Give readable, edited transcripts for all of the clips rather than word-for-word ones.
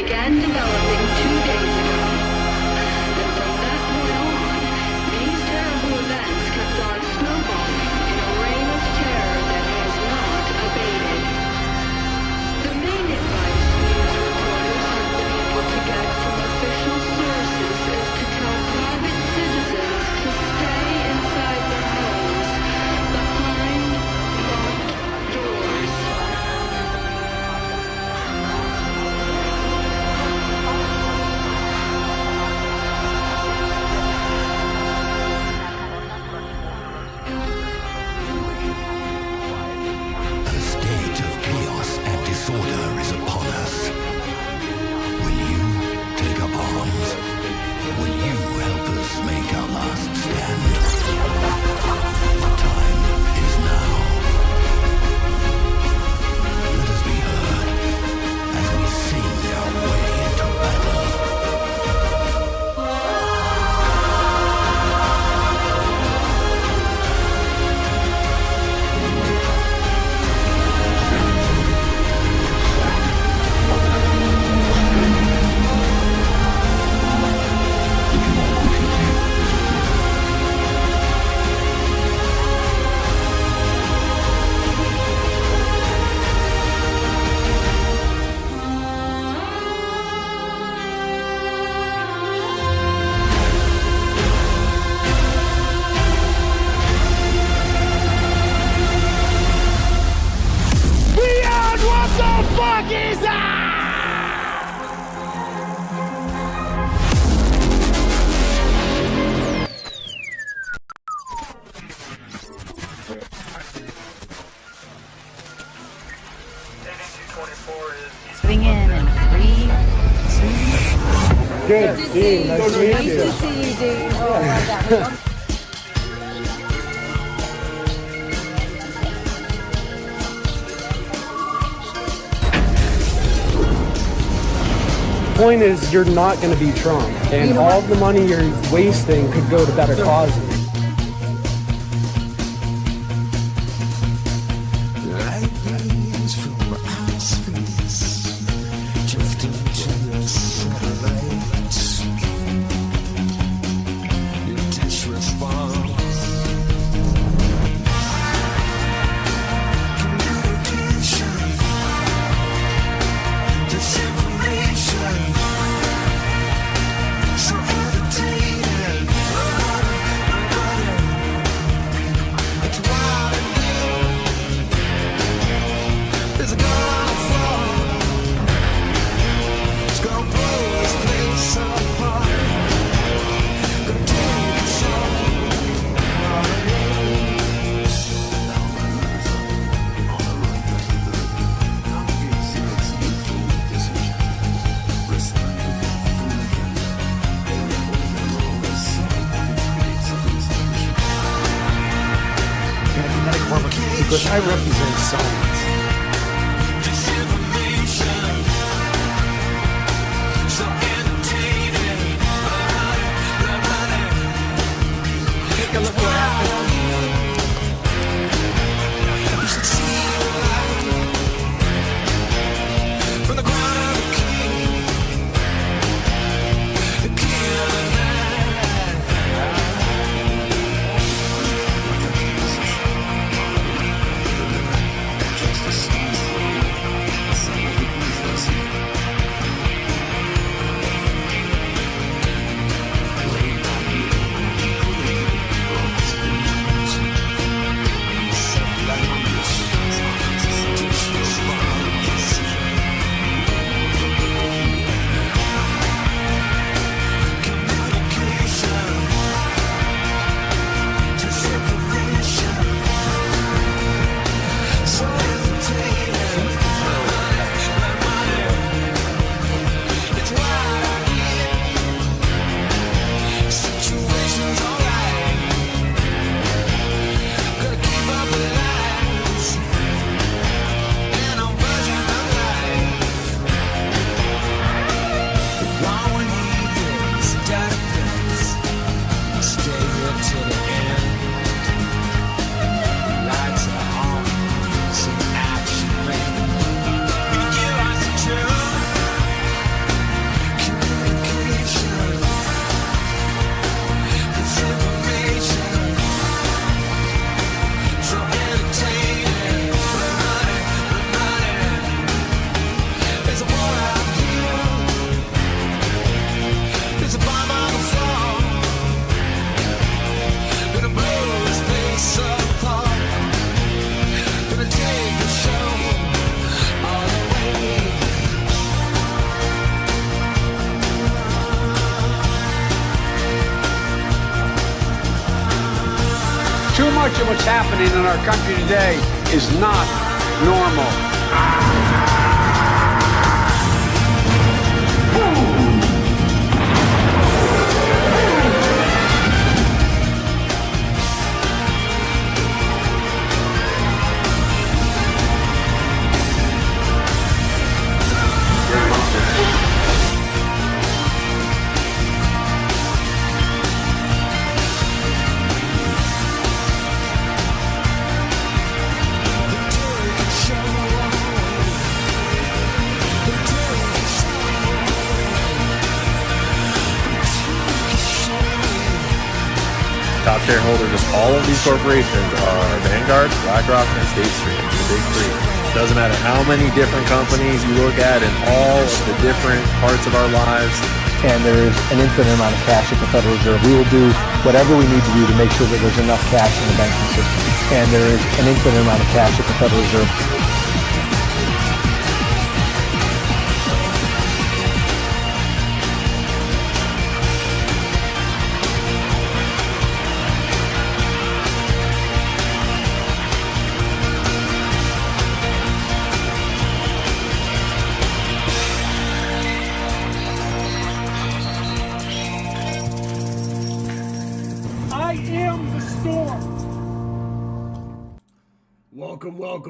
began developing 2 days ago. And from that point on, these terrible events kept on snowballing in a reign of terror that has not abated. The main advice news reporters have been able to get from official sources is to tell private citizens to stay inside their homes, behind locked doors. A state of chaos and disorder is upon us. Will you take up arms? Will you help us make our last stand? The time is now. Let us be heard as we sing our way into battle. Beyond what the fuck is that? Moving in 3, 2. Good. Dean, nice to meet Nice you. to see you, Dean. Oh, I love that. Point is, you're not going to be Trump, and You know all what? the money you're wasting could go to better causes. Because I represent science. Take a look what happened. You should see the light from the ground of the king of the night. much of what's happening in our country today is not normal. Top shareholders of all of these corporations are Vanguard, BlackRock, and State Street, the big three. Doesn't matter how many different companies you look at in all of the different parts of our lives. And there's an infinite amount of cash at the Federal Reserve. We will do whatever we need to do to make sure that there's enough cash in the banking system. And there's an infinite amount of cash at the Federal Reserve.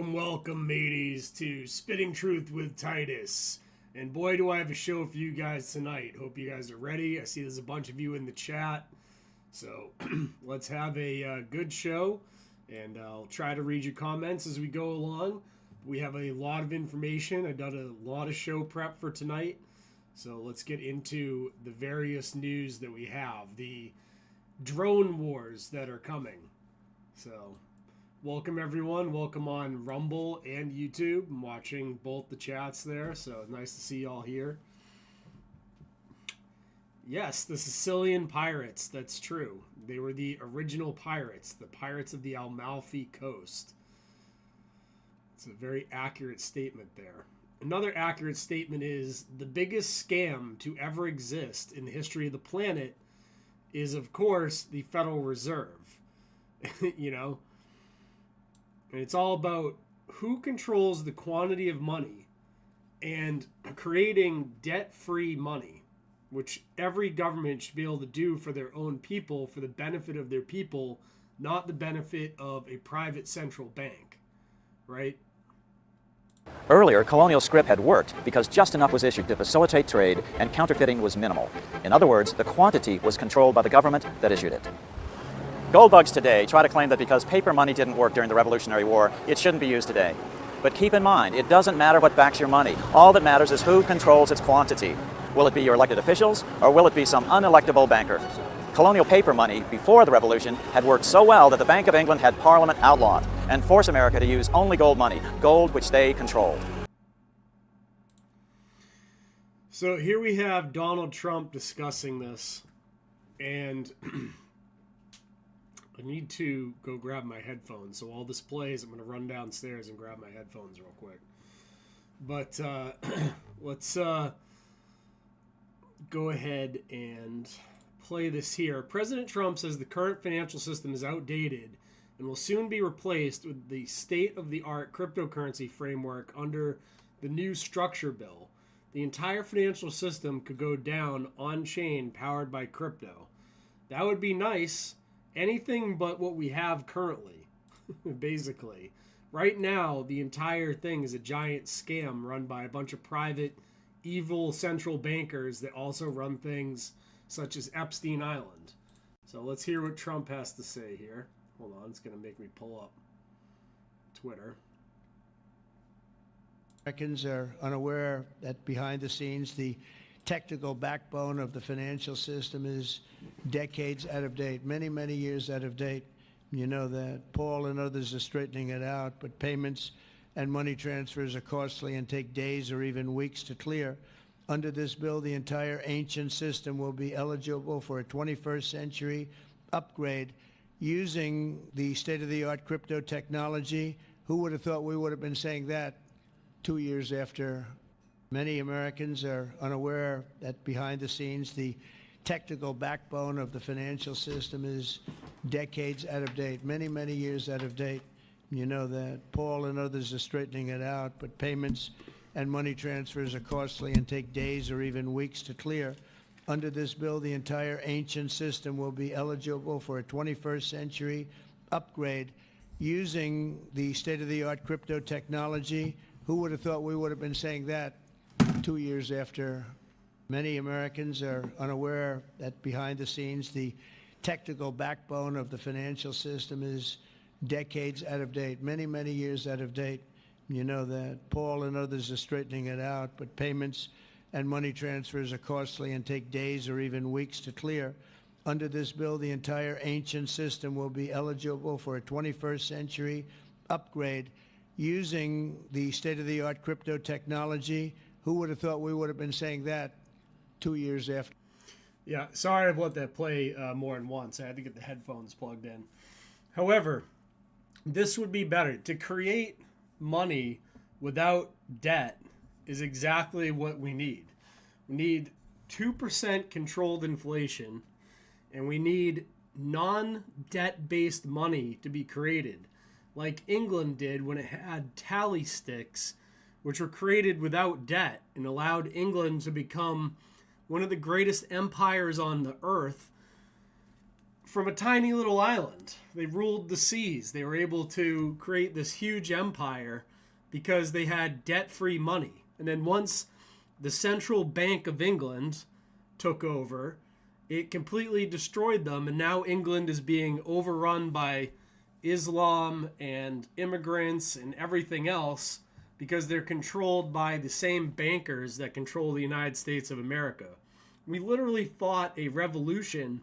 Welcome, mateys, to Spitting Truth with Titus. And boy, do I have a show for you guys tonight. Hope you guys are ready. I see there's a bunch of you in the chat. So let's have a good show. And I'll try to read your comments as we go along. We have a lot of information. I've done a lot of show prep for tonight. So let's get into the various news that we have. The drone wars that are coming. So welcome everyone. Welcome on Rumble and YouTube. I'm watching both the chats there, so nice to see y'all here. Yes, the Sicilian pirates, that's true. They were the original pirates, the pirates of the Amalfi Coast. It's a very accurate statement there. Another accurate statement is the biggest scam to ever exist in the history of the planet is, of course, the Federal Reserve. You know? And it's all about who controls the quantity of money and creating debt-free money, which every government should be able to do for their own people, for the benefit of their people, not the benefit of a private central bank, right? Earlier, colonial scrip had worked because just enough was issued to facilitate trade and counterfeiting was minimal. In other words, the quantity was controlled by the government that issued it. Gold bugs today try to claim that because paper money didn't work during the Revolutionary War, it shouldn't be used today. But keep in mind, it doesn't matter what backs your money. All that matters is who controls its quantity. Will it be your elected officials, or will it be some unelectable banker? Colonial paper money, before the Revolution, had worked so well that the Bank of England had Parliament outlaw it and force America to use only gold money, gold which they controlled. So here we have Donald Trump discussing this, and I need to go grab my headphones. So while this plays, I'm going to run downstairs and grab my headphones real quick. But let's go ahead and play this here. President Trump says the current financial system is outdated and will soon be replaced with the state-of-the-art cryptocurrency framework under the new structure bill. The entire financial system could go down on-chain powered by crypto. That would be nice. Anything but what we have currently, basically. Right now, the entire thing is a giant scam run by a bunch of private, evil central bankers that also run things such as Epstein Island. So let's hear what Trump has to say here. Hold on, it's going to make me pull up Twitter. Americans are unaware that behind the scenes, the technical backbone of the financial system is decades out of date, many, many years out of date. You know that. Paul and others are straightening it out, but payments and money transfers are costly and take days or even weeks to clear. Under this bill, the entire ancient system will be eligible for a 21st century upgrade using the state-of-the-art crypto technology. Who would have thought we would have been saying that 2 years after? Many Americans are unaware that behind the scenes, the technical backbone of the financial system is decades out of date, many, many years out of date. You know that. Paul and others are straightening it out, but payments and money transfers are costly and take days or even weeks to clear. Under this bill, the entire ancient system will be eligible for a 21st century upgrade using the state-of-the-art crypto technology. Who would have thought we would have been saying that 2 years after? Many Americans are unaware that behind the scenes, the technical backbone of the financial system is decades out of date, many, many years out of date. You know that. Paul and others are straightening it out, but payments and money transfers are costly and take days or even weeks to clear. Under this bill, the entire ancient system will be eligible for a 21st century upgrade using the state-of-the-art crypto technology. Who would have thought we would have been saying that 2 years after? Yeah, sorry I've let that play more than once. I had to get the headphones plugged in. However, this would be better. To create money without debt is exactly what we need. We need 2% controlled inflation, and we need non-debt-based money to be created, like England did when it had tally sticks, which were created without debt and allowed England to become one of the greatest empires on the earth from a tiny little island. They ruled the seas. They were able to create this huge empire because they had debt-free money. And then once the Central Bank of England took over, it completely destroyed them, and now England is being overrun by Islam and immigrants and everything else because they're controlled by the same bankers that control the United States of America. We literally fought a revolution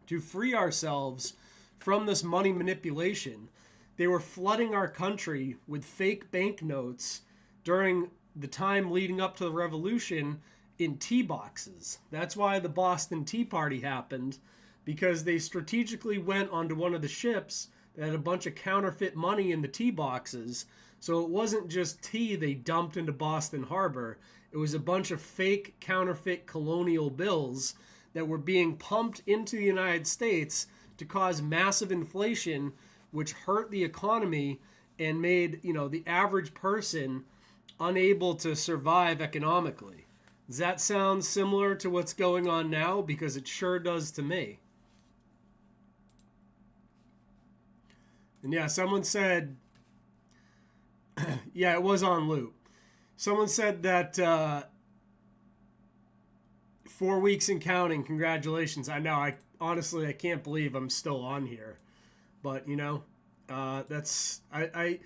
to free ourselves from this money manipulation. They were flooding our country with fake banknotes during the time leading up to the revolution in tea boxes. That's why the Boston Tea Party happened, because they strategically went onto one of the ships that had a bunch of counterfeit money in the tea boxes. So it wasn't just tea they dumped into Boston Harbor. It was a bunch of fake counterfeit colonial bills that were being pumped into the United States to cause massive inflation, which hurt the economy and made, the average person unable to survive economically. Does that sound similar to what's going on now? Because it sure does to me. And yeah, someone said, yeah, it was on loop. Someone said that 4 weeks and counting. Congratulations. I know. I can't believe I'm still on here. But, I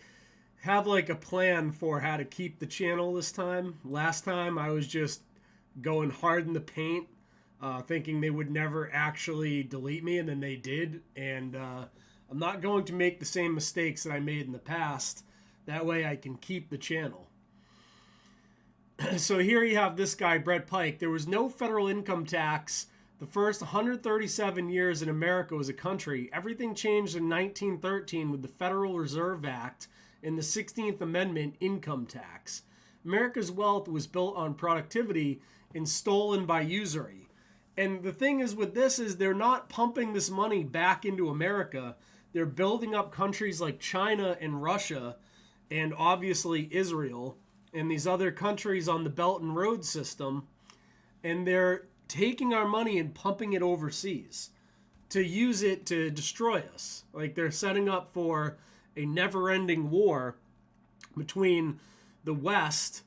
have like a plan for how to keep the channel this time. Last time I was just going hard in the paint, thinking they would never actually delete me, and then they did. And I'm not going to make the same mistakes that I made in the past. That way I can keep the channel. So here you have this guy, Brett Pike. There was no federal income tax the first 137 years in America as a country. Everything changed in 1913 with the Federal Reserve Act and the 16th Amendment income tax. America's wealth was built on productivity and stolen by usury. And the thing is with this is they're not pumping this money back into America. They're building up countries like China and Russia and obviously Israel and these other countries on the Belt and Road system, and they're taking our money and pumping it overseas to use it to destroy us. Like they're setting up for a never-ending war between the West,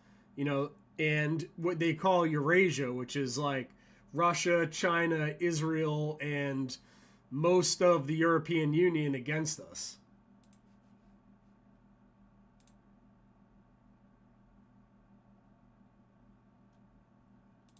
and what they call Eurasia, which is like Russia, China, Israel, and most of the European Union against us.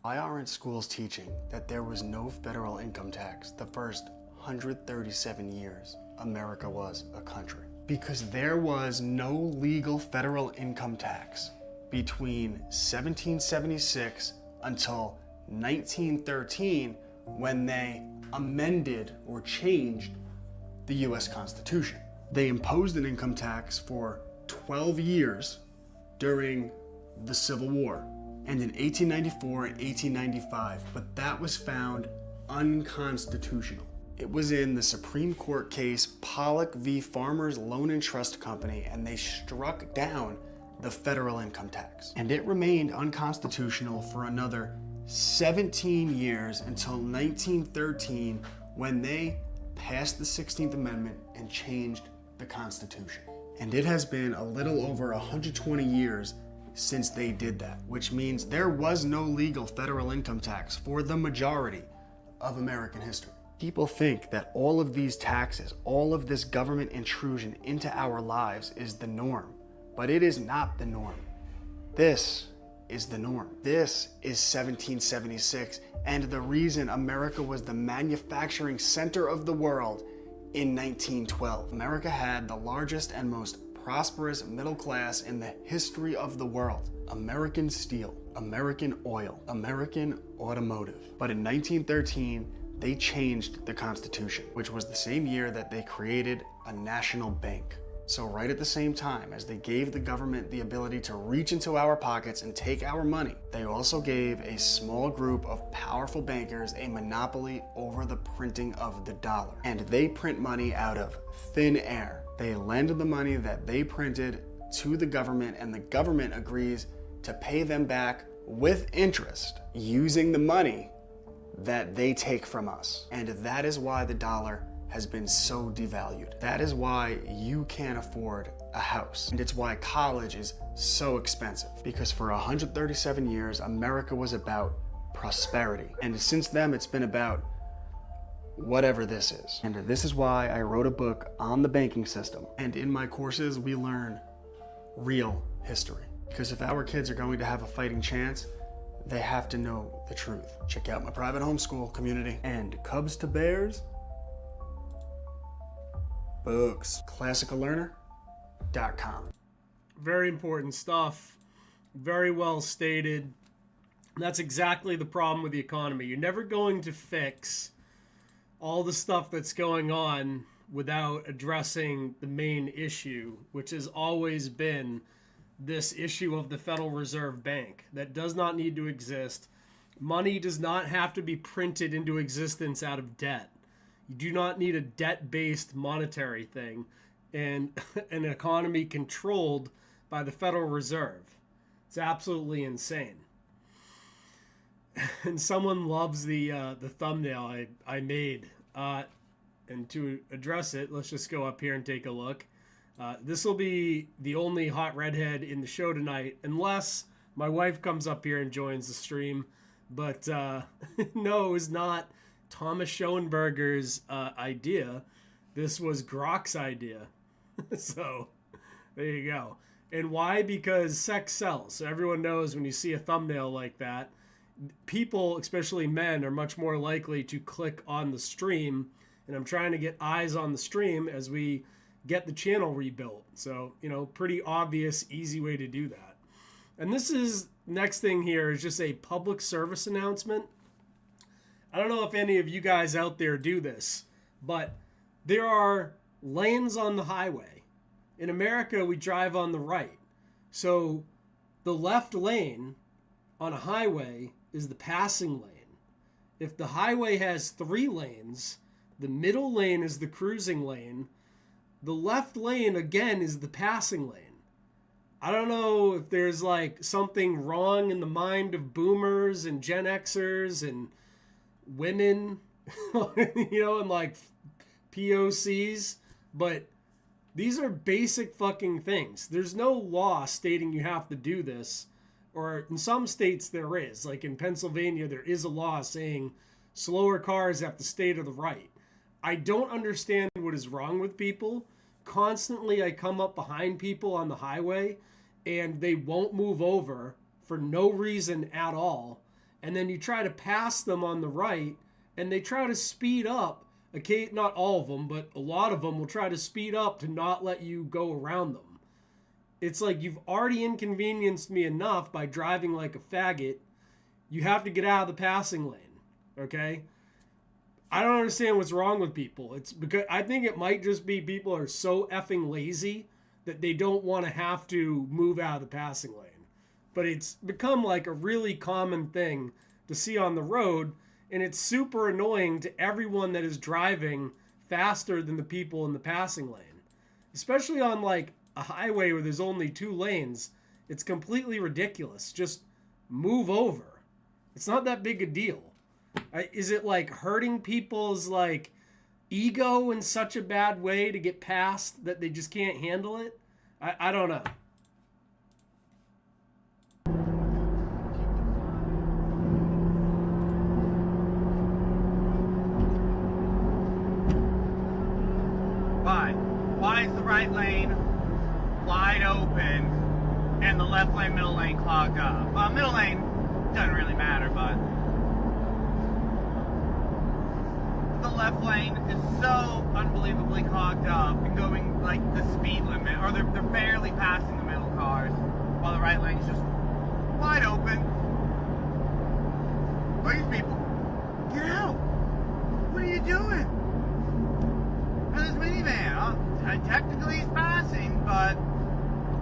Why aren't schools teaching that there was no federal income tax the first 137 years America was a country? Because there was no legal federal income tax between 1776 until 1913 when they amended or changed the US Constitution. They imposed an income tax for 12 years during the Civil War and in 1894 and 1895, but that was found unconstitutional. It was in the Supreme Court case Pollock v. Farmers Loan and Trust Company, and they struck down the federal income tax. And it remained unconstitutional for another 17 years until 1913, when they passed the 16th Amendment and changed the Constitution. And it has been a little over 120 years since they did that, which means there was no legal federal income tax for the majority of American history. People think that all of these taxes, all of this government intrusion into our lives is the norm, but it is not the norm. This is the norm. This is 1776, and the reason America was the manufacturing center of the world in 1912. America had the largest and most prosperous middle class in the history of the world. American steel, American oil, American automotive. But in 1913, they changed the Constitution, which was the same year that they created a national bank. So right at the same time as they gave the government the ability to reach into our pockets and take our money, they also gave a small group of powerful bankers a monopoly over the printing of the dollar. And they print money out of thin air. They lend the money that they printed to the government, and the government agrees to pay them back with interest using the money that they take from us. And that is why the dollar has been so devalued. That is why you can't afford a house. And it's why college is so expensive. Because for 137 years, America was about prosperity. And since then, it's been about whatever this is. And this is why I wrote a book on the banking system. And in my courses, we learn real history. Because if our kids are going to have a fighting chance, they have to know the truth. Check out my private homeschool community. And Cubs to Bears books. ClassicalLearner.com. Very important stuff. Very well stated. That's exactly the problem with the economy. You're never going to fix all the stuff that's going on without addressing the main issue, which has always been this issue of the Federal Reserve Bank that does not need to exist. Money does not have to be printed into existence out of debt. You do not need a debt-based monetary thing and an economy controlled by the Federal Reserve. It's absolutely insane. And someone loves the thumbnail I made. And to address it, let's just go up here and take a look. This will be the only hot redhead in the show tonight, unless my wife comes up here and joins the stream. But no, it was not Thomas Schoenberger's idea. This was Grok's idea. So there you go. And why? Because sex sells. So everyone knows when you see a thumbnail like that, people, especially men, are much more likely to click on the stream. And I'm trying to get eyes on the stream as we get the channel rebuilt. So, pretty obvious, easy way to do that. And this is, next thing here is just a public service announcement. I don't know if any of you guys out there do this, but there are lanes on the highway. In America, we drive on the right. So the left lane on a highway is the passing lane. If the highway has 3 lanes, the middle lane is the cruising lane. The left lane, again, is the passing lane. I don't know if there's something wrong in the mind of boomers and Gen Xers and women, and POCs, but these are basic fucking things. There's no law stating you have to do this, or in some states there is. Like in Pennsylvania, there is a law saying slower cars have to stay to the right. I don't understand what is wrong with people. Constantly, I come up behind people on the highway and they won't move over for no reason at all. And then you try to pass them on the right and they try to speed up. Okay, not all of them, but a lot of them will try to speed up to not let you go around them. It's like you've already inconvenienced me enough by driving like a faggot. You have to get out of the passing lane, okay? I don't understand what's wrong with people. It's because I think it might just be people are so effing lazy that they don't want to have to move out of the passing lane. But it's become like a really common thing to see on the road. and it's super annoying to everyone that is driving faster than the people in the passing lane, especially on like a highway where there's only 2 lanes. It's completely ridiculous. Just move over. It's not that big a deal. Is it like hurting people's like ego in such a bad way to get past that they just can't handle it? I don't know. Why is the right lane wide open and the left lane, middle lane clogged up? Well, middle lane doesn't really matter, but the left lane is so unbelievably clogged up and going like the speed limit, or they're barely passing the middle cars, while the right lane is just wide open. Look at these people. Get out! What are you doing? This minivan, technically he's passing, but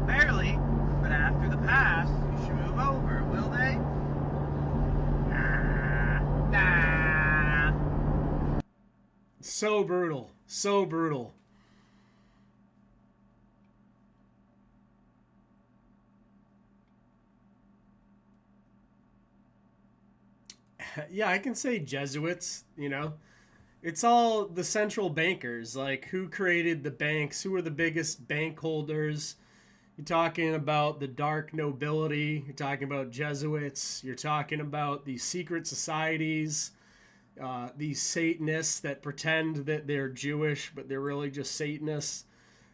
barely. But after the pass, you should move over, will they? Nah. So brutal. So brutal. Yeah, I can say Jesuits, you know. It's all the central bankers, like who created the banks, who are the biggest bank holders. You're talking about the dark nobility, you're talking about Jesuits, you're talking about these secret societies, these Satanists that pretend that they're Jewish, but they're really just Satanists.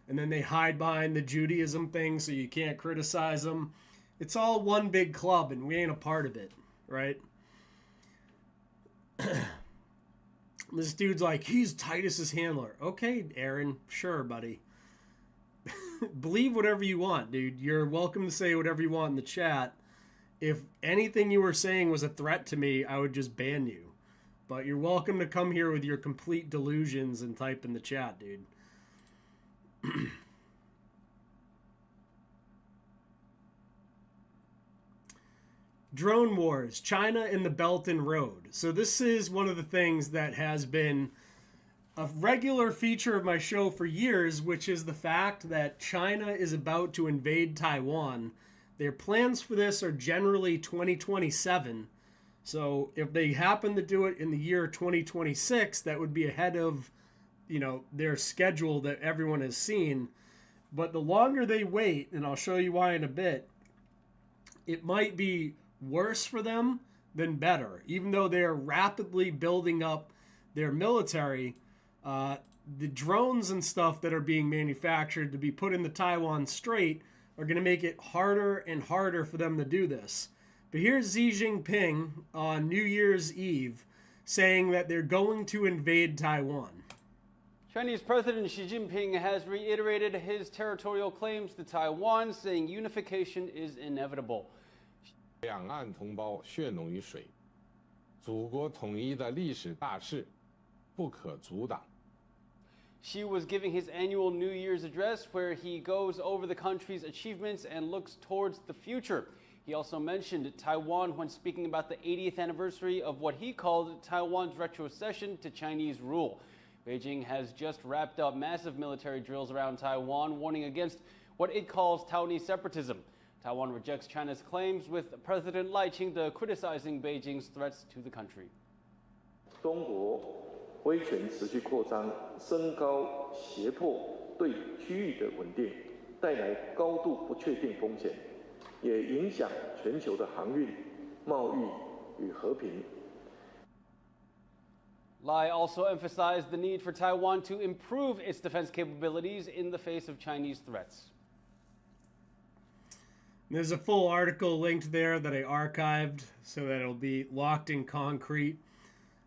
And then they hide behind the Judaism thing so you can't criticize them. It's all one big club and we ain't a part of it, right? This dude's like, he's Titus's handler. Okay, Aaron, sure, buddy. Believe whatever you want, dude. You're welcome to say whatever you want in the chat. If anything you were saying was a threat to me, I would just ban you. But you're welcome to come here with your complete delusions and type in the chat, dude. Drone wars, China and the Belt and Road. So this is one of the things that has been a regular feature of my show for years, which is the fact that China is about to invade Taiwan. Their plans for this are generally 2027. So if they happen to do it in the year 2026, that would be ahead of, you know, their schedule that everyone has seen. But the longer they wait, and I'll show you why in a bit, it might be worse for them than better. Even though they're rapidly building up their military, the drones and stuff that are being manufactured to be put in the Taiwan Strait are going to make it harder and harder for them to do this. But here's Xi Jinping on New Year's Eve saying that they're going to invade Taiwan. Chinese President Xi Jinping has reiterated his territorial claims to Taiwan, saying unification is inevitable. 两岸同胞血浓于水，祖国统一的历史大势不可阻挡。 Xi was giving his annual New Year's address where he goes over the country's achievements and looks towards the future. He also mentioned Taiwan when speaking about the 80th anniversary of what he called Taiwan's retrocession to Chinese rule. Beijing has just wrapped up massive military drills around Taiwan, warning against what it calls Taiwanese separatism. Taiwan rejects China's claims, with President Lai Ching-te criticizing Beijing's threats to the country. 中国威权持续扩张，升高胁迫，对区域的稳定带来高度不确定风险，也影响全球的航运、贸易与和平。 Lai also emphasized the need for Taiwan to improve its defense capabilities in the face of Chinese threats. There's a full article linked there that I archived so that it'll be locked in concrete.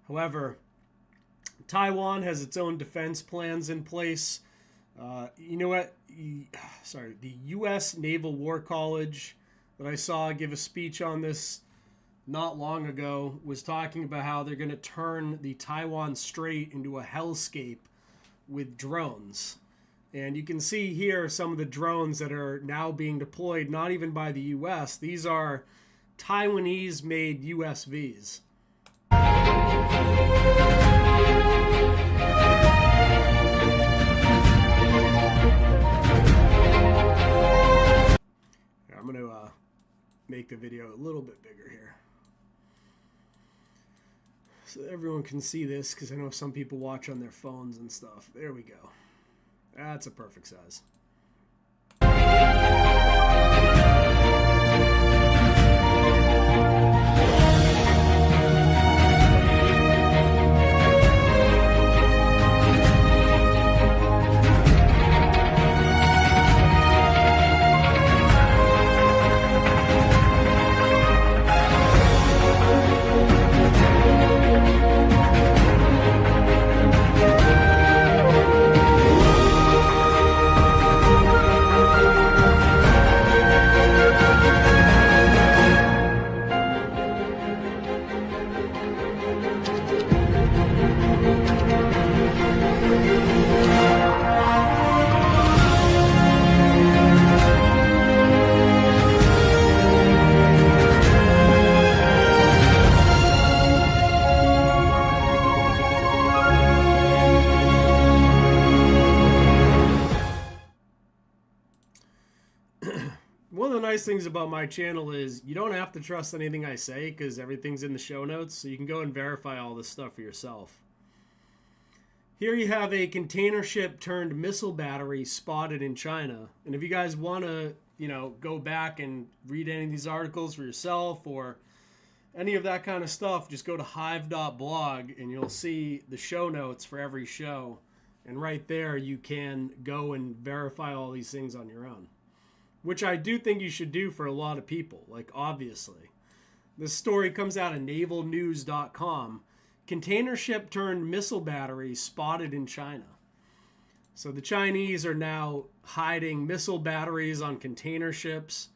However, Taiwan has its own defense plans in place. You know what? The U.S. Naval War College that I saw give a speech on this not long ago was talking about how they're going to turn the Taiwan Strait into a hellscape with drones. And you can see here some of the drones that are now being deployed, not even by the U.S. These are Taiwanese-made USVs. I'm going to make the video a little bit bigger here so everyone can see this, because I know some people watch on their phones and stuff. There we go. That's a perfect size. One of the nice things about my channel is you don't have to trust anything I say, because everything's in the show notes, so you can go and verify all this stuff for yourself. Here you have a container ship turned missile battery spotted in China. And if you guys want to, go back and read any of these articles for yourself or any of that kind of stuff, just go to hive.blog and you'll see the show notes for every show. And right there you can go and verify all these things on your own, which I do think you should do for a lot of people, like obviously. This story comes out of navalnews.com. Container ship turned missile battery spotted in China. So the Chinese are now hiding missile batteries on container ships.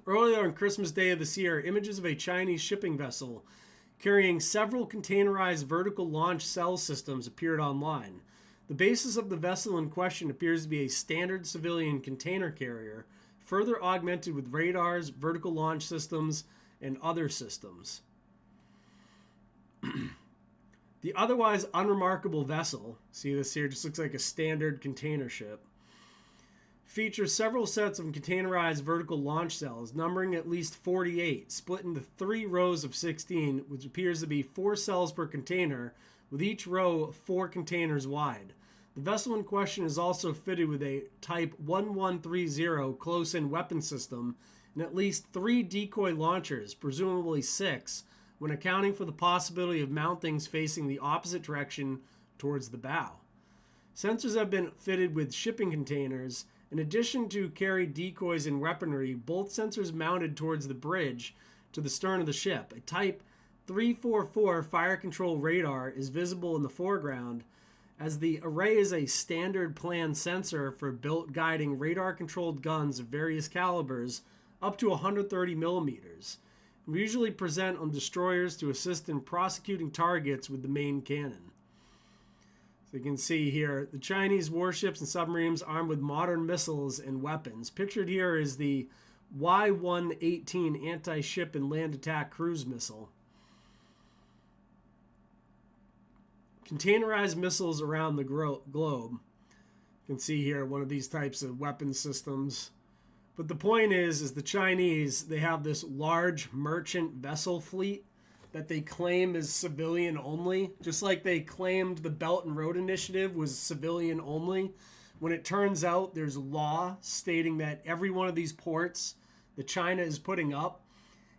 Earlier on Christmas Day of this year, images of a Chinese shipping vessel carrying several containerized vertical launch cell systems appeared online. The basis of the vessel in question appears to be a standard civilian container carrier, further augmented with radars, vertical launch systems, and other systems. The otherwise unremarkable vessel, see this here, just looks like a standard container ship, features several sets of containerized vertical launch cells, numbering at least 48, split into 3 rows of 16, which appears to be 4 cells per container, with each row 4 containers wide. The vessel in question is also fitted with a Type 1130 close-in weapon system and at least 3 decoy launchers, presumably 6, when accounting for the possibility of mountings facing the opposite direction towards the bow. Sensors have been fitted with shipping containers. In addition to carry decoys and weaponry, both sensors mounted towards the bridge to the stern of the ship. A Type 344 fire control radar is visible in the foreground, as the array is a standard plan sensor for built guiding radar-controlled guns of various calibers up to 130 millimeters. We usually present on destroyers to assist in prosecuting targets with the main cannon. So you can see here, the Chinese warships and submarines armed with modern missiles and weapons. Pictured here is the Y-118 anti-ship and land attack cruise missile. Containerized missiles around the globe. You can see here one of these types of weapon systems. But the point is the Chinese, they have this large merchant vessel fleet that they claim is civilian only, just like they claimed the Belt and Road Initiative was civilian only, when it turns out there's law stating that every one of these ports that China is putting up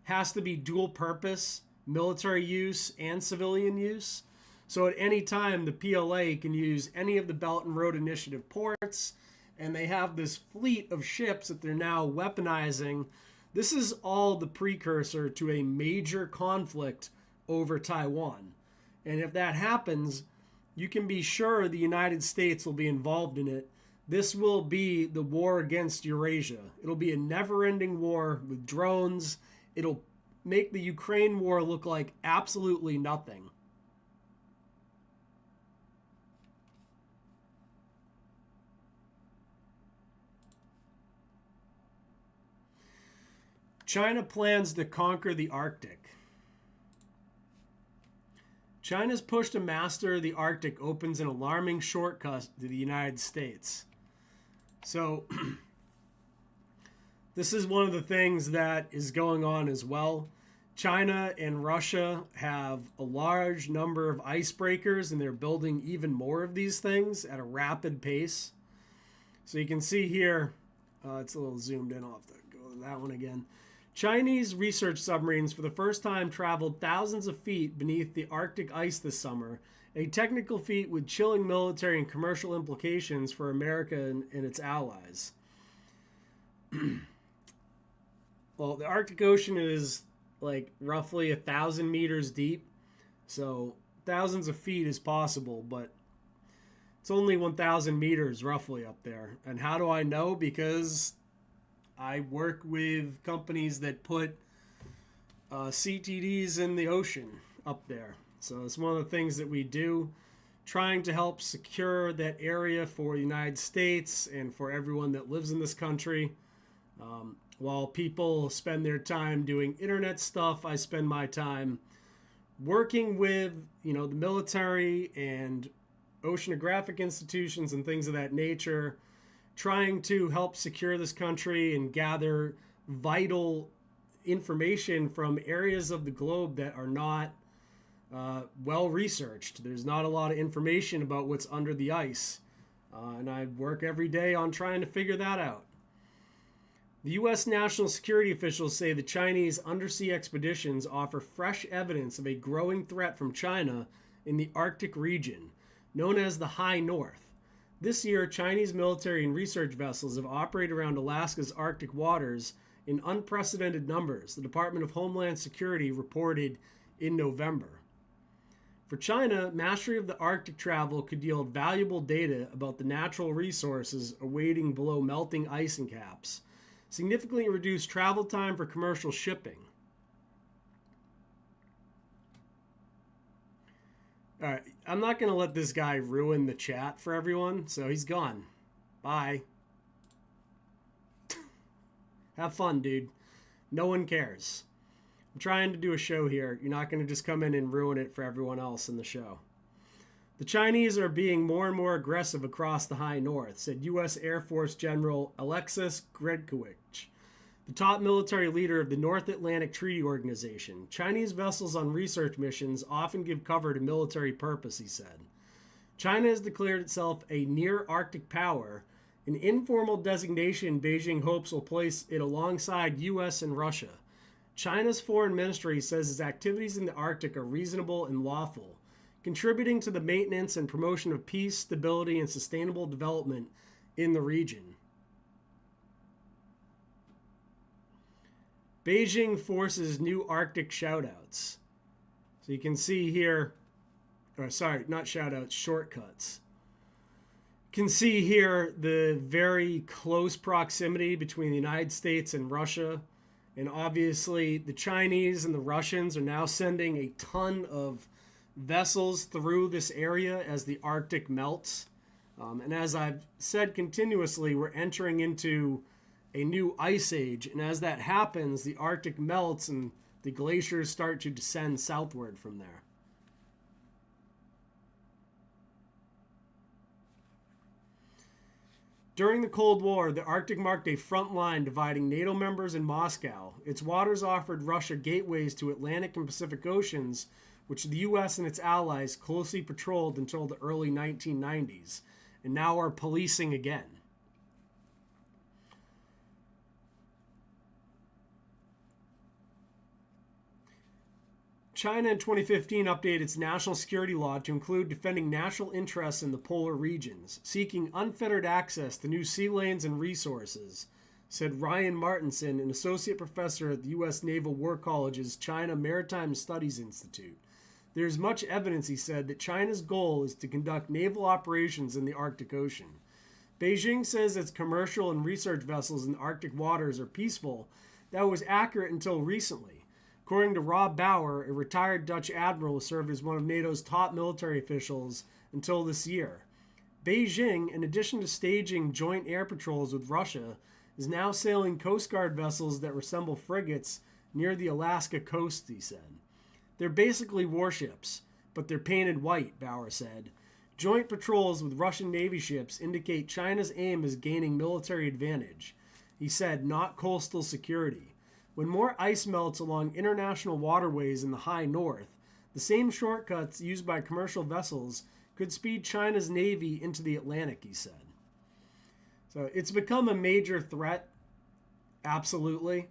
has to be dual purpose, military use and civilian use. So at any time, the PLA can use any of the Belt and Road Initiative ports, and they have this fleet of ships that they're now weaponizing. This is all the precursor to a major conflict over Taiwan. And if that happens, you can be sure the United States will be involved in it. This will be the war against Eurasia. It'll be a never-ending war with drones. It'll make the Ukraine war look like absolutely nothing. China plans to conquer the Arctic. China's push to master the Arctic opens an alarming shortcut to the United States. So, this is one of the things that is going on as well. China and Russia have a large number of icebreakers, and they're building even more of these things at a rapid pace. So you can see here, it's a little zoomed in. I'll have to go to that one again. Chinese research submarines for the first time traveled thousands of feet beneath the Arctic ice this summer, a technical feat with chilling military and commercial implications for America and its allies. Well, the Arctic Ocean is like roughly 1,000 meters deep, so thousands of feet is possible, but it's only 1,000 meters roughly up there. And how do I know? Because I work with companies that put CTDs in the ocean up there. So it's one of the things that we do, trying to help secure that area for the United States and for everyone that lives in this country. While people spend their time doing internet stuff, I spend my time working with, the military and oceanographic institutions and things of that nature, trying to help secure this country and gather vital information from areas of the globe that are not well researched. There's not a lot of information about what's under the ice, and I work every day on trying to figure that out. The U.S. national security officials say the Chinese undersea expeditions offer fresh evidence of a growing threat from China in the Arctic region, known as the High North. This year, Chinese military and research vessels have operated around Alaska's Arctic waters in unprecedented numbers, the Department of Homeland Security reported in November. For China, mastery of the Arctic travel could yield valuable data about the natural resources awaiting below melting ice and caps, significantly reduce travel time for commercial shipping. All right, I'm not going to let this guy ruin the chat for everyone, so he's gone. Bye. Have fun, dude. No one cares. I'm trying to do a show here. You're not going to just come in and ruin it for everyone else in the show. The Chinese are being more and more aggressive across the high north, said U.S. Air Force General Alexis Gredkovich, the top military leader of the North Atlantic Treaty Organization. Chinese vessels on research missions often give cover to military purpose, he said. China has declared itself a near-Arctic power, an informal designation Beijing hopes will place it alongside U.S. and Russia. China's foreign ministry says its activities in the Arctic are reasonable and lawful, contributing to the maintenance and promotion of peace, stability, and sustainable development in the region. Beijing forces new Arctic shoutouts. So you can see here, shortcuts. You can see here the very close proximity between the United States and Russia. And obviously the Chinese and the Russians are now sending a ton of vessels through this area as the Arctic melts. And as I've said continuously, we're entering into a new ice age. And as that happens, the Arctic melts and the glaciers start to descend southward from there. During the Cold War, the Arctic marked a front line dividing NATO members and Moscow. Its waters offered Russia gateways to Atlantic and Pacific Oceans, which the U.S. and its allies closely patrolled until the early 1990s, and now are policing again. China in 2015 updated its national security law to include defending national interests in the polar regions, seeking unfettered access to new sea lanes and resources, said Ryan Martinson, an associate professor at the U.S. Naval War College's China Maritime Studies Institute. There is much evidence, he said, that China's goal is to conduct naval operations in the Arctic Ocean. Beijing says its commercial and research vessels in the Arctic waters are peaceful. That was accurate until recently. According to Rob Bauer, a retired Dutch admiral who served as one of NATO's top military officials until this year. Beijing, in addition to staging joint air patrols with Russia, is now sailing Coast Guard vessels that resemble frigates near the Alaska coast, he said. They're basically warships. but they're painted white, Bauer said. Joint patrols with Russian Navy ships indicate China's aim is gaining military advantage. He said, not coastal security. When more ice melts along international waterways in the high north, the same shortcuts used by commercial vessels could speed China's Navy into the Atlantic, he said. So it's become a major threat, absolutely.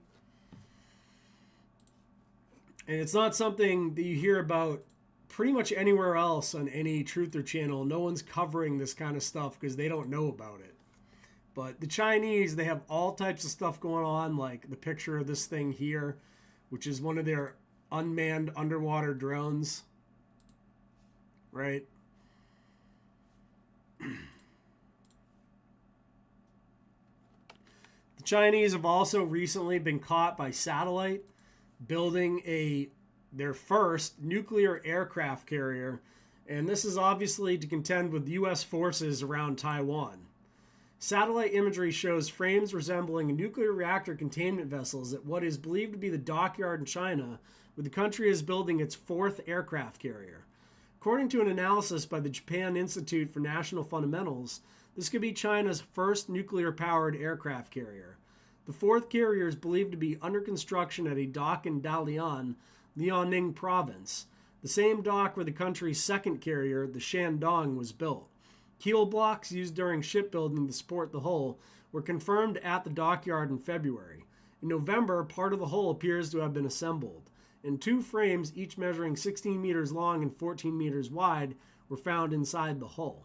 And it's not something that you hear about pretty much anywhere else on any truther channel. No one's covering this kind of stuff because they don't know about it. But the Chinese, they have all types of stuff going on, like the picture of this thing here, which is one of their unmanned underwater drones. Right? The Chinese have also recently been caught by satellite building their first nuclear aircraft carrier, and this is obviously to contend with U.S. forces around Taiwan. Satellite imagery shows frames resembling nuclear reactor containment vessels at what is believed to be the dockyard in China, where the country is building its fourth aircraft carrier. According to an analysis by the Japan Institute for National Fundamentals, this could be China's first nuclear-powered aircraft carrier. The fourth carrier is believed to be under construction at a dock in Dalian, Liaoning province, the same dock where the country's second carrier, the Shandong, was built. Keel blocks used during shipbuilding to support the hull were confirmed at the dockyard in February. In November, part of the hull appears to have been assembled, and two frames, each measuring 16 meters long and 14 meters wide, were found inside the hull.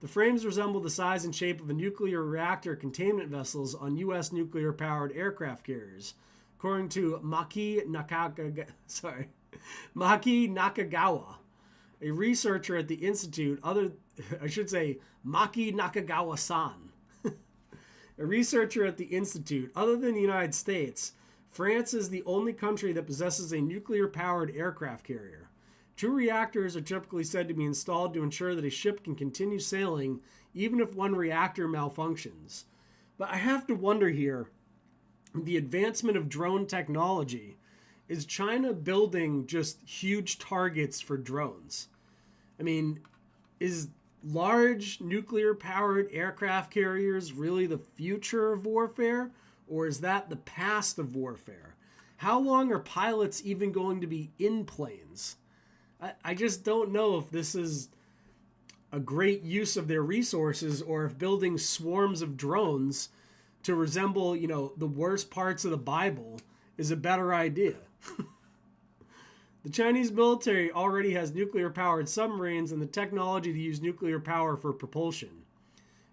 The frames resemble the size and shape of a nuclear reactor containment vessels on U.S. nuclear-powered aircraft carriers, according to Maki Nakagawa, a researcher at the institute. Maki Nakagawa-san, a researcher at the institute. Other than the United States, France is the only country that possesses a nuclear-powered aircraft carrier. 2 reactors are typically said to be installed to ensure that a ship can continue sailing even if one reactor malfunctions. But I have to wonder here, the advancement of drone technology, is China building just huge targets for drones? I mean, is large nuclear-powered aircraft carriers really the future of warfare, or is that the past of warfare? How long are pilots even going to be in planes? I just don't know if this is a great use of their resources or if building swarms of drones to resemble, the worst parts of the Bible is a better idea. The Chinese military already has nuclear-powered submarines and the technology to use nuclear power for propulsion.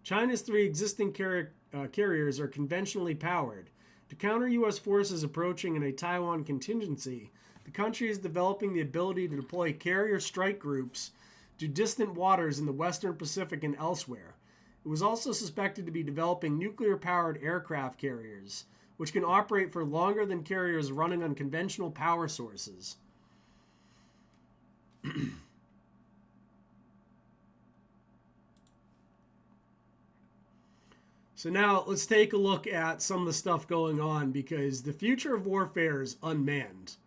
China's 3 existing carriers are conventionally powered. To counter U.S. forces approaching in a Taiwan contingency, the country is developing the ability to deploy carrier strike groups to distant waters in the Western Pacific and elsewhere. It was also suspected to be developing nuclear-powered aircraft carriers, which can operate for longer than carriers running on conventional power sources. So now let's take a look at some of the stuff going on, because the future of warfare is unmanned.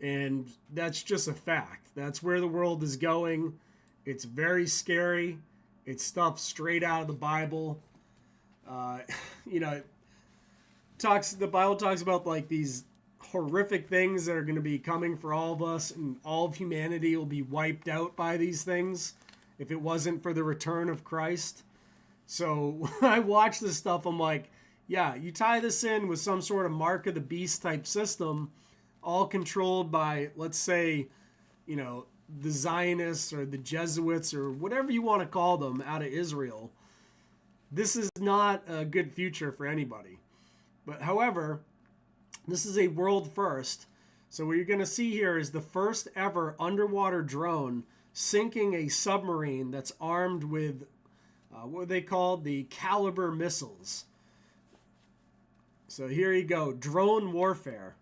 And that's just a fact. That's where the world is going. It's very scary. It's stuff straight out of the Bible. The Bible talks about like these horrific things that are going to be coming for all of us, and all of humanity will be wiped out by these things if it wasn't for the return of Christ. So when I watch this stuff, I'm like, yeah, you tie this in with some sort of mark of the beast type system, all controlled by, let's say, the Zionists or the Jesuits or whatever you want to call them out of Israel. This is not a good future for anybody. But however, this is a world first. So what you're going to see here is the first ever underwater drone sinking a submarine that's armed with what are they called? The Caliber missiles. So here you go, drone warfare.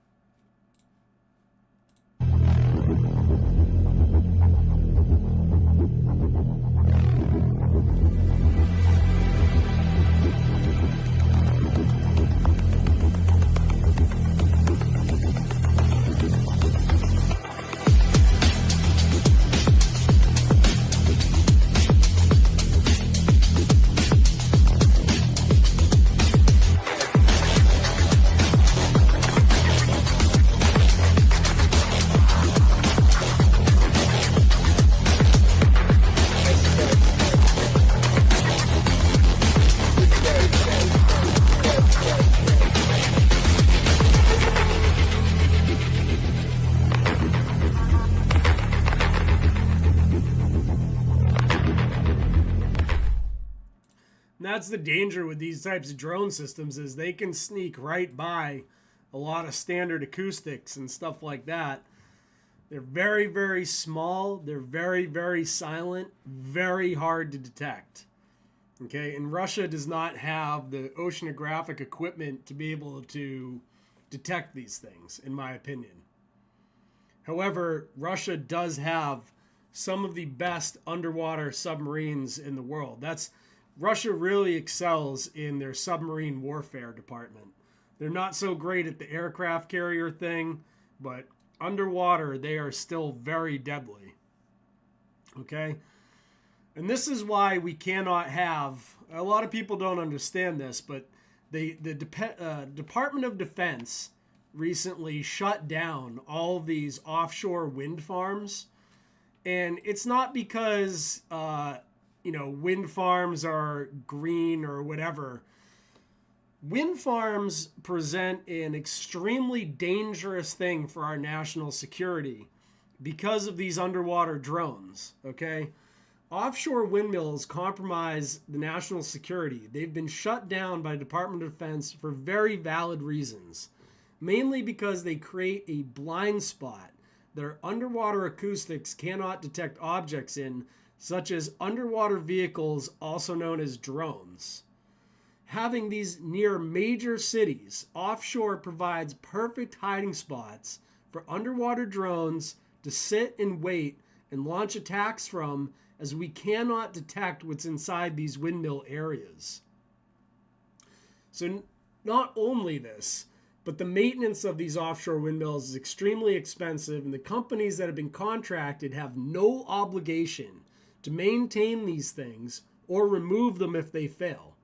that's the danger with these types of drone systems, is they can sneak right by a lot of standard acoustics and stuff like that. They're very, very small. They're very, very silent, very hard to detect. Okay, and Russia does not have the oceanographic equipment to be able to detect these things, in my opinion. However, Russia does have some of the best underwater submarines in the world. Russia really excels in their submarine warfare department. They're not so great at the aircraft carrier thing, but underwater they are still very deadly. Okay? And this is why we cannot have, a lot of people don't understand this, but the Department of Defense recently shut down all of these offshore wind farms. And it's not because, wind farms are green or whatever. Wind farms present an extremely dangerous thing for our national security because of these underwater drones, okay? Offshore windmills compromise the national security. They've been shut down by the Department of Defense for very valid reasons, mainly because they create a blind spot that our underwater acoustics cannot detect objects in, such as underwater vehicles, also known as drones. Having these near major cities offshore provides perfect hiding spots for underwater drones to sit and wait and launch attacks from, as we cannot detect what's inside these windmill areas. So not only this, but the maintenance of these offshore windmills is extremely expensive, and the companies that have been contracted have no obligation to maintain these things or remove them if they fail,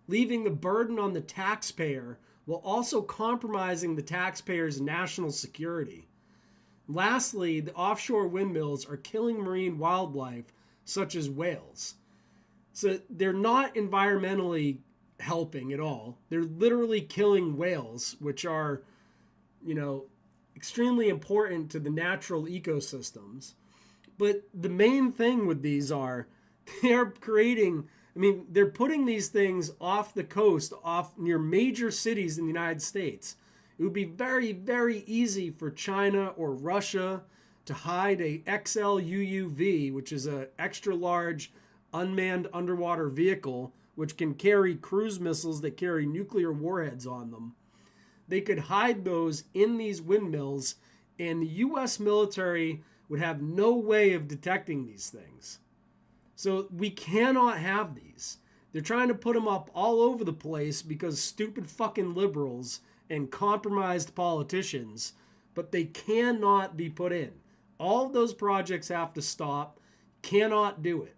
leaving the burden on the taxpayer while also compromising the taxpayer's national security. Lastly, the offshore windmills are killing marine wildlife such as whales. So they're not environmentally helping at all. They're literally killing whales, which are, extremely important to the natural ecosystems. But the main thing with these are they're putting these things off the coast, off near major cities in the United States. It would be very, very easy for China or Russia to hide a XLUUV, which is an extra large unmanned underwater vehicle, which can carry cruise missiles that carry nuclear warheads on them. They could hide those in these windmills, and the U.S. military would have no way of detecting these things. So we cannot have these. They're trying to put them up all over the place because stupid fucking liberals and compromised politicians, but they cannot be put in. All of those projects have to stop. Cannot do it.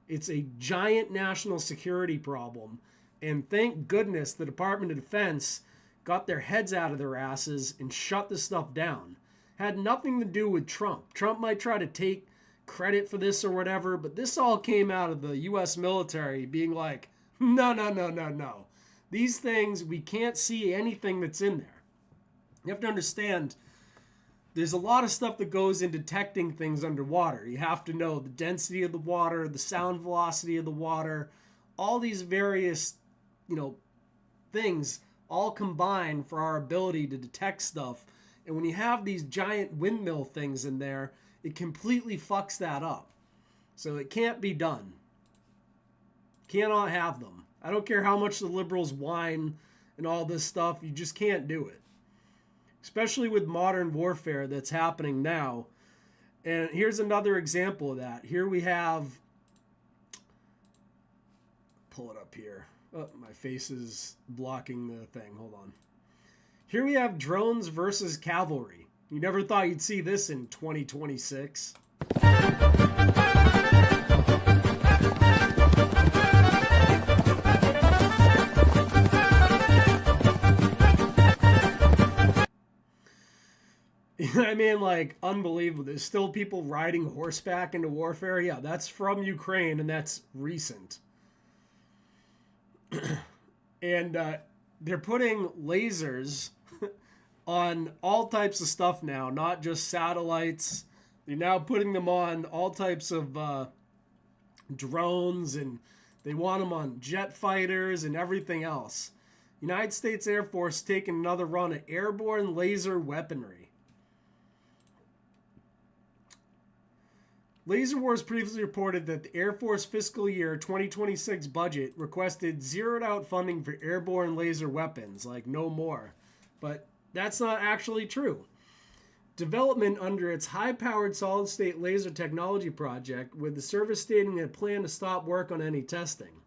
It's a giant national security problem. And thank goodness the Department of Defense got their heads out of their asses and shut this stuff down. Had nothing to do with Trump. Trump might try to take credit for this or whatever, but this all came out of the U.S. military being like, no. These things, we can't see anything that's in there. You have to understand, there's a lot of stuff that goes in detecting things underwater. You have to know the density of the water, the sound velocity of the water, all these various, things all combine for our ability to detect stuff. And when you have these giant windmill things in there, it completely fucks that up. So it can't be done. Cannot have them. I don't care how much the liberals whine and all this stuff, you just can't do it. Especially with modern warfare that's happening now. And here's another example of that. Here we have, pull it up here. Oh, my face is blocking the thing. Hold on. Here we have drones versus cavalry. You never thought you'd see this in 2026. Unbelievable. There's still people riding horseback into warfare. Yeah, that's from Ukraine, and that's recent. And they're putting lasers on all types of stuff now, not just satellites. They're now putting them on all types of drones and They want them on jet fighters and everything else. United States Air Force taking another run at airborne laser weaponry. Laser Wars previously reported that the Air Force fiscal year 2026 budget requested zeroed out funding for airborne laser weapons, like no more. But that's not actually true. Development under its high-powered solid-state laser technology project, with the service stating it planned to stop work on any testing.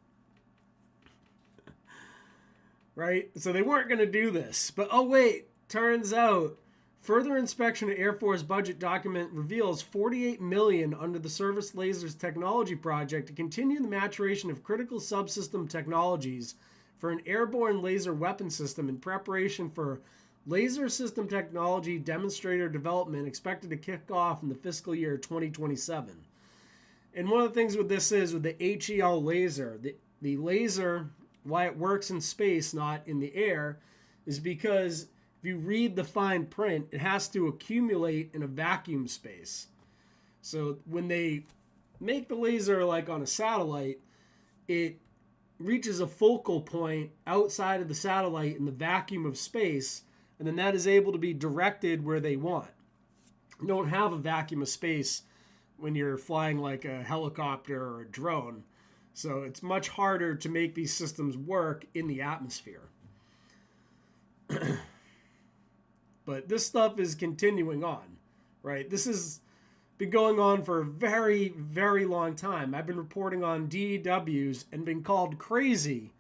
Right? So they weren't going to do this. But oh wait, turns out further inspection of Air Force budget document reveals $48 million under the Service Lasers Technology Project to continue the maturation of critical subsystem technologies for an airborne laser weapon system in preparation for laser system technology demonstrator development expected to kick off in the fiscal year 2027. And one of the things with this is, with the HEL laser, the laser, why it works in space, not in the air, is because if you read the fine print, it has to accumulate in a vacuum space. So when they make the laser like on a satellite, it reaches a focal point outside of the satellite in the vacuum of space, and then that is able to be directed where they want. You don't have a vacuum of space when you're flying like a helicopter or a drone. So it's much harder to make these systems work in the atmosphere. But this stuff is continuing on, right? This has been going on for a very, very long time. I've been reporting on DEWs and been called crazy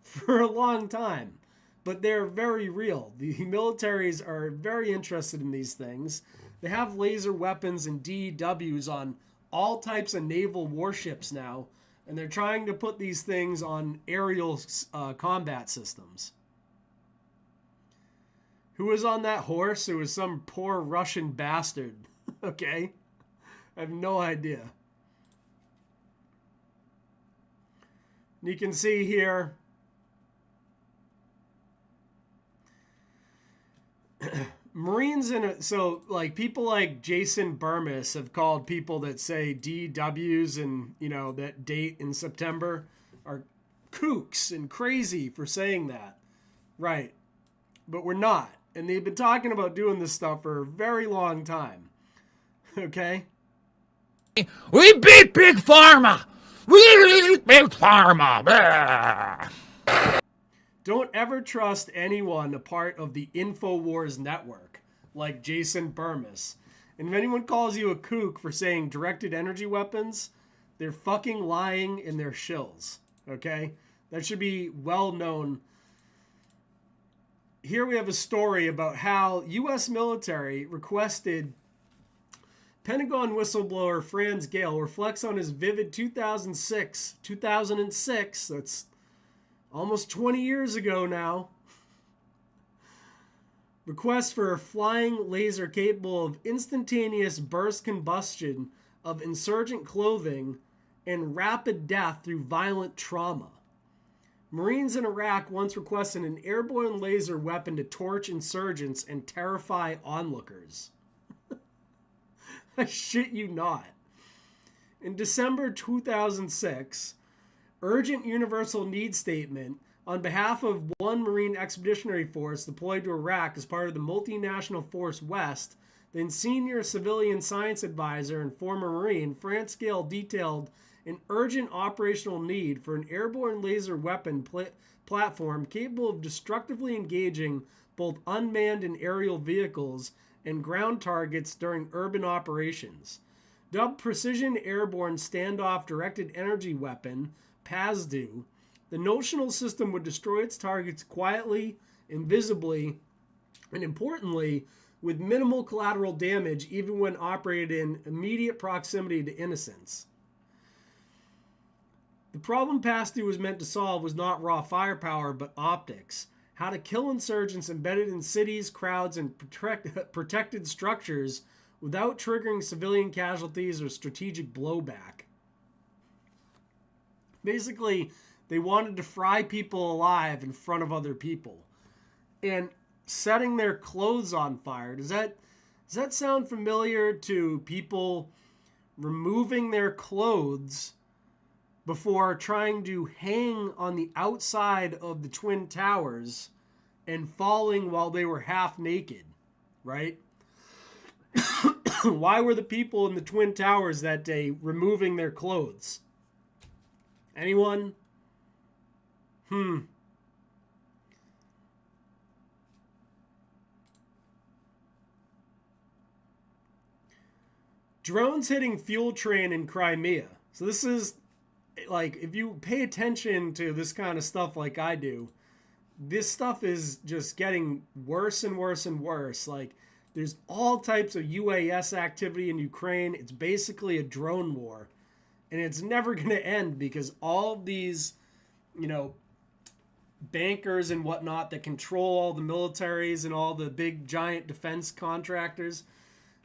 for a long time, but they're very real. The militaries are very interested in these things. They have laser weapons and DEWs on all types of naval warships now, and they're trying to put these things on aerial combat systems. Who was on that horse? It was some poor Russian bastard. Okay? I have no idea. And you can see here, Marines in it. So, like, people like Jason Burmis have called people that say DWs and, you know, that date in September are kooks and crazy for saying that. Right. But we're not. And they've been talking about doing this stuff for a very long time. Okay? We beat Big Pharma! We beat Big Pharma! Blah. Don't ever trust anyone a part of the InfoWars network, like Jason Burmis. And if anyone calls you a kook for saying directed energy weapons, they're fucking lying in their shills. Okay? That should be well known. Here we have a story about how U.S. military requested Pentagon whistleblower Franz Gale reflects on his vivid 2006, that's almost 20 years ago now, request for a flying laser capable of instantaneous burst combustion of insurgent clothing and rapid death through violent trauma. Marines in Iraq once requested an airborne laser weapon to torch insurgents and terrify onlookers. I shit you not. In December 2006, urgent universal needs statement on behalf of one Marine Expeditionary Force deployed to Iraq as part of the Multinational Force West, then senior civilian science advisor and former Marine Franz Gale detailed an urgent operational need for an airborne laser weapon platform capable of destructively engaging both unmanned and aerial vehicles and ground targets during urban operations. Dubbed Precision Airborne Standoff Directed Energy Weapon, PASDU, the notional system would destroy its targets quietly, invisibly, and importantly, with minimal collateral damage even when operated in immediate proximity to innocents. The problem PASDU was meant to solve was not raw firepower, but optics. How to kill insurgents embedded in cities, crowds, and protected structures without triggering civilian casualties or strategic blowback. Basically, they wanted to fry people alive in front of other people. And setting their clothes on fire, does that sound familiar to people removing their clothes before trying to hang on the outside of the Twin Towers and falling while they were half naked, right? Why were the people in the Twin Towers that day removing their clothes? Anyone? Drones hitting fuel train in Crimea. So this is, like, if you pay attention to this kind of stuff like I do, this stuff is just getting worse and worse and worse. Like, there's all types of UAS activity in Ukraine. It's basically a drone war. And it's never going to end because all of these, you know, bankers and whatnot that control all the militaries and all the big giant defense contractors,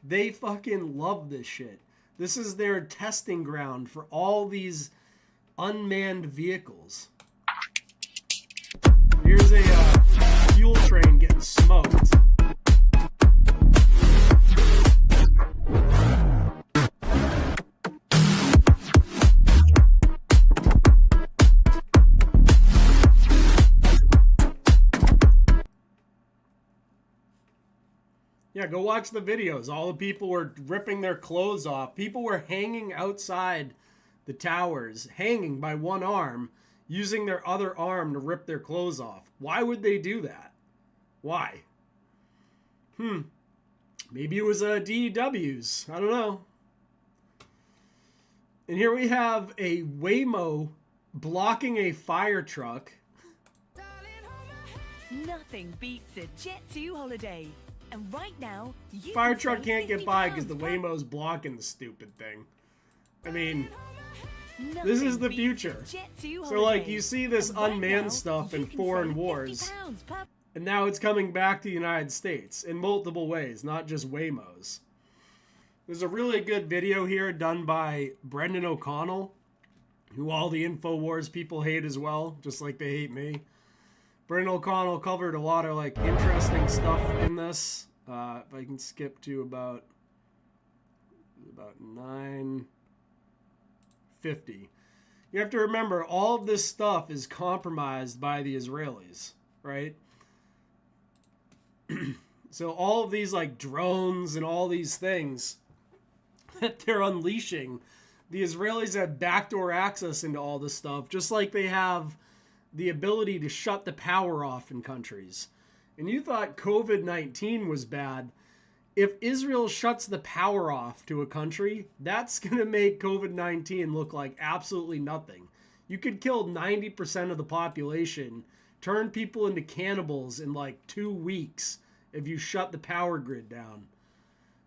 they fucking love this shit. This is their testing ground for all these unmanned vehicles. Here's a fuel train getting smoked. Yeah, go watch the videos. All the people were ripping their clothes off. People were hanging outside the towers, hanging by one arm, using their other arm to rip their clothes off. Why would they do that? Why? Maybe it was DEWs. I don't know. And here we have a Waymo blocking a fire truck. Nothing beats a Jet 2 holiday. And right now, you fire truck can't get by because the Waymo's blocking the stupid thing. I mean, this is the future. So, like, you see this unmanned stuff in foreign wars, and now it's coming back to the United States in multiple ways, not just Waymos. There's a really good video here done by Brendan O'Connell, who all the InfoWars people hate as well, just like they hate me. Brendan O'Connell covered a lot of, like, interesting stuff in this. If I can skip to about 9:50. You have to remember, all of this stuff is compromised by the Israelis, right? So all of these, like, drones and all these things that they're unleashing, the Israelis have backdoor access into all this stuff, just like they have the ability to shut the power off in countries. And you thought COVID-19 was bad. If Israel shuts the power off to a country, that's going to make COVID-19 look like absolutely nothing. You could kill 90% of the population, turn people into cannibals in like 2 weeks if you shut the power grid down,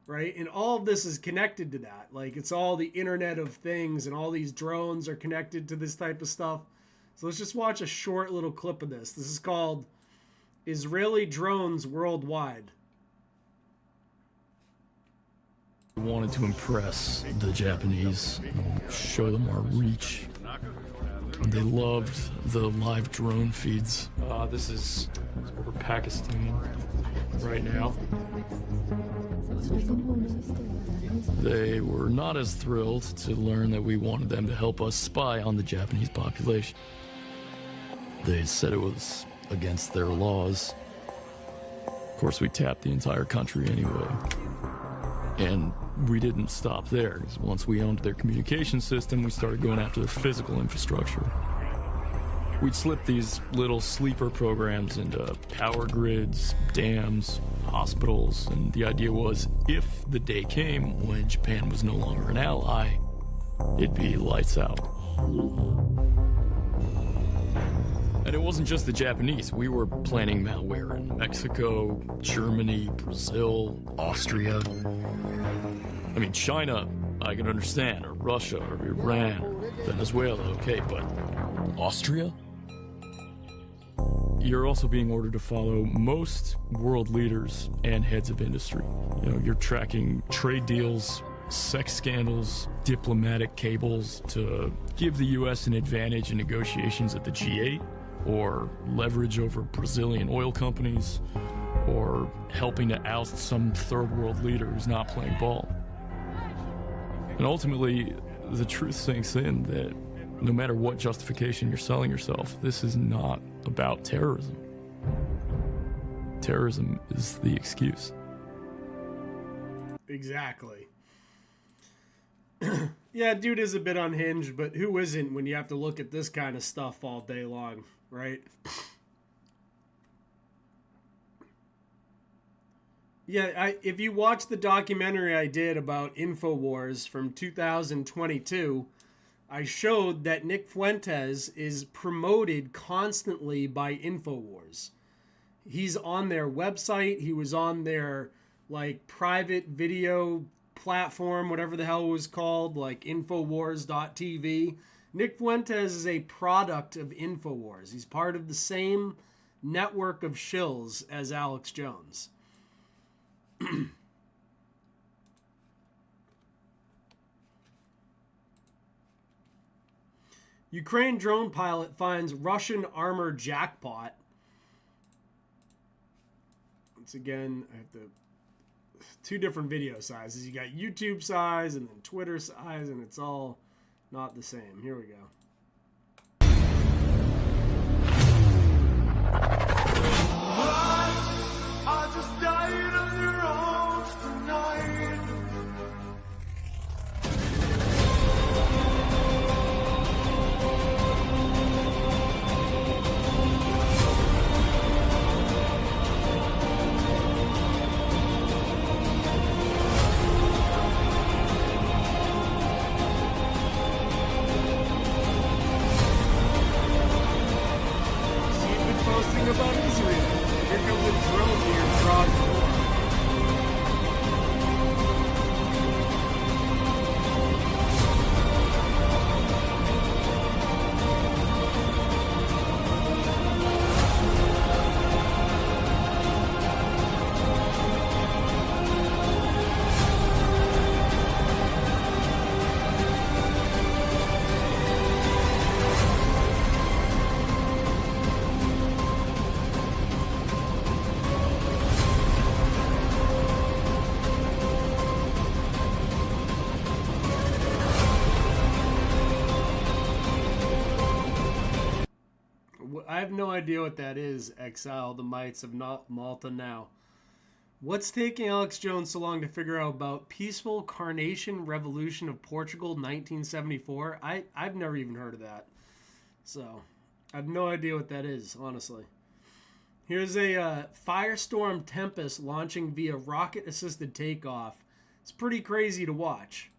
right? And all of this is connected to that. Like, it's all the Internet of Things, and all these drones are connected to this type of stuff. So let's just watch a short little clip of this. This is called Israeli Drones Worldwide. We wanted to impress the Japanese, show them our reach. They loved the live drone feeds. This is over Pakistan right now. They were not as thrilled to learn that we wanted them to help us spy on the Japanese population. They said it was against their laws. Of course, we tapped the entire country anyway. And we didn't stop there. Once we owned their communication system, we started going after their physical infrastructure. We'd slip these little sleeper programs into power grids, dams, hospitals, and the idea was if the day came when Japan was no longer an ally, it'd be lights out. And it wasn't just the Japanese. We were planning malware in Mexico, Germany, Brazil, Austria. I mean, China, I can understand, or Russia, or Iran, Venezuela, okay, but Austria? You're also being ordered to follow most world leaders and heads of industry. You know, you're tracking trade deals, sex scandals, diplomatic cables to give the U.S. an advantage in negotiations at the G8, or leverage over Brazilian oil companies, or helping to oust some third world leader who's not playing ball. And ultimately, the truth sinks in that No matter what justification you're selling yourself, this is not about terrorism. Terrorism is the excuse. Exactly. Yeah, dude is a bit unhinged, but who isn't when you have to look at this kind of stuff all day long, right? Yeah, if you watch the documentary I did about InfoWars from 2022, I showed that Nick Fuentes is promoted constantly by InfoWars. He's on their website. He was on their like private video platform, whatever the hell it was called, like Infowars.tv. Nick Fuentes is a product of InfoWars. He's part of the same network of shills as Alex Jones. Ukraine drone pilot finds Russian armor jackpot. Once again, I have to... two different video sizes. You got YouTube size and then Twitter size, and it's all not the same. Here we go. I just died on your arms tonight. Posting about Israel. Here comes a drone to your frog door. I have no idea what that is, Exile, the Mites of Malta now. What's taking Alex Jones so long to figure out about Peaceful Carnation Revolution of Portugal 1974? I've never even heard of that. So, I have no idea what that is, honestly. Here's a Firestorm Tempest launching via rocket-assisted takeoff. It's pretty crazy to watch.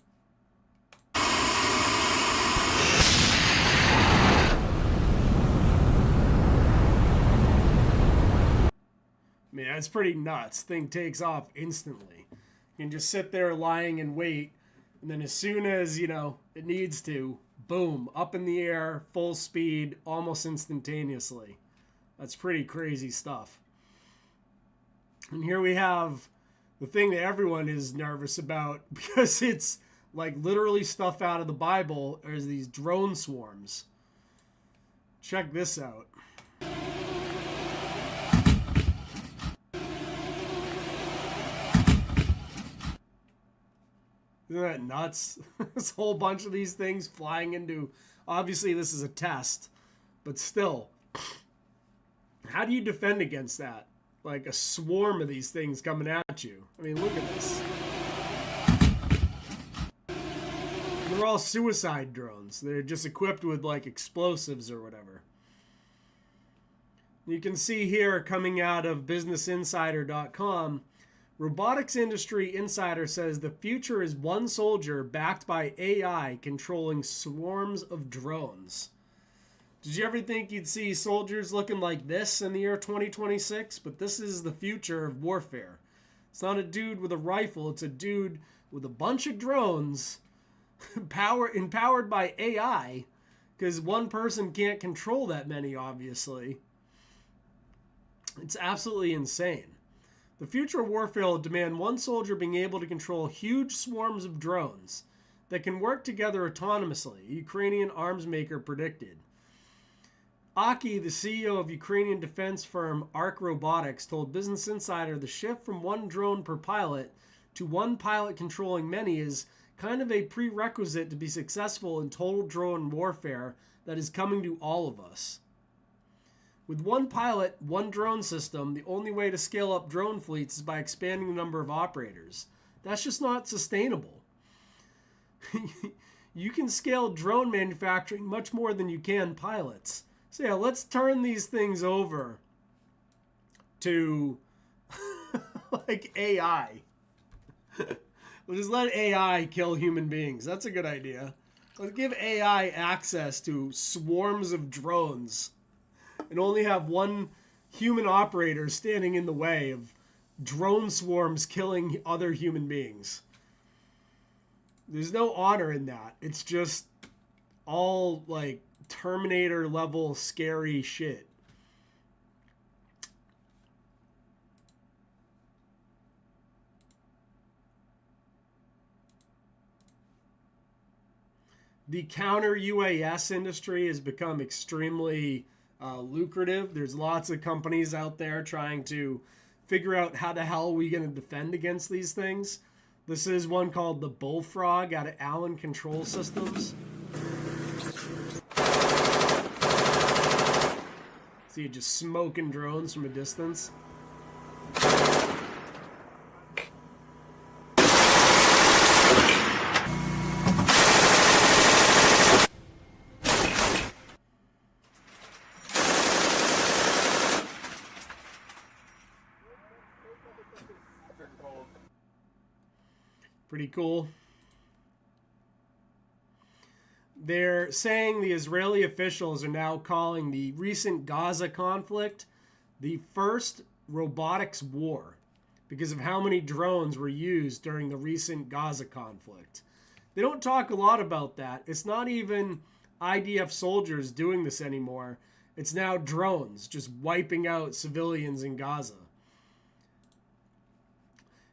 I mean, that's pretty nuts. Thing takes off instantly. You can just sit there lying in wait, and then as soon as, you know, it needs to, boom, up in the air, full speed, almost instantaneously. That's pretty crazy stuff. And here we have the thing that everyone is nervous about, because it's like literally stuff out of the Bible, is these drone swarms. Check this out. Isn't that nuts? This whole bunch of these things flying into... Obviously, this is a test. But still. How do you defend against that? Like a swarm of these things coming at you. I mean, look at this. They're all suicide drones. They're just equipped with, like, explosives or whatever. You can see here, coming out of BusinessInsider.com... Robotics Industry Insider says the future is one soldier backed by AI controlling swarms of drones. Did you ever think you'd see soldiers looking like this in the year 2026? But this is the future of warfare. It's not a dude with a rifle. It's a dude with a bunch of drones empowered by AI, because one person can't control that many, obviously. It's absolutely insane. The future of warfare will demand one soldier being able to control huge swarms of drones that can work together autonomously, a Ukrainian arms maker predicted. Aki, the CEO of Ukrainian defense firm Arc Robotics, told Business Insider the shift from one drone per pilot to one pilot controlling many is kind of a prerequisite to be successful in total drone warfare that is coming to all of us. With one pilot, one drone system, the only way to scale up drone fleets is by expanding the number of operators. That's just not sustainable. You can scale drone manufacturing much more than you can pilots. So yeah, let's turn these things over to like AI. We'll just let AI kill human beings. That's a good idea. Let's give AI access to swarms of drones and only have one human operator standing in the way of drone swarms killing other human beings. There's no honor in that. It's just all like Terminator level scary shit. The counter UAS industry has become extremely lucrative. There's lots of companies out there trying to figure out how the hell are we going to defend against these things. This is one called the Bullfrog out of Allen Control Systems. See you just smoking drones from a distance. Pretty cool. They're saying the Israeli officials are now calling the recent Gaza conflict the first robotics war because of how many drones were used during the recent Gaza conflict. They don't talk a lot about that. It's not even IDF soldiers doing this anymore. It's now drones just wiping out civilians in Gaza.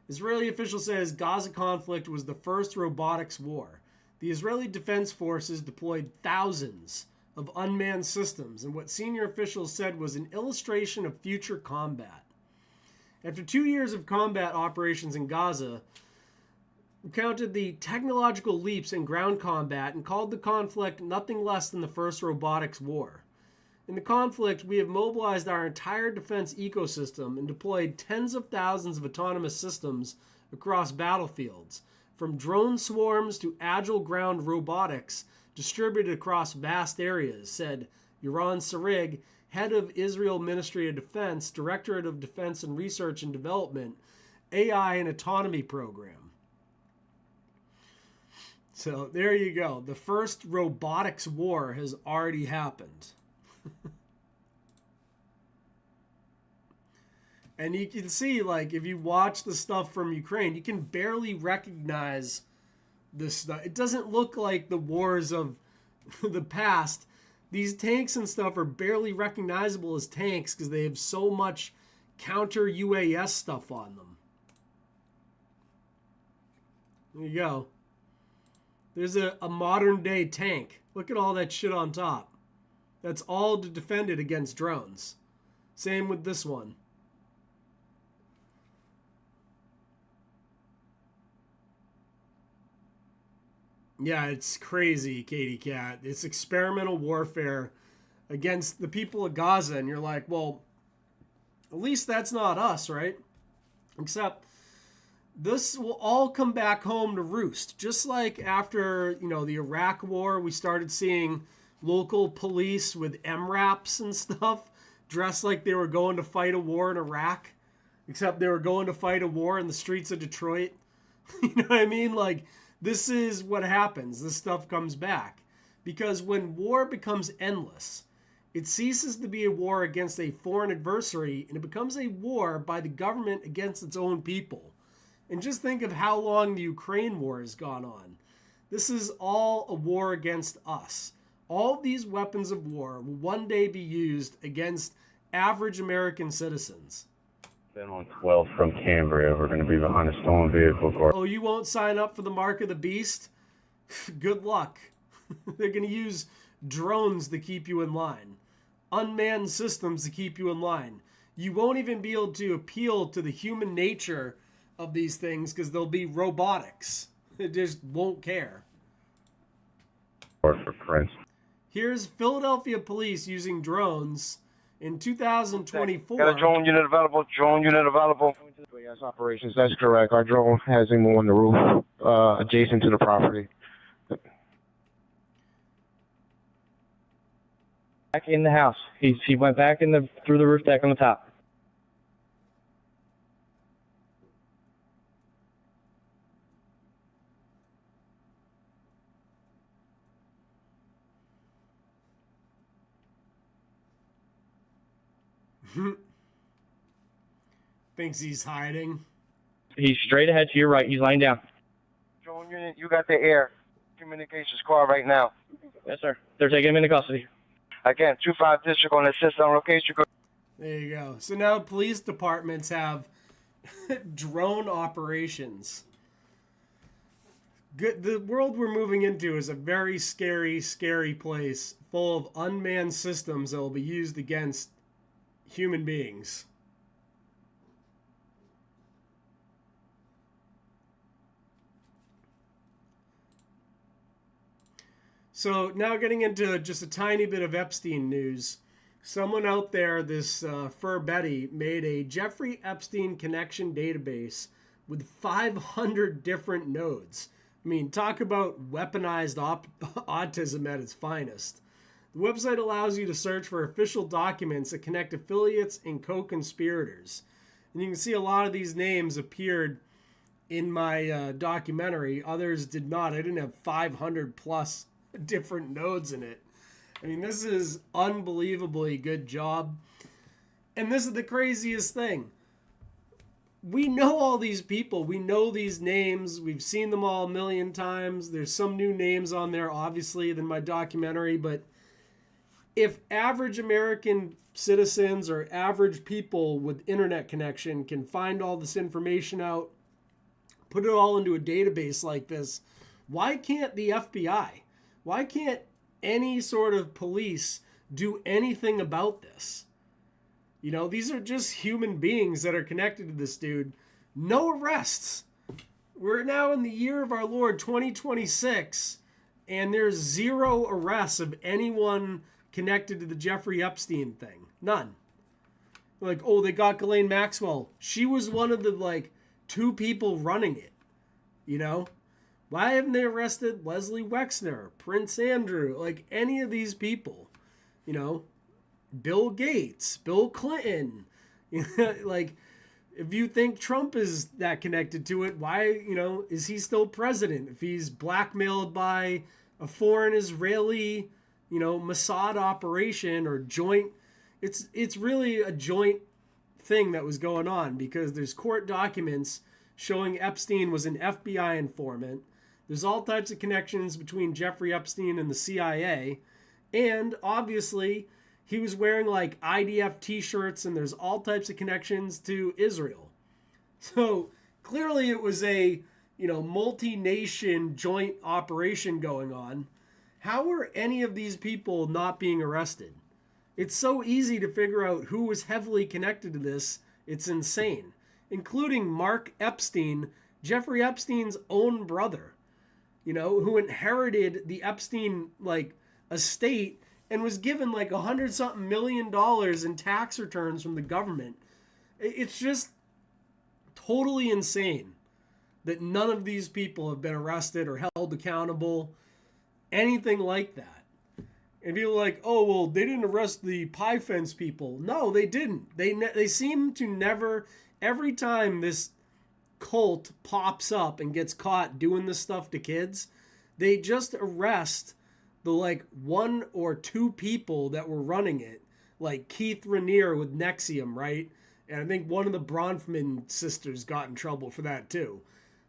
Israeli official says Gaza conflict was the first robotics war. The Israeli Defense Forces deployed thousands of unmanned systems in what senior officials said was an illustration of future combat. After 2 years of combat operations in Gaza, we counted the technological leaps in ground combat and called the conflict nothing less than the first robotics war. In the conflict, we have mobilized our entire defense ecosystem and deployed tens of thousands of autonomous systems across battlefields, from drone swarms to agile ground robotics distributed across vast areas, said Yaron Sarig, head of Israel Ministry of Defense, Directorate of Defense and Research and Development, AI and Autonomy Program. So there you go. The first robotics war has already happened. And you can see, like, if you watch the stuff from Ukraine, you can barely recognize this stuff. It doesn't look like the wars of the past. These tanks and stuff are barely recognizable as tanks because they have so much counter UAS stuff on them. There you go. There's a modern day tank. Look at all that shit on top. That's all to defend it against drones. Same with this one. Yeah, it's crazy, Katie Cat. It's experimental warfare against the people of Gaza. And you're like, well, at least that's not us, right? Except this will all come back home to roost. Just like after, the Iraq war, we started seeing local police with MRAPs and stuff dressed like they were going to fight a war in Iraq, except they were going to fight a war in the streets of Detroit. You know what I mean? Like, this is what happens. This stuff comes back. Because when war becomes endless, it ceases to be a war against a foreign adversary and it becomes a war by the government against its own people. And just think of how long the Ukraine war has gone on. This is all a war against us. All of these weapons of war will one day be used against average American citizens. Then on 12th from Cambria, we're going to be behind a stolen vehicle. Oh, you won't sign up for the Mark of the Beast? Good luck. They're going to use drones to keep you in line. Unmanned systems to keep you in line. You won't even be able to appeal to the human nature of these things because they'll be robotics. It just won't care. Or for Prince. Here's Philadelphia police using drones in 2024. Got a drone unit available. Drone unit available. Yes, operations. That's correct. Our drone has him on the roof, adjacent to the property. Back in the house. He went back through the roof deck on the top. Thinks he's hiding. He's straight ahead to your right. He's lying down. Drone unit, you got the air communications call right now. Yes, sir. They're taking him into custody. Again, 25 district on assist on location. There you go. So now police departments have drone operations. Good. The world we're moving into is a very scary, scary place full of unmanned systems that will be used against human beings. So now getting into just a tiny bit of Epstein news. Someone out there, this Fur Betty, made a Jeffrey Epstein connection database with 500 different nodes. I mean, talk about weaponized autism at its finest. The website allows you to search for official documents that connect affiliates and co-conspirators. And you can see a lot of these names appeared in my documentary. Others did not. I didn't have 500 plus different nodes in it. I mean, this is unbelievably good job. And this is the craziest thing. We know all these people. We know these names. We've seen them all a million times. There's some new names on there, obviously, than my documentary. But if average American citizens or average people with internet connection can find all this information out, put it all into a database like this, why can't the FBI? Why can't any sort of police do anything about this? You know, these are just human beings that are connected to this dude. No arrests. We're now in the year of our Lord 2026, and there's 0 arrests of anyone connected to the Jeffrey Epstein thing. None. Like, oh, they got Ghislaine Maxwell. She was one of the, 2 people running it. You know? Why haven't they arrested Leslie Wexner, Prince Andrew, any of these people? You know, Bill Gates, Bill Clinton. If you think Trump is that connected to it, why, is he still president? If he's blackmailed by a foreign Israeli, Mossad operation or joint, it's really a joint thing that was going on because there's court documents showing Epstein was an FBI informant. There's all types of connections between Jeffrey Epstein and the CIA. And obviously, he was wearing IDF t-shirts and there's all types of connections to Israel. So clearly it was a, multi-nation joint operation going on. How were any of these people not being arrested? It's so easy to figure out who was heavily connected to this. It's insane. Including Mark Epstein, Jeffrey Epstein's own brother. Who inherited the Epstein, estate and was given $100-something million in tax returns from the government. It's just totally insane that none of these people have been arrested or held accountable, anything like that. And people are like, oh, well, they didn't arrest the pie fence people. No, they didn't. They seem to never, every time this cult pops up and gets caught doing this stuff to kids, they just arrest the 1 or 2 people that were running it, like Keith Raniere with Nexium, right? And I think one of the Bronfman sisters got in trouble for that too.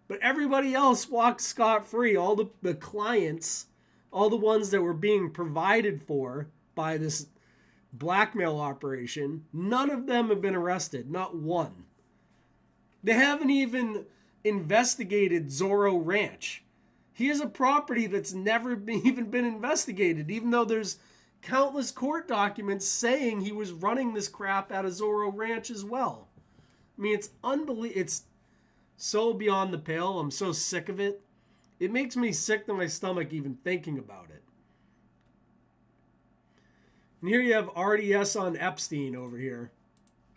But everybody else walked scot-free. All the clients, all the ones that were being provided for by this blackmail operation, none of them have been arrested, not one. They haven't even investigated Zorro Ranch. He has a property that's never even been investigated, even though there's countless court documents saying he was running this crap out of Zorro Ranch as well. I mean, it's unbelievable. It's so beyond the pale. I'm so sick of it. It makes me sick to my stomach even thinking about it. And here you have RDS on Epstein over here.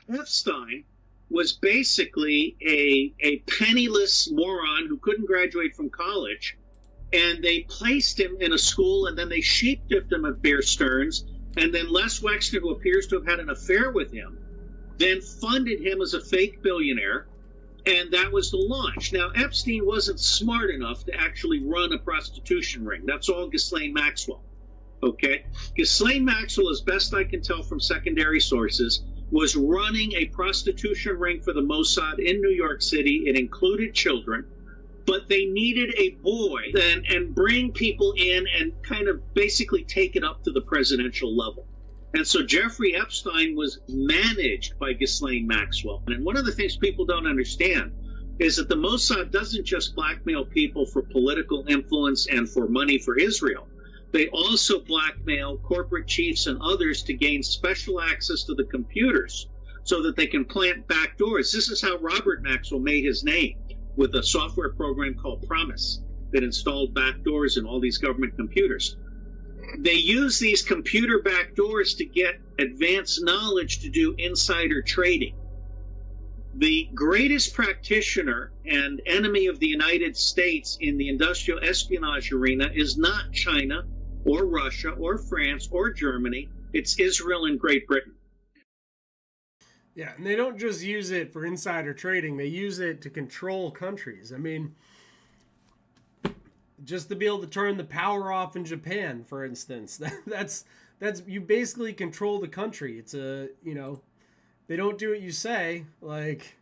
Epstein was basically a penniless moron who couldn't graduate from college, and they placed him in a school, and then they sheep-dipped him at Bear Stearns, and then Les Wexner, who appears to have had an affair with him, then funded him as a fake billionaire, and that was the launch. Now, Epstein wasn't smart enough to actually run a prostitution ring. That's all Ghislaine Maxwell, okay? Ghislaine Maxwell, as best I can tell from secondary sources, was running a prostitution ring for the Mossad in New York City. It included children, but they needed a boy and bring people in and kind of basically take it up to the presidential level. And so Jeffrey Epstein was managed by Ghislaine Maxwell. And one of the things people don't understand is that the Mossad doesn't just blackmail people for political influence and for money for Israel. They also blackmail corporate chiefs and others to gain special access to the computers so that they can plant backdoors. This is how Robert Maxwell made his name, with a software program called Promise that installed backdoors in all these government computers. They use these computer backdoors to get advanced knowledge to do insider trading. The greatest practitioner and enemy of the United States in the industrial espionage arena is not China or Russia or France or Germany. It's Israel and Great Britain. Yeah, and they don't just use it for insider trading. They use it to control countries. I mean, just to be able to turn the power off in Japan, for instance. That's you basically control the country. It's a, you know, they don't do what you say. Like,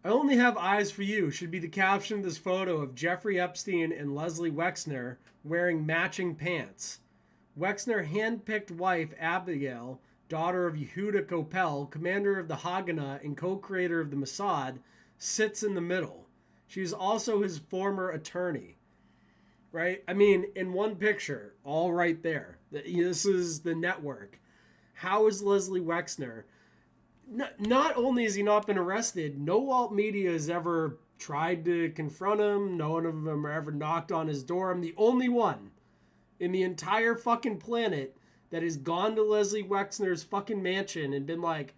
I only have eyes for you should be the caption of this photo of Jeffrey Epstein and Leslie Wexner wearing matching pants. Wexner handpicked wife Abigail, daughter of Yehuda Kopel, commander of the Haganah and co-creator of the Mossad, sits in the middle. She's also his former attorney. Right? I mean, in one picture, all right there. This is the network. How is Leslie Wexner? Not only has he not been arrested, no alt media has ever tried to confront him. No one of them ever knocked on his door. I'm the only one in the entire fucking planet that has gone to Leslie Wexner's fucking mansion and been like,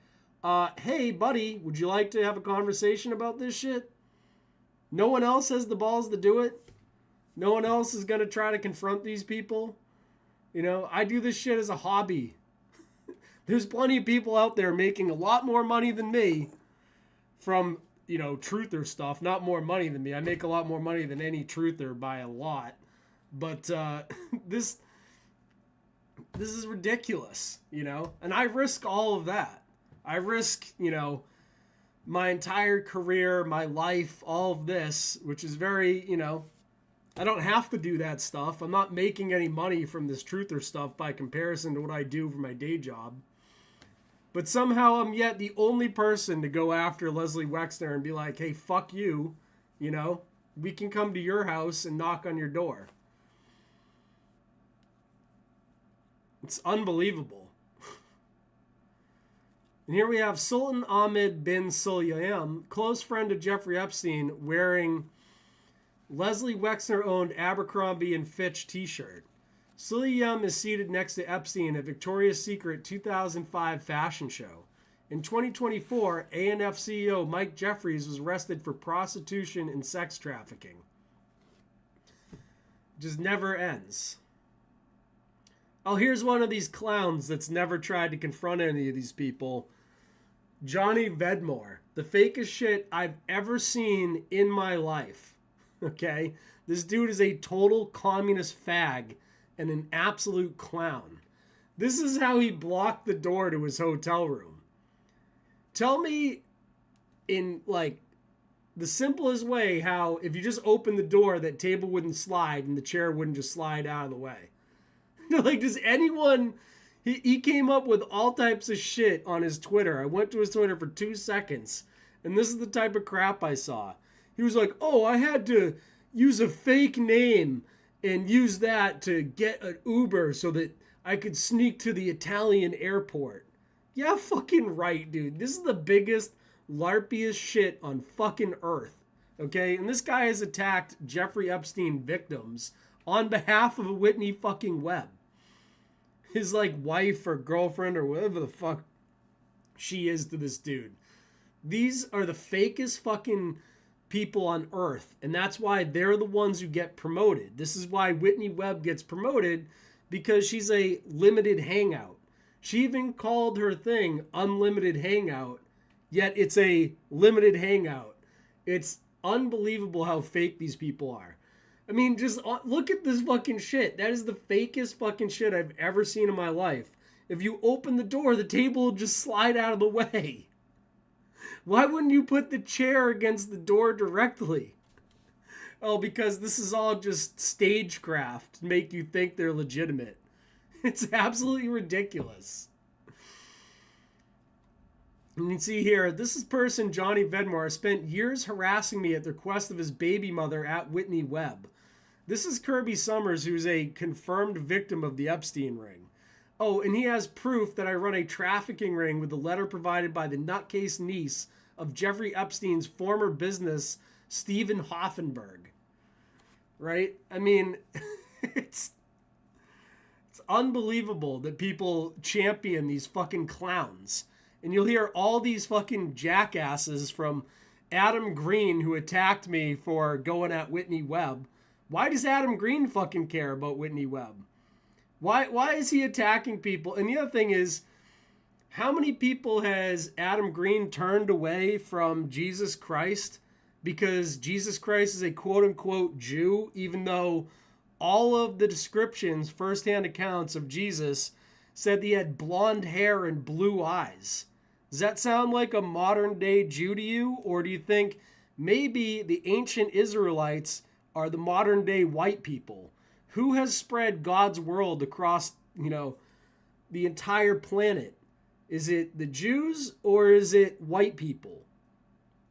hey, buddy, would you like to have a conversation about this shit? No one else has the balls to do it. No one else is going to try to confront these people. You know, I do this shit as a hobby. There's plenty of people out there making a lot more money than me from, you know, truther stuff. Not more money than me. I make a lot more money than any truther by a lot. But this is ridiculous, you know? And I risk all of that. I risk, you know, my entire career, my life, all of this, which is very, you know, I don't have to do that stuff. I'm not making any money from this truther stuff by comparison to what I do for my day job. But somehow I'm yet the only person to go after Leslie Wexner and be like, hey, fuck you. You know, we can come to your house and knock on your door. It's unbelievable. And here we have Sultan Ahmed bin Sulayem, close friend of Jeffrey Epstein, wearing Leslie Wexner-owned Abercrombie & Fitch t-shirt. Sulayem is seated next to Epstein at Victoria's Secret 2005 fashion show. In 2024, A&F CEO Mike Jeffries was arrested for prostitution and sex trafficking. It just never ends. Oh, here's one of these clowns that's never tried to confront any of these people. Johnny Vedmore, the fakest shit I've ever seen in my life. Okay? This dude is a total communist fag and an absolute clown. This is how he blocked the door to his hotel room. Tell me in, like, the simplest way how if you just open the door, that table wouldn't slide and the chair wouldn't just slide out of the way. Like, does anyone... He came up with all types of shit on his Twitter. I went to his Twitter for 2 seconds, and this is the type of crap I saw. He was like, oh, I had to use a fake name and use that to get an Uber so that I could sneak to the Italian airport. Yeah, fucking right, dude. This is the biggest, larpiest shit on fucking earth. Okay, and this guy has attacked Jeffrey Epstein victims on behalf of Whitney fucking Webb. His like wife or girlfriend or whatever the fuck she is to this dude. These are the fakest fucking people on earth, and that's why they're the ones who get promoted. This is why Whitney Webb gets promoted, because she's a limited hangout. She even called her thing unlimited hangout, yet it's a limited hangout. It's unbelievable how fake these people are. I mean, just look at this fucking shit. That is the fakest fucking shit I've ever seen in my life. If you open the door, the table will just slide out of the way. Why wouldn't you put the chair against the door directly? Oh, because this is all just stagecraft to make you think they're legitimate. It's absolutely ridiculous. You can see here, this is person, Johnny Vedmore, spent years harassing me at the request of his baby mother at Whitney Webb. This is Kirby Summers, who's a confirmed victim of the Epstein ring. Oh, and he has proof that I run a trafficking ring with the letter provided by the nutcase niece of Jeffrey Epstein's former business, Stephen Hoffenberg. Right? I mean, it's unbelievable that people champion these fucking clowns. And you'll hear all these fucking jackasses from Adam Green, who attacked me for going at Whitney Webb. Why does Adam Green fucking care about Whitney Webb? Why is he attacking people? And the other thing is, how many people has Adam Green turned away from Jesus Christ because Jesus Christ is a quote-unquote Jew, even though all of the descriptions, first-hand accounts of Jesus said he had blonde hair and blue eyes? Does that sound like a modern-day Jew to you? Or do you think maybe the ancient Israelites are the modern-day white people? Who has spread God's world across, the entire planet? Is it the Jews or is it white people?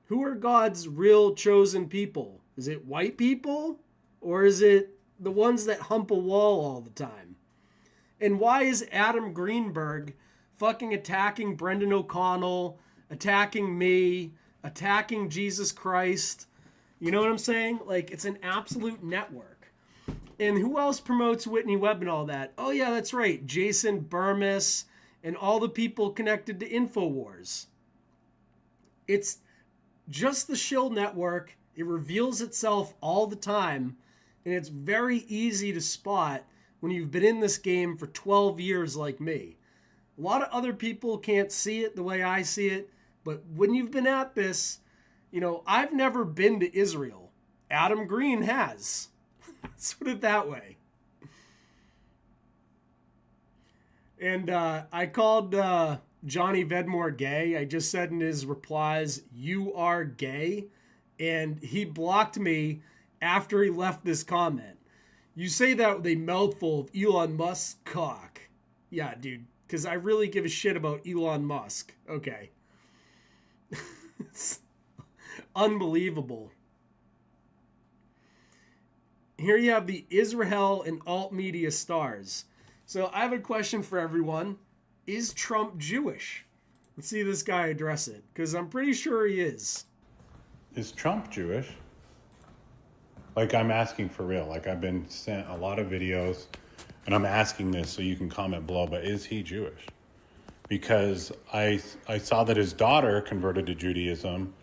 Who are God's real chosen people? Is it white people or is it the ones that hump a wall all the time? And why is Adam Greenberg fucking attacking Brendan O'Connell, attacking me, attacking Jesus Christ? You know what I'm saying? Like, it's an absolute network. And who else promotes Whitney Webb and all that? Oh, yeah, that's right. Jason Burmis and all the people connected to InfoWars. It's just the shill network. It reveals itself all the time. And it's very easy to spot when you've been in this game for 12 years like me. A lot of other people can't see it the way I see it. But when you've been at this, I've never been to Israel. Adam Green has. Let's put it that way. And I called Johnny Vedmore gay. I just said in his replies, "You are gay." And he blocked me after he left this comment. You say that with a mouthful of Elon Musk's cock. Yeah, dude, because I really give a shit about Elon Musk. Okay. It's unbelievable. Here you have the Israel and alt media stars. So I have a question for everyone. Is Trump Jewish? Let's see this guy address it, because I'm pretty sure he is. Is Trump Jewish? Like, I'm asking for real. Like, I've been sent a lot of videos, and I'm asking this so you can comment below, but is he Jewish? Because I saw that his daughter converted to Judaism,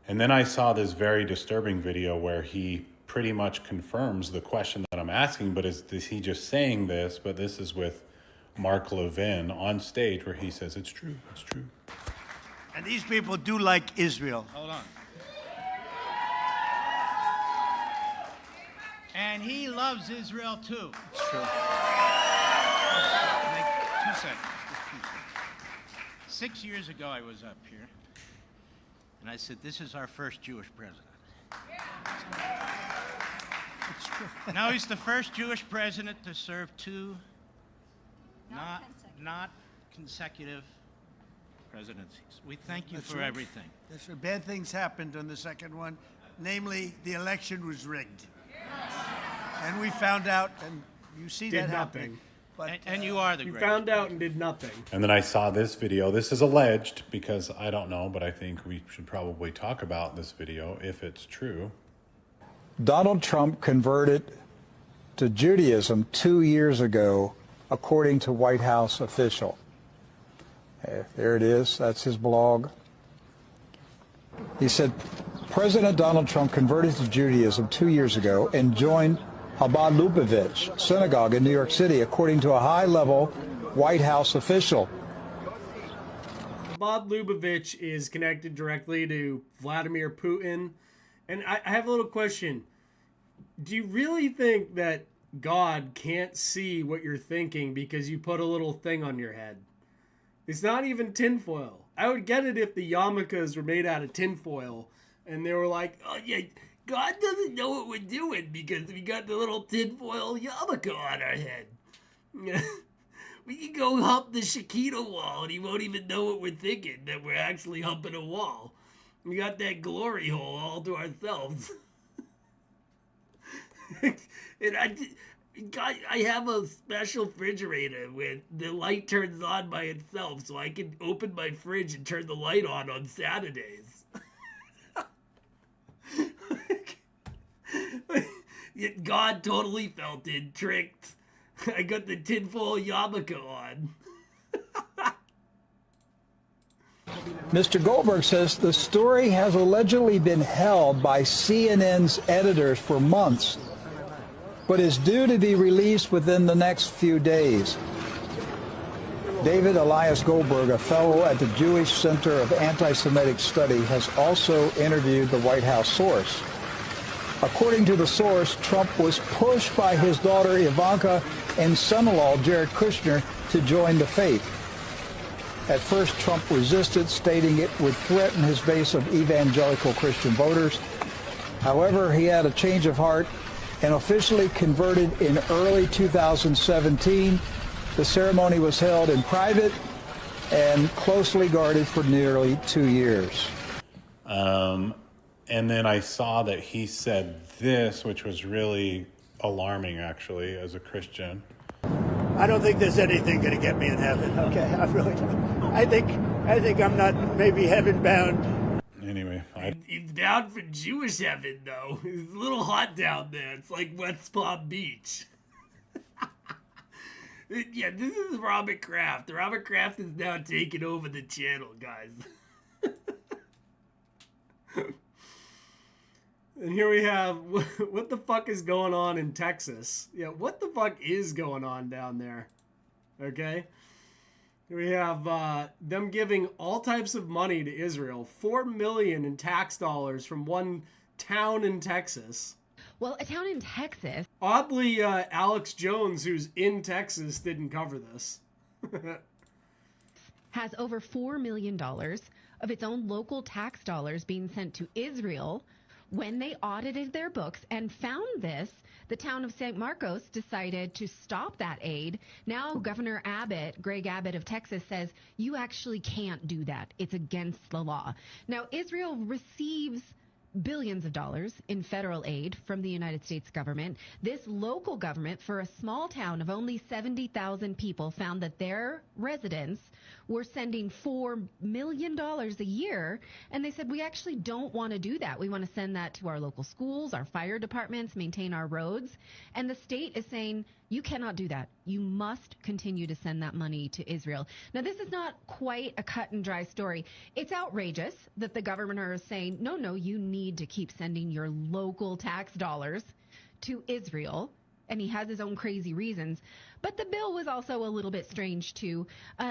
and then I saw this very disturbing video where he pretty much confirms the question that I'm asking, but is he just saying this? But this is with Mark Levin on stage where he says, it's true, it's true. And these people do like Israel. Hold on. And he loves Israel too. It's true. 2 seconds. Just 2 seconds. 6 years ago, I was up here, and I said, "This is our first Jewish president." It's true. Now he's the first Jewish president to serve two not consecutive presidencies. We thank you That's for right. everything. That's right. Bad things happened on the second one. Namely, the election was rigged. And we found out, and you see Did that happening. nothing. And you are the You greatest. found out and did nothing. And then I saw this video. This is alleged because I don't know, but I think we should probably talk about this video if it's true. Donald Trump converted to Judaism 2 years ago, according to White House official. There it is. That's his blog. He said, President Donald Trump converted to Judaism 2 years ago and joined Chabad Lubavitch synagogue in New York City, according to a high-level White House official. Chabad Lubavitch is connected directly to Vladimir Putin. And I have a little question. Do you really think that God can't see what you're thinking because you put a little thing on your head? It's not even tinfoil. I would get it if the yarmulkes were made out of tinfoil and they were like, oh yeah, God doesn't know what we're doing because we got the little tinfoil yarmulke on our head. We can go hump the Shekinah wall and he won't even know what we're thinking, that we're actually humping a wall. We got that glory hole all to ourselves. And I have a special refrigerator where the light turns on by itself so I can open my fridge and turn the light on Saturdays. Yet God totally felt it, tricked. I got the tinfoil yarmulke on. Mr. Goldberg says the story has allegedly been held by CNN's editors for months, but is due to be released within the next few days. David Elias Goldberg, a fellow at the Jewish Center of Anti-Semitic Study, has also interviewed the White House source. According to the source, Trump was pushed by his daughter Ivanka and son-in-law Jared Kushner to join the faith. At first, Trump resisted, stating it would threaten his base of evangelical Christian voters. However, he had a change of heart and officially converted in early 2017. The ceremony was held in private and closely guarded for nearly 2 years. And then I saw that he said this, which was really alarming, actually, as a Christian. I don't think there's anything going to get me in heaven. Okay, I really don't. I think I'm not maybe heaven bound. Anyway, He's down for Jewish heaven, though. It's a little hot down there. It's like West Palm Beach. Yeah, this is Robert Kraft. Robert Kraft is now taking over the channel, guys. And here we have, what the fuck is going on in Texas? Yeah, what the fuck is going on down there? Okay? We have them giving all types of money to Israel. $4 million in tax dollars from one town in Texas. Well, a town in Texas. Oddly, Alex Jones, who's in Texas, didn't cover this. Has over $4 million of its own local tax dollars being sent to Israel. When they audited their books and found this, the town of St. Marcos decided to stop that aid. Now Governor Abbott, Greg Abbott of Texas, says you actually can't do that. It's against the law. Now, Israel receives billions of dollars in federal aid from the United States government. This local government, for a small town of only 70,000 people, found that their residents were sending $4 million a year, and they said, we actually don't want to do that. We want to send that to our local schools, our fire departments, maintain our roads. And the state is saying, you cannot do that. You must continue to send that money to Israel. Now, this is not quite a cut and dry story. It's outrageous that the governor is saying, no, you need to keep sending your local tax dollars to Israel. And he has his own crazy reasons. But the bill was also a little bit strange, too.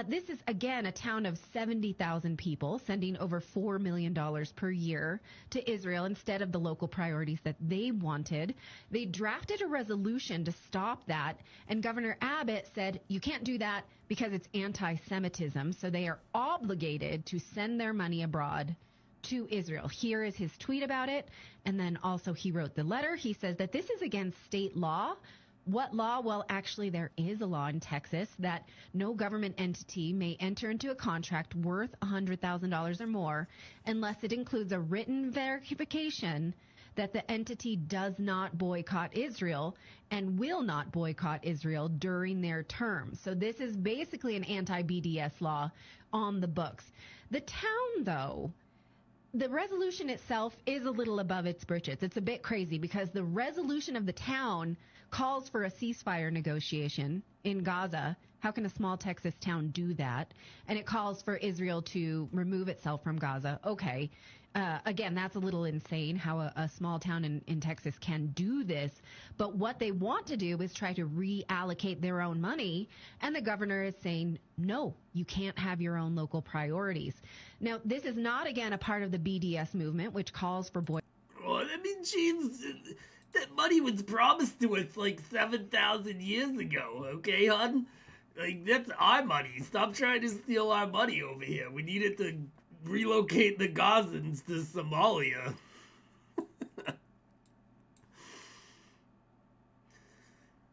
This is, again, a town of 70,000 people sending over $4 million per year to Israel instead of the local priorities that they wanted. They drafted a resolution to stop that, and Governor Abbott said, you can't do that because it's anti-Semitism, so they are obligated to send their money abroad to Israel. Here is his tweet about it, and then also he wrote the letter. He says that this is against state law. What law? Well, actually, there is a law in Texas that no government entity may enter into a contract worth $100,000 or more unless it includes a written verification that the entity does not boycott Israel and will not boycott Israel during their term. So this is basically an anti-BDS law on the books. The town, though, the resolution itself is a little above its britches. It's a bit crazy because the resolution of the town calls for a ceasefire negotiation in Gaza. How can a small Texas town do that? And it calls for Israel to remove itself from Gaza. Okay. Again, that's a little insane how a small town in Texas can do this. But what they want to do is try to reallocate their own money. And the governor is saying, no, you can't have your own local priorities. Now, this is not, again, a part of the BDS movement, which calls for Well, I mean, James, that money was promised to us like 7,000 years ago, okay, hon? Like, that's our money. Stop trying to steal our money over here. We needed to relocate the Gazans to Somalia.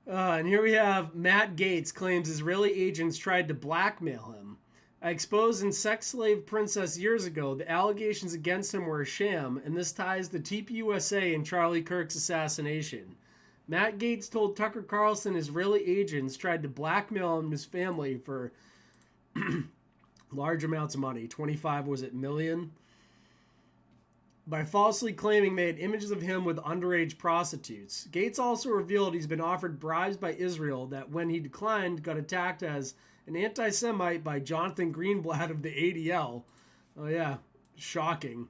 And here we have Matt Gaetz claims Israeli agents tried to blackmail him. I exposed in Sex Slave Princess years ago. The allegations against him were a sham, and this ties to TPUSA and Charlie Kirk's assassination. Matt Gaetz told Tucker Carlson Israeli agents tried to blackmail him and his family for large amounts of money. 25, was it, million? By falsely claiming they had images of him with underage prostitutes. Gaetz also revealed he's been offered bribes by Israel that when he declined got attacked as an anti-Semite by Jonathan Greenblatt of the ADL. Oh yeah, shocking.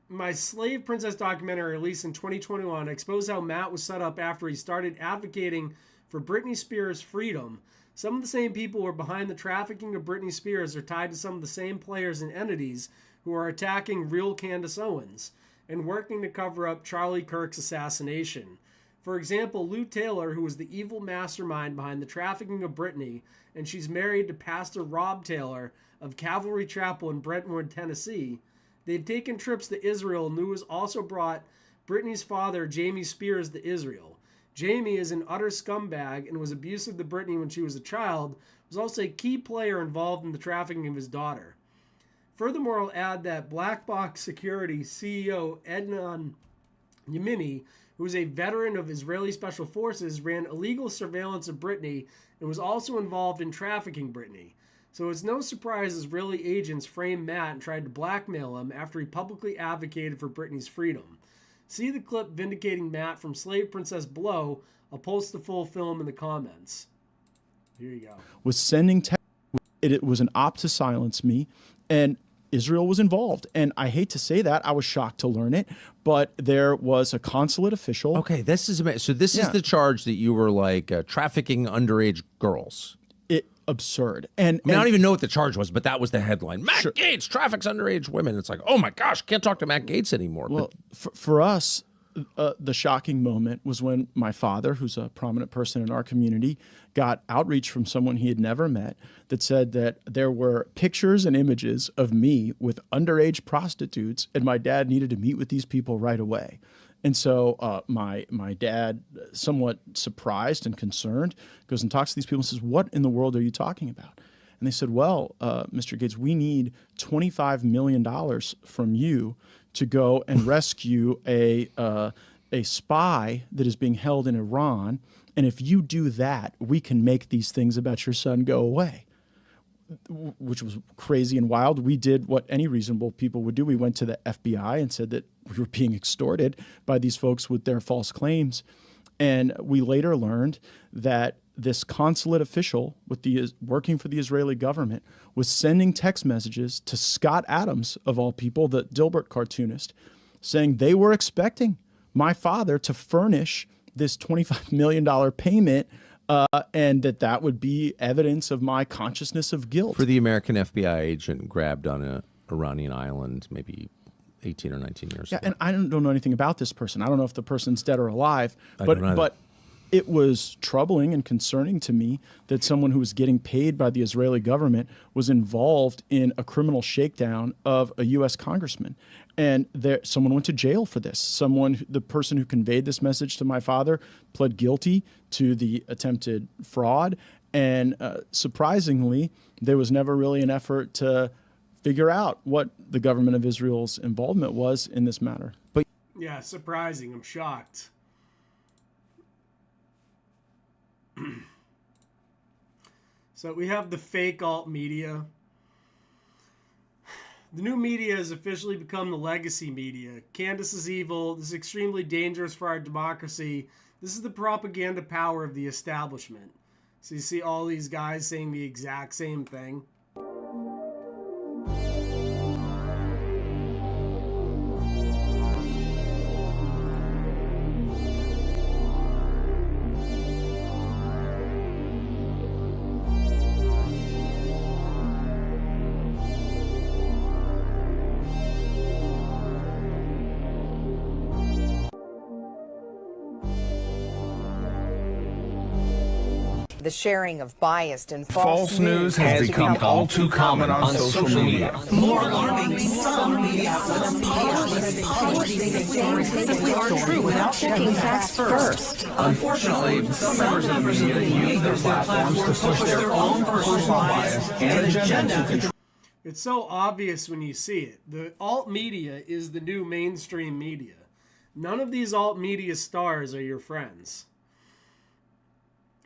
My Slave Princess documentary released in 2021 exposed how Matt was set up after he started advocating for Britney Spears' freedom. Some of the same people who are behind the trafficking of Britney Spears are tied to some of the same players and entities who are attacking real Candace Owens and working to cover up Charlie Kirk's assassination. For example, Lou Taylor, who was the evil mastermind behind the trafficking of Britney, and she's married to Pastor Rob Taylor of Calvary Chapel in Brentwood, Tennessee. They've taken trips to Israel, and Lou has also brought Britney's father, Jamie Spears, to Israel. Jamie is an utter scumbag and was abusive to Britney when she was a child, was also a key player involved in the trafficking of his daughter. Furthermore, I'll add that Black Box Security CEO Ednan Yemini, who is a veteran of Israeli Special Forces, ran illegal surveillance of Britney and was also involved in trafficking Britney. So it's no surprise Israeli agents framed Matt and tried to blackmail him after he publicly advocated for Britney's freedom. See the clip vindicating Matt from Slave Princess below. I'll post the full film in the comments. Here you go. Was sending text. It was an opt to silence me, and Israel was involved. And I hate to say that. I was shocked to learn it, but there was a consulate official. Okay, this is amazing. So this is the charge that you were like trafficking underage girls. Absurd. And I don't even know what the charge was, but that was the headline. Matt Gaetz traffics underage women. It's like, oh my gosh, can't talk to Matt Gaetz anymore. Well, for us, the shocking moment was when my father, who's a prominent person in our community, got outreach from someone he had never met that said that there were pictures and images of me with underage prostitutes, and my dad needed to meet with these people right away. And so my dad, somewhat surprised and concerned, goes and talks to these people and says, what in the world are you talking about? And they said, well, Mr. Gaetz, we need $25 million from you to go and rescue a spy that is being held in Iran. And if you do that, we can make these things about your son go away, which was crazy and wild. We did what any reasonable people would do. We went to the FBI and said that we were being extorted by these folks with their false claims. And we later learned that this consulate official working for the Israeli government was sending text messages to Scott Adams, of all people, the Dilbert cartoonist, saying they were expecting my father to furnish this $25 million payment and that would be evidence of my consciousness of guilt. For the American FBI agent grabbed on an Iranian island maybe 18 or 19 years ago. And I don't know anything about this person. I don't know if the person's dead or alive, but it was troubling and concerning to me that someone who was getting paid by the Israeli government was involved in a criminal shakedown of a U.S. congressman. And someone went to jail for this. The person who conveyed this message to my father pled guilty to the attempted fraud. And surprisingly, there was never really an effort to figure out what the government of Israel's involvement was in this matter. But yeah, surprising. I'm shocked. So we have the fake alt media. The new media has officially become the legacy media. Candace is evil. This is extremely dangerous for our democracy. This is the propaganda power of the establishment. So you see all these guys saying the exact same thing. The sharing of biased and False news has become all too common on social media. More alarming, some media outlets are true without checking facts first. Unfortunately, some members of the media use their platforms to push their own personal bias and agenda to control. It's so obvious when you see it. The alt media is the new mainstream media. None of these alt media stars are your friends.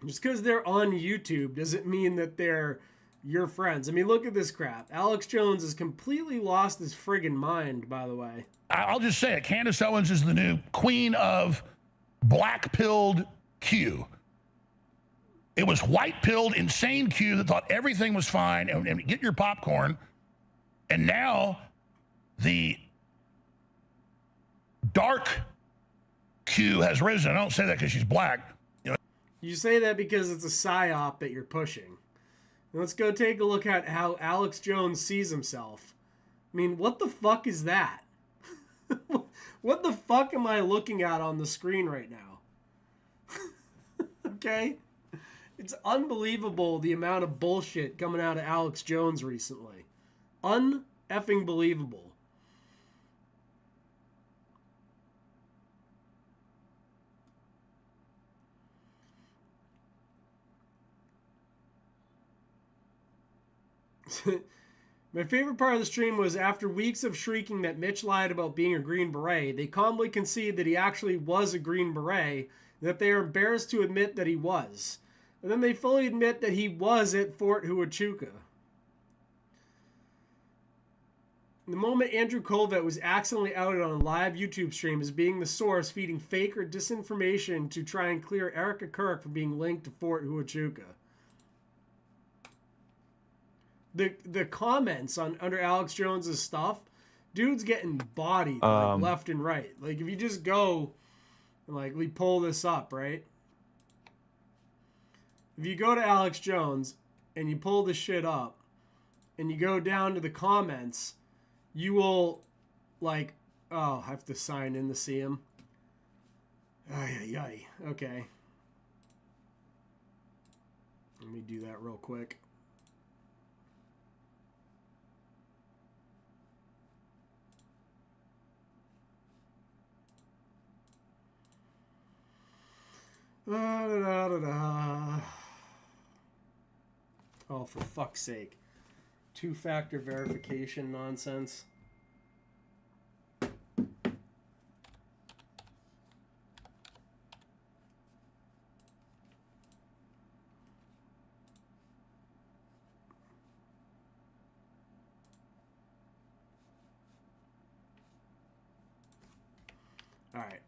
Just because they're on YouTube doesn't mean that they're your friends. I mean, look at this crap. Alex Jones has completely lost his friggin' mind, by the way. I'll just say it. Candace Owens is the new queen of black-pilled Q. It was white-pilled, insane Q that thought everything was fine and get your popcorn. And now the dark Q has risen. I don't say that because she's black. You say that because it's a psyop that you're pushing. Let's go take a look at how Alex Jones sees himself. I mean, what the fuck is that? What the fuck am I looking at on the screen right now? Okay? It's unbelievable the amount of bullshit coming out of Alex Jones recently. Un-effing believable. My favorite part of the stream was after weeks of shrieking that Mitch lied about being a Green Beret, they calmly concede that he actually was a Green Beret, and that they are embarrassed to admit that he was. And then they fully admit that he was at Fort Huachuca. The moment Andrew Colvett was accidentally outed on a live YouTube stream as being the source feeding fake or disinformation to try and clear Erica Kirk from being linked to Fort Huachuca. The comments on under Alex Jones's stuff, dude's getting bodied like, left and right. Like if you just go and like we pull this up, right? If you go to Alex Jones and you pull this shit up and you go down to the comments, you will like I have to sign in to see him. Ay. Okay. Let me do that real quick. Oh, for fuck's sake. Two-factor verification nonsense. All right.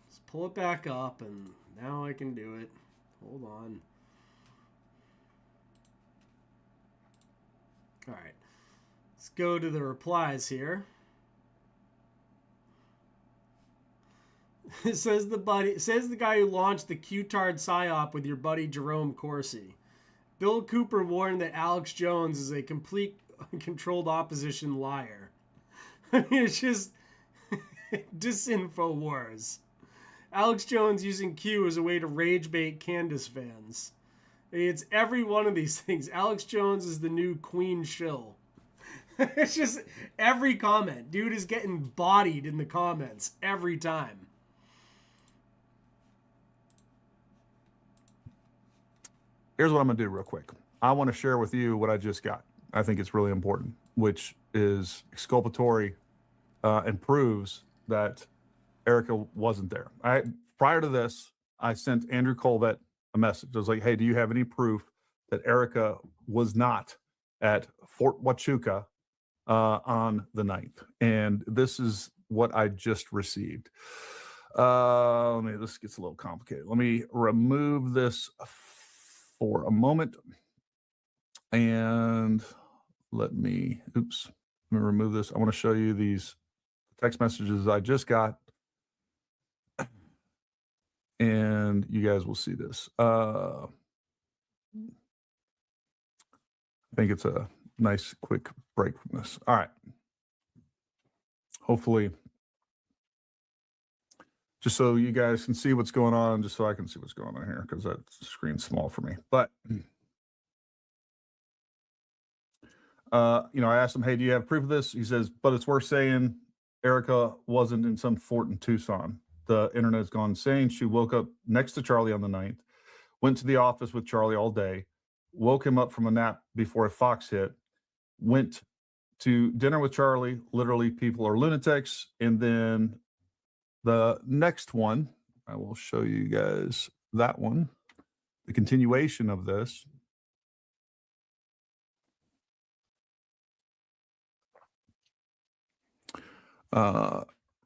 Let's pull it back up and now I can do it. Hold on. All right. Let's go to the replies here. It says the guy who launched the Q-tard psyop with your buddy Jerome Corsi. Bill Cooper warned that Alex Jones is a complete controlled opposition liar. I mean, it's just disinfo wars. Alex Jones using Q as a way to rage bait Candace fans. It's every one of these things. Alex Jones is the new queen shill. It's just every comment. Dude is getting bodied in the comments every time. Here's what I'm going to do real quick. I want to share with you what I just got. I think it's really important, which is exculpatory and proves that Erica wasn't there. Prior to this, I sent Andrew Colvett a message. I was like, hey, do you have any proof that Erica was not at Fort Huachuca on the 9th? And this is what I just received. This gets a little complicated. Let me remove this for a moment. And let me remove this. I want to show you these text messages I just got. And you guys will see this. I think it's a nice quick break from this. All right. Hopefully, just so you guys can see what's going on, just so I can see what's going on here, because that screen's small for me. But, I asked him, hey, do you have proof of this? He says, but it's worth saying Erica wasn't in some fort in Tucson. The internet's gone insane. She woke up next to Charlie on the 9th, went to the office with Charlie all day, woke him up from a nap before a fox hit, went to dinner with Charlie. Literally, people are lunatics. And then the next one, I will show you guys that one, the continuation of this.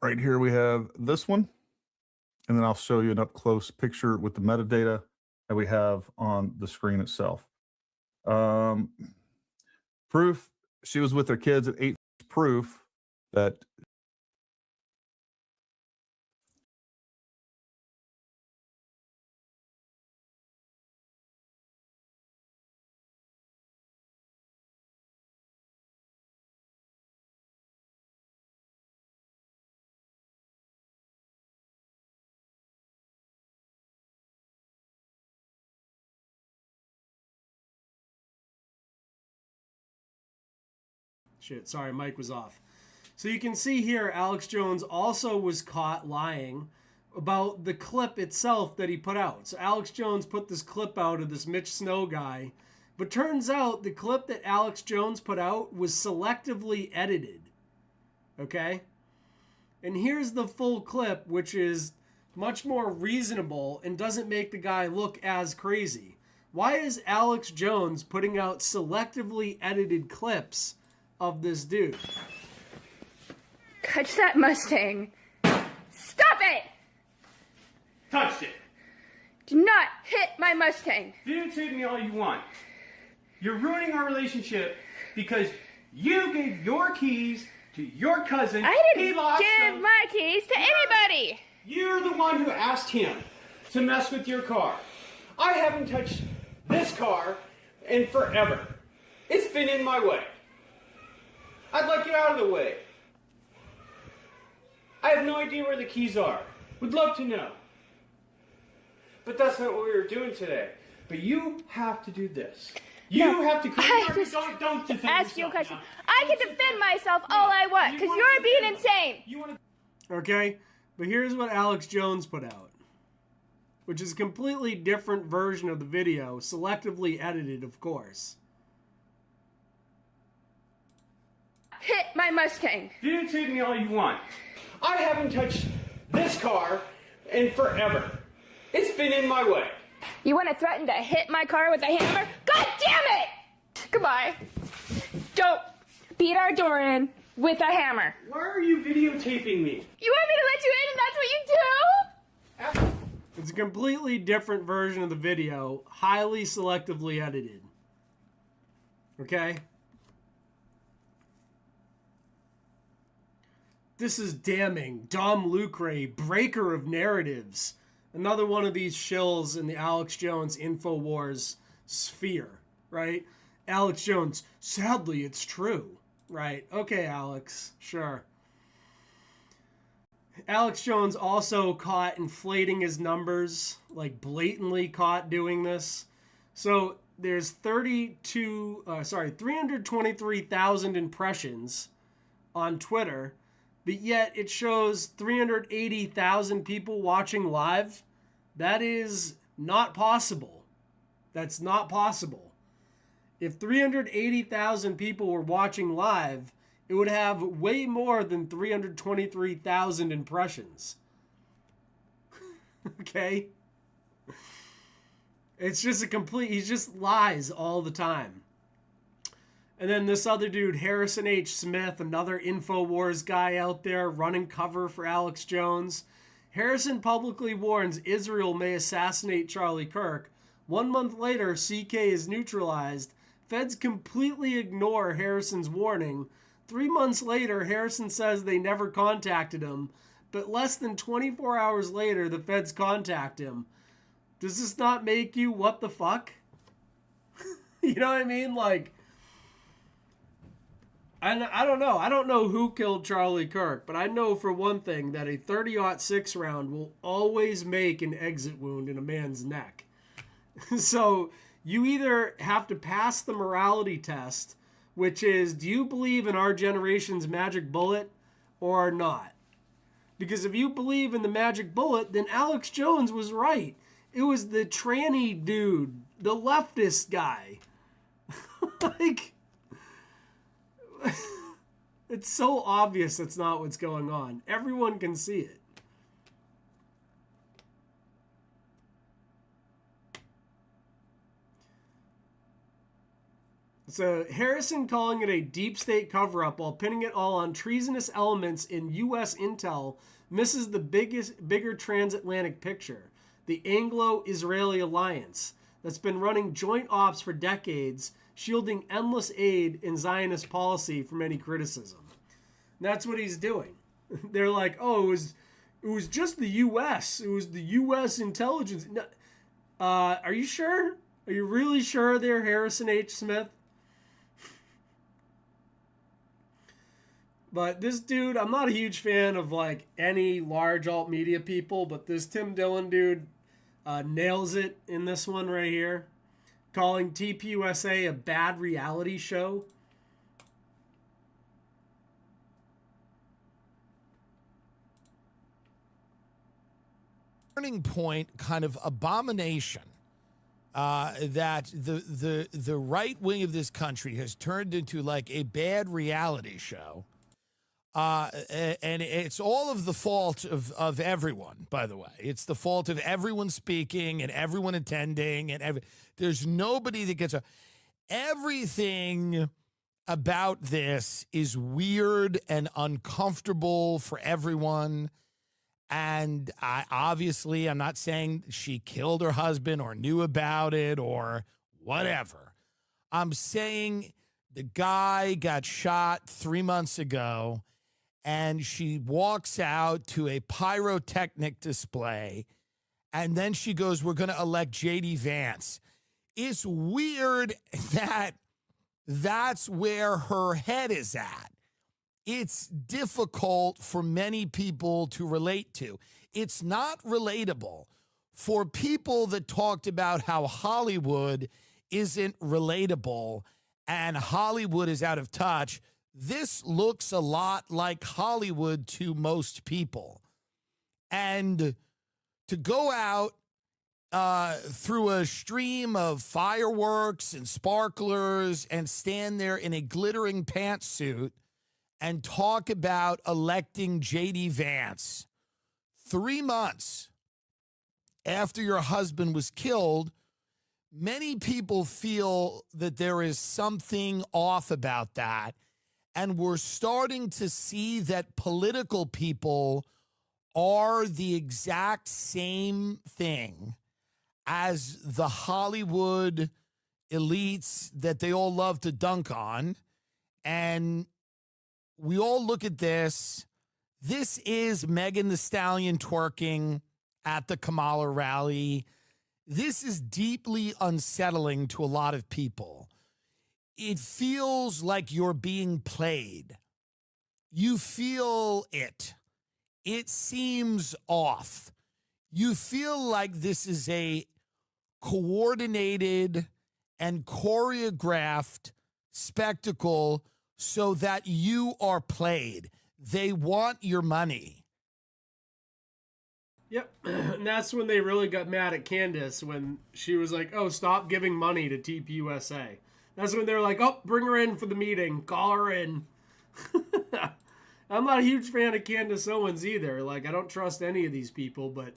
Right here we have this one, and then I'll show you an up-close picture with the metadata that we have on the screen itself. Proof she was with her kids at 8. Proof that Shit, sorry, mic was off. So you can see here, Alex Jones also was caught lying about the clip itself that he put out. So Alex Jones put this clip out of this Mitch Snow guy, but turns out the clip that Alex Jones put out was selectively edited. Okay? And here's the full clip, which is much more reasonable and doesn't make the guy look as crazy. Why is Alex Jones putting out selectively edited clips of this dude? Touch that Mustang. Stop it! Touched it. Do not hit my Mustang. Videotape me all you want. You're ruining our relationship because you gave your keys to your cousin. I didn't He lost give them. my keys to anybody. You're the one who asked him to mess with your car. I haven't touched this car in forever. It's been in my way. I'd like it out of the way. I have no idea where the keys are. Would love to know. But that's not what we were doing today. But you have to do this. You have to... Don't defend ask you a yourself question. now. I can defend myself all I want, because you're being insane. Okay? But here's what Alex Jones put out, which is a completely different version of the video, selectively edited, of course. Hit my Mustang. Videotape me all you want. I haven't touched this car in forever. It's been in my way. You want to threaten to hit my car with a hammer? God damn it! Goodbye. Don't beat our door in with a hammer. Why are you videotaping me? You want me to let you in and that's what you do? It's a completely different version of the video, highly selectively edited. Okay? This is damning. Dom Lucre, breaker of narratives. Another one of these shills in the Alex Jones InfoWars sphere, right? Alex Jones, sadly, it's true. Right. Okay, Alex. Sure. Alex Jones also caught inflating his numbers, like blatantly caught doing this. So there's 323,000 impressions on Twitter, but yet it shows 380,000 people watching live. That is not possible. That's not possible. If 380,000 people were watching live, it would have way more than 323,000 impressions. Okay? It's just he just lies all the time. And then this other dude, Harrison H. Smith, another InfoWars guy out there running cover for Alex Jones. Harrison publicly warns Israel may assassinate Charlie Kirk. 1 month later, CK is neutralized. Feds completely ignore Harrison's warning. 3 months later, Harrison says they never contacted him. But less than 24 hours later, the feds contact him. Does this not make you what the fuck? You know what I mean? Like, I don't know. I don't know who killed Charlie Kirk, but I know for one thing that a 30-06 round will always make an exit wound in a man's neck. So you either have to pass the morality test, which is, do you believe in our generation's magic bullet or not? Because if you believe in the magic bullet, then Alex Jones was right. It was the tranny dude, the leftist guy. Like, it's so obvious that's not what's going on. Everyone can see it. So Harrison calling it a deep state cover-up while pinning it all on treasonous elements in U.S. intel misses the bigger transatlantic picture, the Anglo-Israeli alliance that's been running joint ops for decades, shielding endless aid in Zionist policy from any criticism. And that's what he's doing. They're like, oh, it was just the U.S. It was the U.S. intelligence. No, are you sure? Are you really sure there, Harrison H. Smith? But this dude, I'm not a huge fan of like any large alt media people, but this Tim Dillon dude nails it in this one right here, calling TPUSA a bad reality show. Turning point kind of abomination that the right wing of this country has turned into like a bad reality show. And it's all of the fault of everyone, by the way. It's the fault of everyone speaking and everyone attending, and there's nobody that gets everything about this is weird and uncomfortable for everyone. And obviously, I'm not saying she killed her husband or knew about it or whatever. I'm saying the guy got shot 3 months ago, and she walks out to a pyrotechnic display, and then she goes, we're going to elect J.D. Vance. It's weird that that's where her head is at. It's difficult for many people to relate to. It's not relatable for people that talked about how Hollywood isn't relatable and Hollywood is out of touch. This looks a lot like Hollywood to most people. And to go out through a stream of fireworks and sparklers and stand there in a glittering pantsuit and talk about electing J.D. Vance 3 months after your husband was killed, many people feel that there is something off about that. And we're starting to see that political people are the exact same thing as the Hollywood elites that they all love to dunk on. And we all look at this. This is Megan Thee Stallion twerking at the Kamala rally. This is deeply unsettling to a lot of people. It feels like you're being played. You feel it. It seems off. You feel like this is a coordinated and choreographed spectacle so that you are played. They want your money. Yep. And that's when they really got mad at Candace when she was like, oh, stop giving money to TPUSA. That's when they're like, oh, bring her in for the meeting. Call her in. I'm not a huge fan of Candace Owens either. Like, I don't trust any of these people, but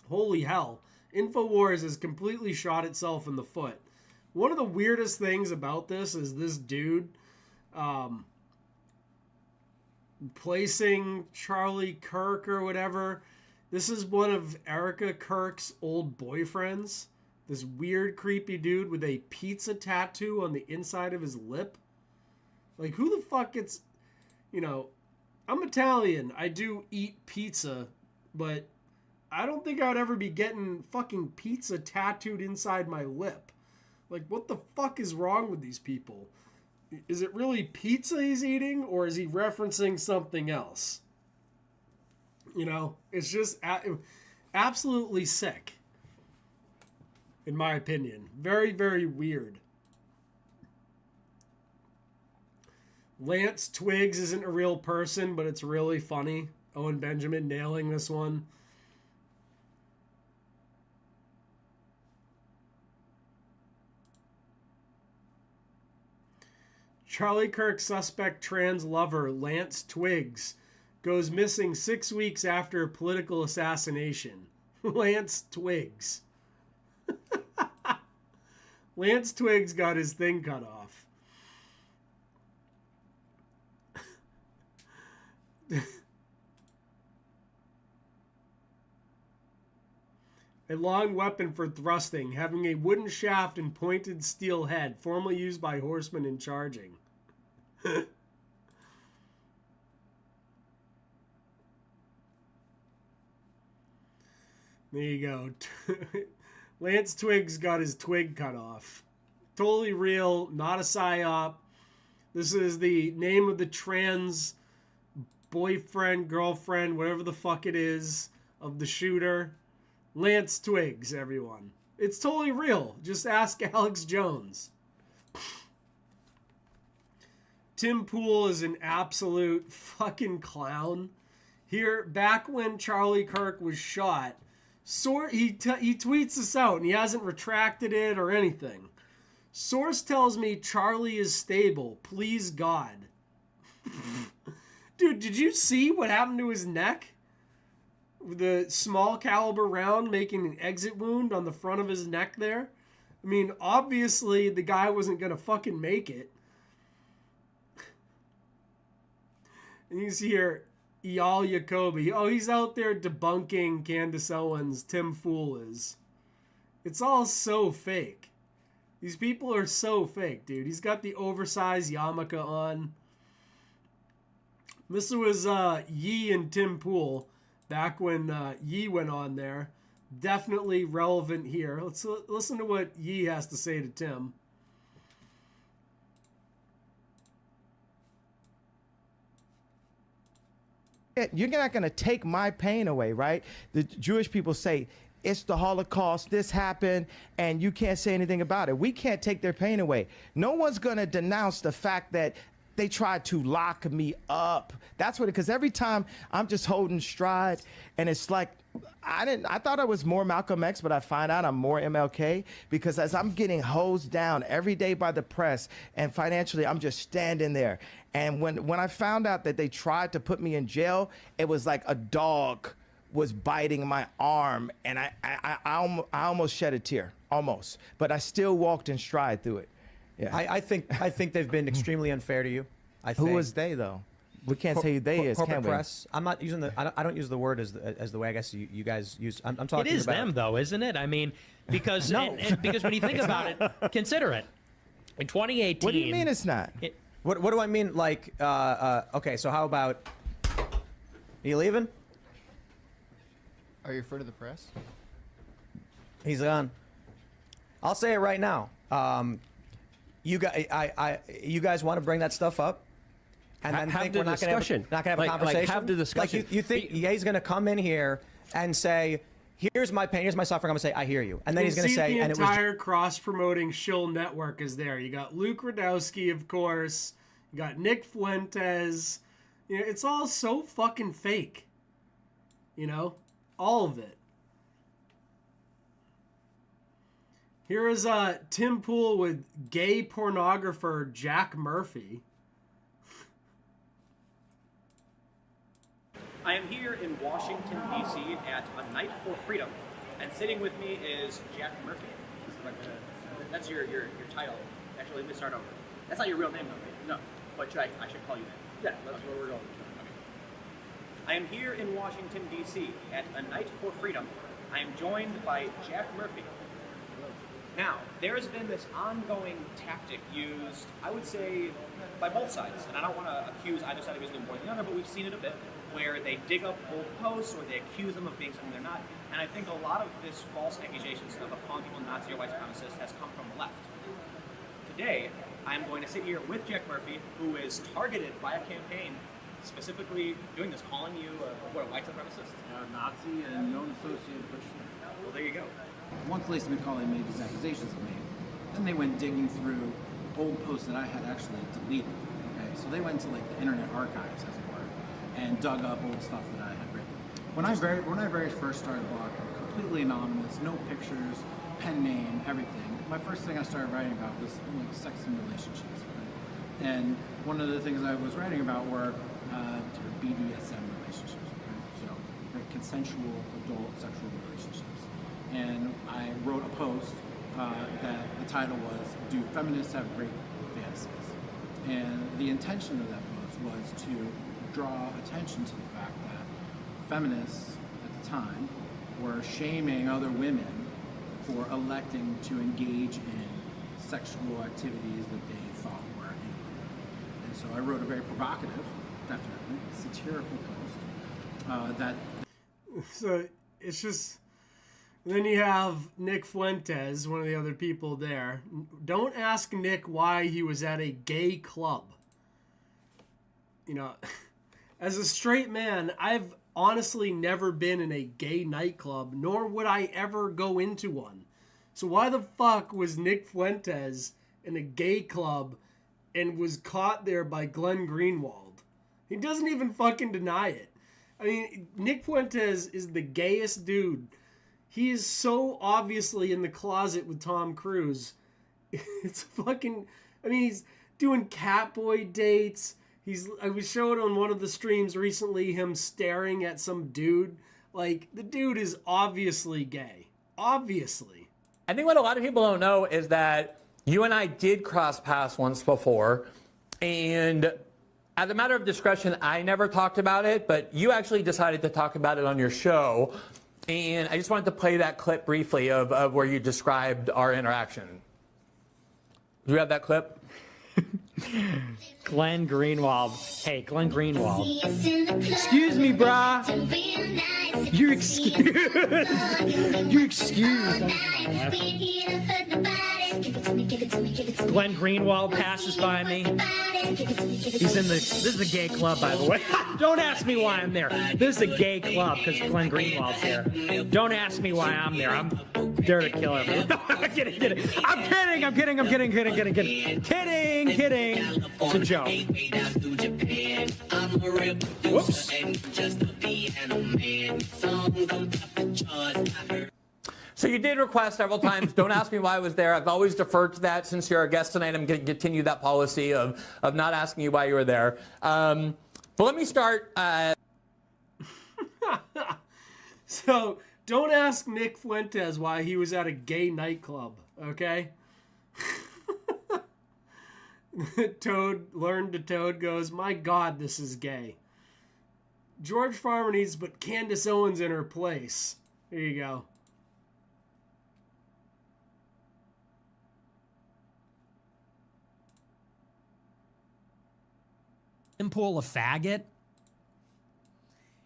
holy hell. InfoWars has completely shot itself in the foot. One of the weirdest things about this is this dude placing Charlie Kirk or whatever. This is one of Erica Kirk's old boyfriends. This weird, creepy dude with a pizza tattoo on the inside of his lip. Like, who the fuck gets... You know, I'm Italian. I do eat pizza, but I don't think I would ever be getting fucking pizza tattooed inside my lip. Like, what the fuck is wrong with these people? Is it really pizza he's eating, or is he referencing something else? You know, it's just absolutely sick, in my opinion. Very, very weird. Lance Twiggs isn't a real person, but it's really funny. Owen Benjamin nailing this one. Charlie Kirk suspect trans lover Lance Twiggs goes missing 6 weeks after a political assassination. Lance Twiggs. Lance Twiggs got his thing cut off. A long weapon for thrusting, having a wooden shaft and pointed steel head, formerly used by horsemen in charging. There you go. Lance Twiggs got his twig cut off. Totally real, not a psyop. This is the name of the trans boyfriend, girlfriend, whatever the fuck it is, of the shooter. Lance Twiggs, everyone. It's totally real. Just ask Alex Jones. Tim Pool is an absolute fucking clown. Here, back when Charlie Kirk was shot, he tweets this out, and he hasn't retracted it or anything. Source tells me Charlie is stable. Please God. Dude, did you see what happened to his neck? The small caliber round making an exit wound on the front of his neck there. I mean, obviously the guy wasn't going to fucking make it. And you see here, Eyal Jacoby. Oh, he's out there debunking Candace Owens. Tim Fool is. It's all so fake. These people are so fake, dude. He's got the oversized yarmulke on. This was Yee and Tim Pool back when Yee went on there. Definitely relevant here. Let's listen to what Yee has to say to Tim. You're not going to take my pain away, right? The Jewish people say, it's the Holocaust, this happened, and you can't say anything about it. We can't take their pain away. No one's going to denounce the fact that they tried to lock me up. That's what, because every time I'm just holding stride, and it's like, I thought I was more Malcolm X, but I find out I'm more MLK, because as I'm getting hosed down every day by the press and financially, I'm just standing there. And when I found out that they tried to put me in jail, it was like a dog was biting my arm, and I almost shed a tear, almost. But I still walked in stride through it. Yeah. I think they've been extremely unfair to you. I think. Who is they though? We can't say who they is, corporate can we? press. I'm not using I don't use the word as the way I guess you guys use. I'm talking about. It is them though, isn't it? I mean, because because when you think about it, consider it. In 2018. What do you mean it's not? What do I mean? Like, okay, so how about? Are you leaving? Are you referring to the press? He's gone. I'll say it right now. You guys want to bring that stuff up, and then think we're not going to have a conversation. Like have the discussion. Like you think Ye's going to come in here and say, "Here's my pain, here's my suffering." I'm going to say, "I hear you," and then he's going to say, the "And it was." entire cross-promoting shill network is there. You got Luke Radowski, of course. You got Nick Fuentes. You know, it's all so fucking fake. You know, all of it. Here is Tim Pool with gay pornographer Jack Murphy. I am here in Washington, D.C. at A Night for Freedom, and sitting with me is Jack Murphy. That's your title. Actually, let me start over. That's not your real name, though, right? No. But I should call you that. Yeah, that's where we're going. Okay. I am here in Washington, D.C. at A Night for Freedom. I am joined by Jack Murphy. Now, there has been this ongoing tactic used, I would say, by both sides. And I don't want to accuse either side of using it more than the other, but we've seen it a bit, where they dig up old posts or they accuse them of being something they're not. And I think a lot of this false accusation stuff of calling people Nazi or white supremacists has come from the left. Today, I'm going to sit here with Jack Murphy, who is targeted by a campaign specifically doing this, calling you a white supremacist? Nazi and known associated purchaser. Well, there you go. Once Lacey McCauley made these accusations of me, then they went digging through old posts that I had actually deleted. Okay, so they went to like the Internet Archives, as it were, and dug up old stuff that I had written. When I very first started blogging, completely anonymous, no pictures, pen name, everything. My first thing I started writing about was like sex and relationships. Right? And one of the things I was writing about were sort of BDSM relationships, right? So very consensual adult sexual relationships. And I wrote a post that the title was, "Do Feminists Have Rape Fantasies?" And the intention of that post was to draw attention to the fact that feminists at the time were shaming other women for electing to engage in sexual activities that they thought were inappropriate. And so I wrote a very provocative, definitely satirical post that. So it's just. Then you have Nick Fuentes, one of the other people there. Don't ask Nick why he was at a gay club. You know, as a straight man, I've honestly never been in a gay nightclub, nor would I ever go into one. So why the fuck was Nick Fuentes in a gay club and was caught there by Glenn Greenwald? He doesn't even fucking deny it. I mean, Nick Fuentes is the gayest dude. He is so obviously in the closet with Tom Cruise. It's fucking... I mean, he's doing catboy dates. I was showing on one of the streams recently him staring at some dude. Like, the dude is obviously gay. Obviously. I think what a lot of people don't know is that you and I did cross paths once before. And as a matter of discretion, I never talked about it. But you actually decided to talk about it on your show. And I just wanted to play that clip briefly of where you described our interaction. Do you have that clip? Glenn Greenwald. Hey, Glenn Greenwald. Excuse me, brah. You're excused. You're excused. Glenn Greenwald passes by me. He's in this is a gay club, by the way. Don't ask me why I'm there. This is a gay club because Glenn Greenwald's there. Don't ask me why I'm there. I'm there to kill everyone. No, I'm kidding. I'm kidding. It's a joke. Whoops. So you did request several times, don't ask me why I was there. I've always deferred to that. Since you're a guest tonight, I'm going to continue that policy of not asking you why you were there. But let me start. So don't ask Nick Fuentes why he was at a gay nightclub, okay? Toad goes, my God, this is gay. George Farmer needs to put Candace Owens in her place. There you go. Tim Pool a faggot?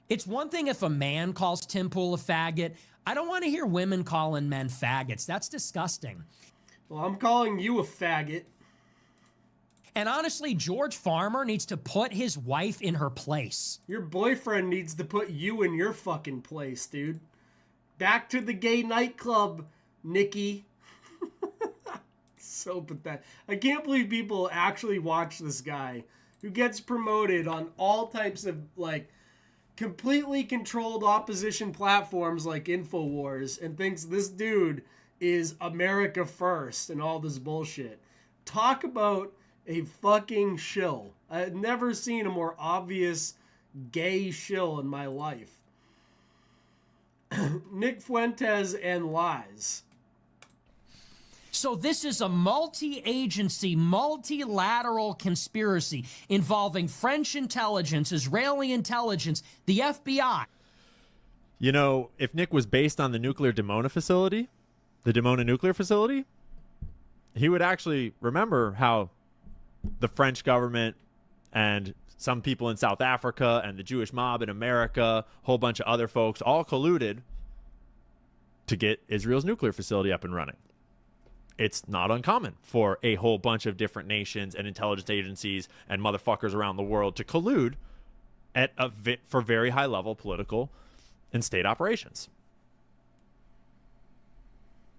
It's one thing if a man calls Tim Pool a faggot. I don't want to hear women calling men faggots. That's disgusting. Well, I'm calling you a faggot. And honestly, George Farmer needs to put his wife in her place. Your boyfriend needs to put you in your fucking place, dude. Back to the gay nightclub, Nikki. So pathetic. I can't believe people actually watch this guy who gets promoted on all types of, like, completely controlled opposition platforms like InfoWars and thinks this dude is America first and all this bullshit. Talk about a fucking shill. I've never seen a more obvious gay shill in my life. Nick Fuentes and lies. So this is a multi-agency, multilateral conspiracy involving French intelligence, Israeli intelligence, the FBI. You know, if Nick was based on the nuclear Dimona facility, the Dimona nuclear facility, he would actually remember how the French government and some people in South Africa and the Jewish mob in America, a whole bunch of other folks, all colluded to get Israel's nuclear facility up and running. It's not uncommon for a whole bunch of different nations and intelligence agencies and motherfuckers around the world to collude at for very high level political and state operations.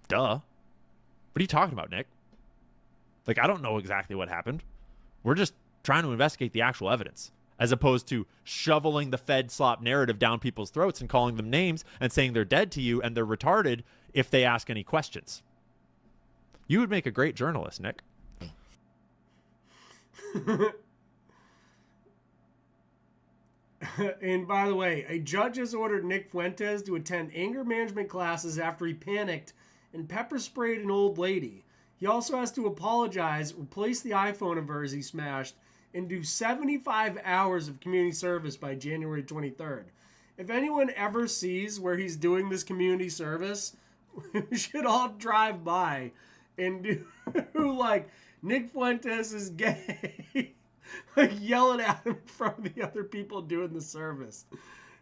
Duh. What are you talking about, Nick? Like, I don't know exactly what happened. We're just trying to investigate the actual evidence, as opposed to shoveling the Fed slop narrative down people's throats and calling them names and saying they're dead to you and they're retarded if they ask any questions. You would make a great journalist, Nick. And by the way, a judge has ordered Nick Fuentes to attend anger management classes after he panicked and pepper sprayed an old lady. He also has to apologize, replace the iPhone of hers he smashed, and do 75 hours of community service by January 23rd. If anyone ever sees where he's doing this community service, we should all drive by and do like, Nick Fuentes is gay. Like, yelling at him in front of the other people doing the service.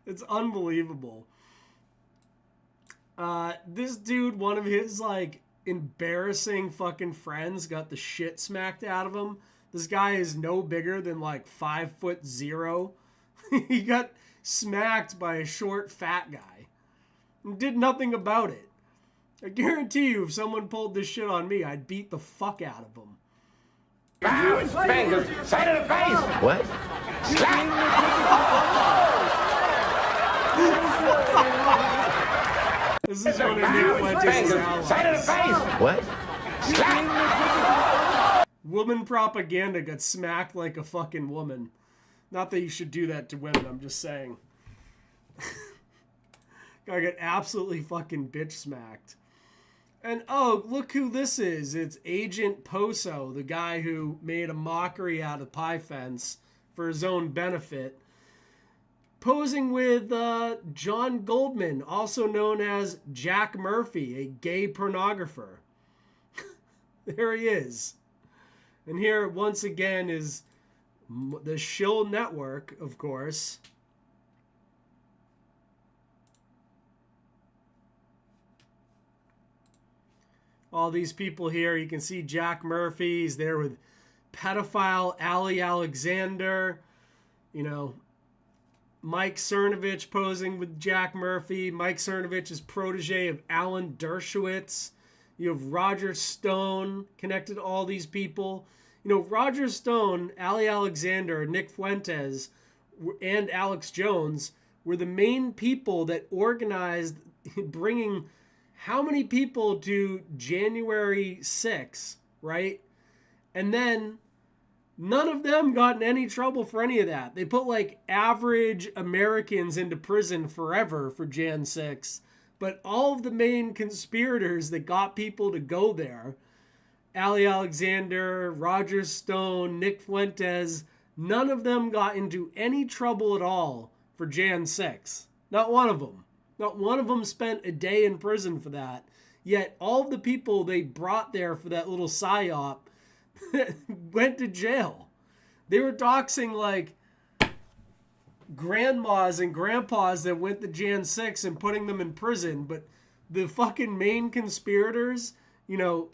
It's unbelievable. This dude, one of his, like, embarrassing fucking friends got the shit smacked out of him. This guy is no bigger than, like, 5'0". He got smacked by a short, fat guy and did nothing about it. I guarantee you, if someone pulled this shit on me, I'd beat the fuck out of him. Fingers, side of the face. What? This is one of Nick Fuentes' allies. Side of the face. What? Woman propaganda got smacked like a fucking woman. Not that you should do that to women, I'm just saying. Guy got absolutely fucking bitch smacked. And oh, look who this is. It's Agent Poso, the guy who made a mockery out of Pie Fence for his own benefit. Posing with John Goldman, also known as Jack Murphy, a gay pornographer. There he is. And here, once again, is the Shill Network, of course. All these people here. You can see Jack Murphy. He's there with pedophile Ali Alexander. You know, Mike Cernovich posing with Jack Murphy. Mike Cernovich is protege of Alan Dershowitz. You have Roger Stone connected to all these people. You know, Roger Stone, Ali Alexander, Nick Fuentes, and Alex Jones were the main people that organized bringing how many people to January 6th, right? And then none of them got in any trouble for any of that. They put like average Americans into prison forever for Jan 6. But all of the main conspirators that got people to go there, Ali Alexander, Roger Stone, Nick Fuentes, none of them got into any trouble at all for Jan 6. Not one of them. Not one of them spent a day in prison for that. Yet all of the people they brought there for that little psyop went to jail. They were doxing like grandmas and grandpas that went to Jan 6 and putting them in prison. But the fucking main conspirators, you know,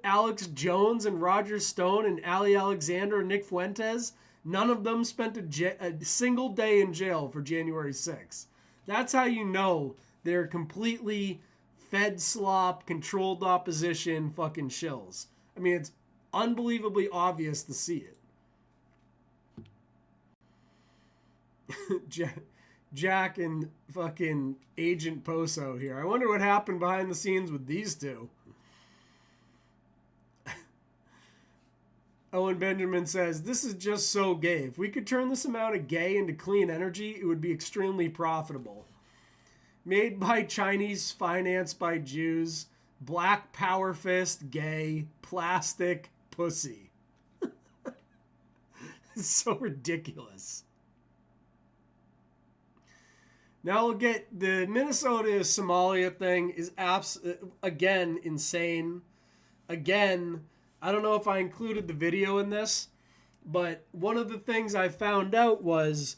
Alex Jones and Roger Stone and Ali Alexander and Nick Fuentes, none of them spent a single day in jail for January 6th. That's how you know they're completely Fed slop, controlled opposition fucking shills. I mean, it's unbelievably obvious to see it. Jack and fucking Agent Poso here. I wonder what happened behind the scenes with these two. Owen Benjamin says, this is just so gay. If we could turn this amount of gay into clean energy, it would be extremely profitable. Made by Chinese, financed by Jews, black power fist, gay, plastic, pussy. It's so ridiculous. Now we'll get the Minnesota Somalia thing is again insane. Again, I don't know if I included the video in this, but one of the things I found out was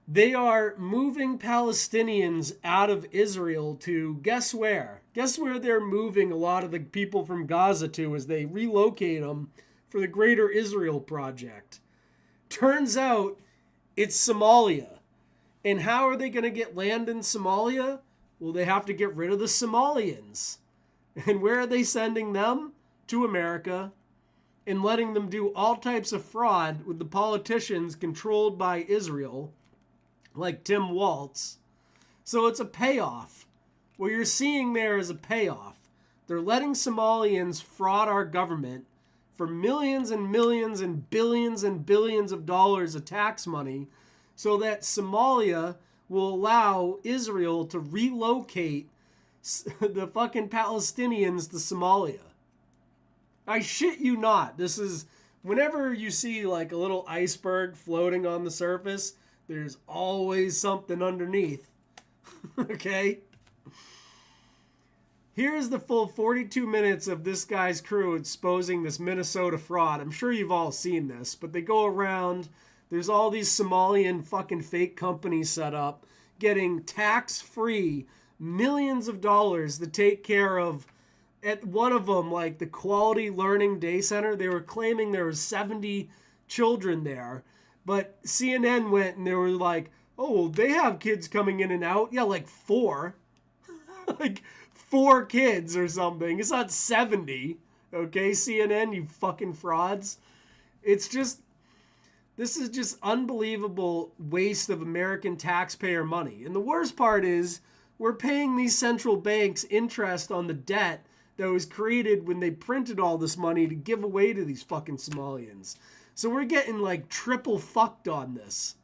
they are moving Palestinians out of Israel to guess where? Guess where they're moving a lot of the people from Gaza to as they relocate them for the Greater Israel Project. Turns out it's Somalia. And how are they going to get land in Somalia? Well, they have to get rid of the Somalians. And where are they sending them? To America. And letting them do all types of fraud with the politicians controlled by Israel, like Tim Walz. So it's a payoff. What you're seeing there is a payoff. They're letting Somalians fraud our government for millions and millions and billions of dollars of tax money, so that Somalia will allow Israel to relocate the fucking Palestinians to Somalia. I shit you not. This is, whenever you see like a little iceberg floating on the surface, there's always something underneath. Okay? Here's the full 42 minutes of this guy's crew exposing this Minnesota fraud. I'm sure you've all seen this, but they go around. There's all these Somalian fucking fake companies set up, getting tax-free millions of dollars to take care of, at one of them, like the Quality Learning Day Center, they were claiming there were 70 children there. But CNN went and they were like, oh, they have kids coming in and out. Yeah, like 4. Like 4 kids or something. It's not 70. Okay, CNN, you fucking frauds. It's just, this is just unbelievable waste of American taxpayer money. And the worst part is we're paying these central banks interest on the debt that was created when they printed all this money to give away to these fucking Somalians. So we're getting like triple fucked on this.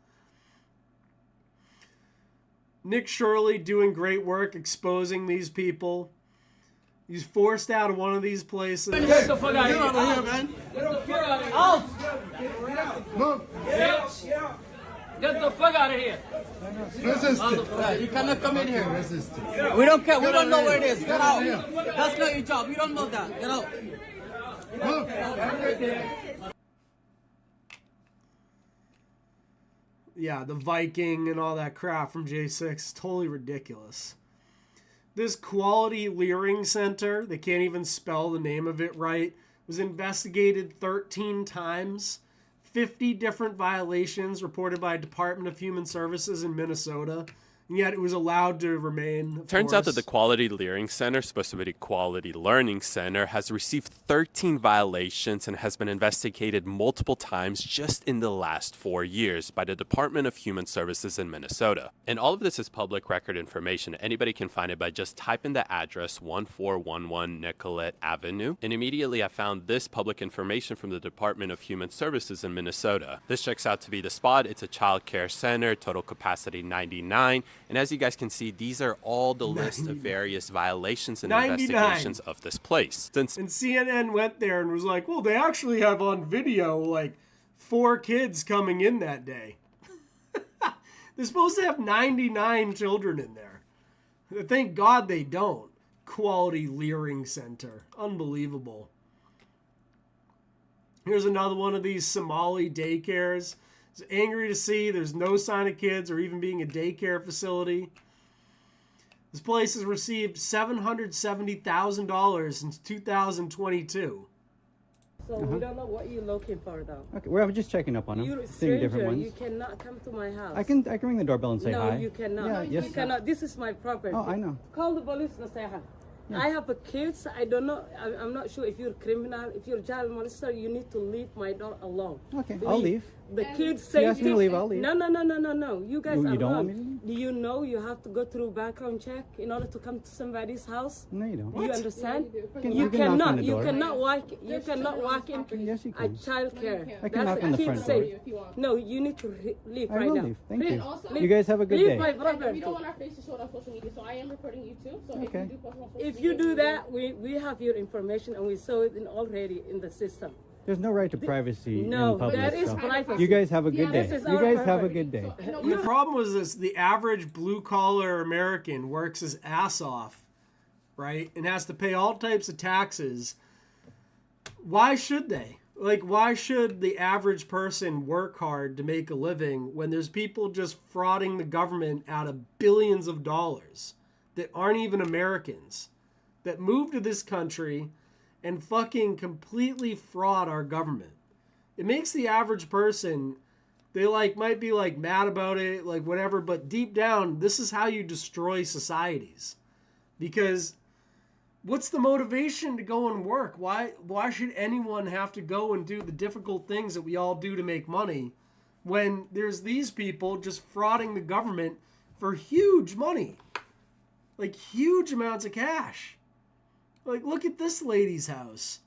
Nick Shirley doing great work exposing these people. He's forced out of one of these places. Get the fuck out of here, man. Get the fuck out of here. Out. Move. Get the fuck out of here. Resist. You cannot come in here. Resist. We don't care. We don't know where it is. Get out. That's not your job. You don't know that. Get out. Move. Yeah, the Viking and all that crap from J6 is totally ridiculous. This Quality Learning Center, they can't even spell the name of it right, was investigated 13 times. 50 different violations reported by Department of Human Services in Minnesota, and yet it was allowed to remain. Turns out that the Quality Learning Center, supposed to be the Quality Learning Center, has received 13 violations and has been investigated multiple times just in the last 4 years by the Department of Human Services in Minnesota. And all of this is public record information. Anybody can find it by just typing the address 1411 Nicollet Avenue. And immediately I found this public information from the Department of Human Services in Minnesota. This checks out to be the spot. It's a child care center, total capacity 99. And as you guys can see, these are all the list of various violations and 99. investigations of this place. And CNN went there and was like, well, they actually have on video like 4 kids coming in that day. They're supposed to have 99 children in there. Thank God they don't. Quality Learning Center. Unbelievable. Here's another one of these Somali daycares. It's angry to see there's no sign of kids or even being a daycare facility. This place has received $770,000 since 2022. So we don't know what you're looking for, though. Okay, we're just checking up on them, You're a seeing different stranger. ones. You cannot come to my house. I can ring the doorbell and say hi. No, you cannot. Yeah, yes. You cannot. This is my property. Oh, I know. Call the police and say hi. Yeah. I have a kids. I don't know. I'm not sure if you're a criminal. If you're a child molester, you need to leave my door alone. Okay, Please. I'll leave. the kids' If you safety. ask me to leave, I'll leave. No. You guys You are don't wrong. want me to leave? Do you know you have to go through background check in order to come to somebody's house? No, you don't. Do you understand? You can knock on the You door. cannot walk. You cannot walk in Yes, you a can. child care. I can knock on the front door. No, you need to leave I right will now. leave. Thank Leave. you. Leave. You guys have a good Leave day. my property. We don't want our faces showed on social media, so I am recording you too. So Okay. if you do post on social If media, you do that, we have your information and we saw it already in the system. There's no right to privacy No, in public. that is so privacy. You guys have a good day. This is You our guys have a property. good day. The problem was this: the average blue-collar American works his ass off, right, and has to pay all types of taxes. Why should they? Like, why should the average person work hard to make a living when there's people just frauding the government out of billions of dollars that aren't even Americans, that move to this country and fucking completely fraud our government? It makes the average person, they might be mad about it, whatever, but deep down, this is how you destroy societies. Because what's the motivation to go and work? Why should anyone have to go and do the difficult things that we all do to make money when there's these people just frauding the government for huge money? Huge amounts of cash. Look at this lady's house.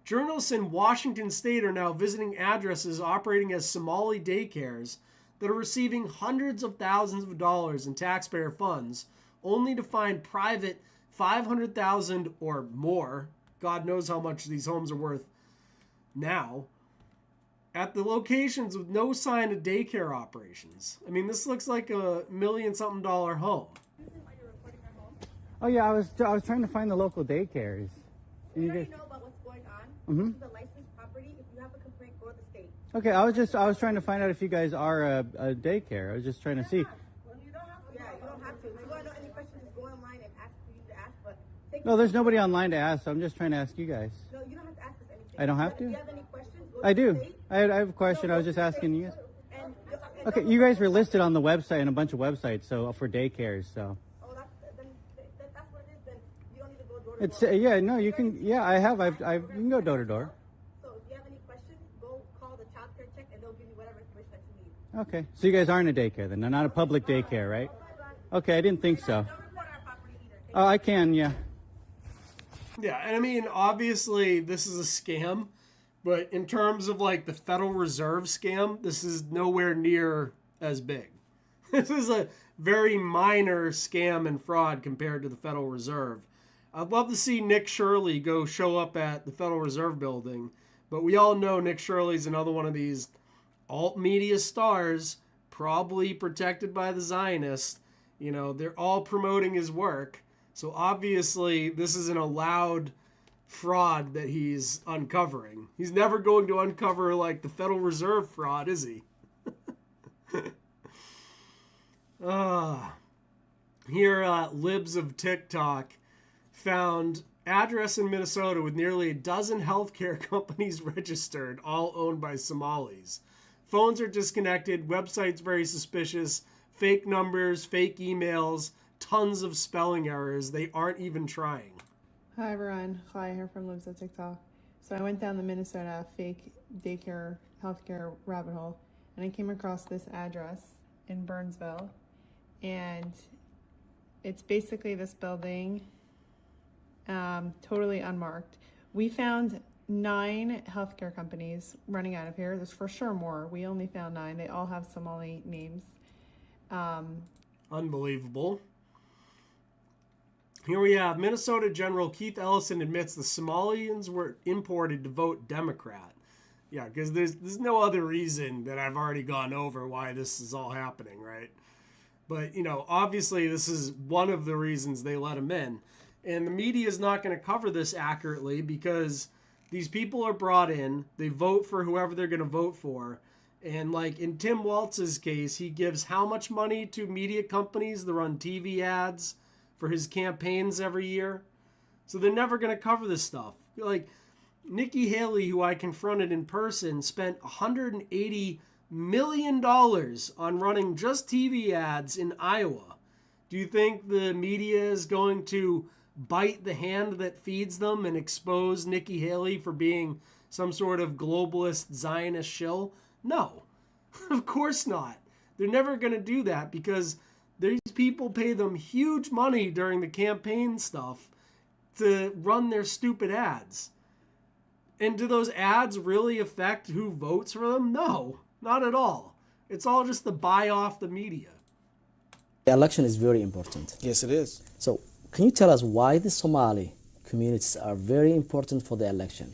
Journalists in Washington state are now visiting addresses operating as Somali daycares that are receiving hundreds of thousands of dollars in taxpayer funds, only to find private $500,000 or more, God knows how much these homes are worth now, at the locations with no sign of daycare operations. I mean, this looks like $1 million-something home. Oh yeah, I was trying to find the local daycares. We already know about what's going on. Mhm. This is a licensed property. If you have a complaint, go to the state. Okay, I was trying to find out if you guys are a daycare. I was just trying to see. Yeah, you don't have to. If you want to know any questions, just go online and ask who you need to ask. But No, there's nobody online to ask, so I'm just trying to ask you guys. No, you don't have to ask us anything. I don't have But to? If you have any questions, go I to do. the state. I have a question. I was just asking you guys. And Okay, you guys were listed on the website and a bunch of websites, so for daycares. So that's what it is. Then you don't need to go door to it's door. yeah, no, you can. Yeah, I have. You can go door to door. So if you have any questions, go call the child care check, and they'll give you whatever information that you need. Okay, so you guys aren't a daycare then? Not a public daycare, right? Okay, I didn't think so. Oh, I can. Yeah. Yeah, and I mean, obviously, this is a scam, but in terms of the Federal Reserve scam, this is nowhere near as big. This is a very minor scam and fraud compared to the Federal Reserve. I'd love to see Nick Shirley go show up at the Federal Reserve building, but we all know Nick Shirley's another one of these alt media stars, probably protected by the Zionists. You know, they're all promoting his work. So obviously, this is an allowed fraud that he's uncovering. He's never going to uncover the Federal Reserve fraud, is he? Here, Libs of TikTok found address in Minnesota with nearly a dozen healthcare companies registered, all owned by Somalis. Phones are disconnected, websites very suspicious, fake numbers, fake emails, tons of spelling errors. They aren't even trying. Hi everyone, Chaya here from Lives of TikTok. So I went down the Minnesota fake daycare healthcare rabbit hole and I came across this address in Burnsville, and it's basically this building, totally unmarked. We found 9 healthcare companies running out of here. There's for sure more. We only found 9. They all have Somali names. Unbelievable. Here we have Minnesota General Keith Ellison admits the Somalians were imported to vote Democrat. Yeah, because there's no other reason that I've already gone over why this is all happening, right? But, obviously this is one of the reasons they let him in. And the media is not going to cover this accurately because these people are brought in, they vote for whoever they're going to vote for. And in Tim Walz's case, he gives how much money to media companies that run TV ads for his campaigns every year? So they're never going to cover this stuff. Nikki Haley, who I confronted in person, spent $180 million on running just TV ads in Iowa. Do you think the media is going to bite the hand that feeds them and expose Nikki Haley for being some sort of globalist Zionist shill? No, of course not. They're never going to do that because these people pay them huge money during the campaign stuff to run their stupid ads. And do those ads really affect who votes for them? No, not at all. It's all just to buy off the media. The election is very important. Yes, it is. So, can you tell us why the Somali communities are very important for the election?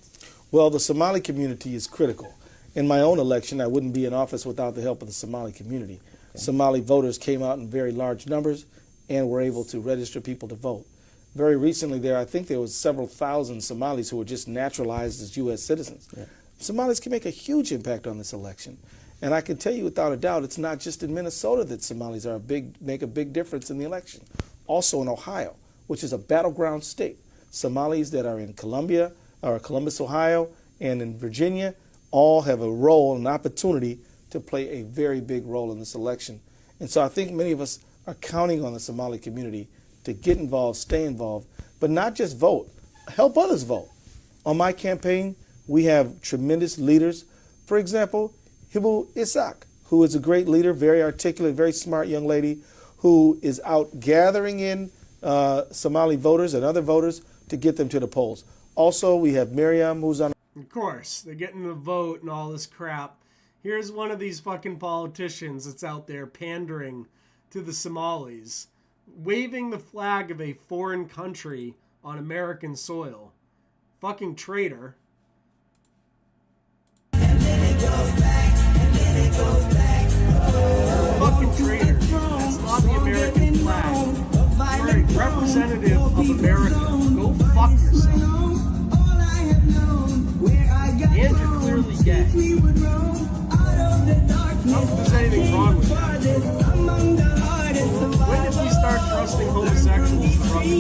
Well, the Somali community is critical. In my own election, I wouldn't be in office without the help of the Somali community. Okay. Somali voters came out in very large numbers and were able to register people to vote. Very recently I think there was several thousand Somalis who were just naturalized as U.S. citizens. Yeah. Somalis can make a huge impact on this election. And I can tell you without a doubt, it's not just in Minnesota that Somalis make a big difference in the election. Also in Ohio, which is a battleground state. Somalis that are in Columbus, Ohio, and in Virginia, all have a role, an opportunity to play a very big role in this election. And so I think many of us are counting on the Somali community to get involved, stay involved, but not just vote, help others vote. On my campaign, we have tremendous leaders. For example, Hibu Isaac, who is a great leader, very articulate, very smart young lady, who is out gathering in Somali voters and other voters to get them to the polls. Also, we have Miriam, who's on... Of course, they're getting the vote and all this crap. Here's one of these fucking politicians that's out there pandering to the Somalis, waving the flag of a foreign country on American soil. Fucking traitor. Fucking traitor. That's not the American flag. You're a representative of America. Go fuck yourself. And you're clearly gay. Not that there's anything wrong with that. When did we start trusting homosexuals to run the country?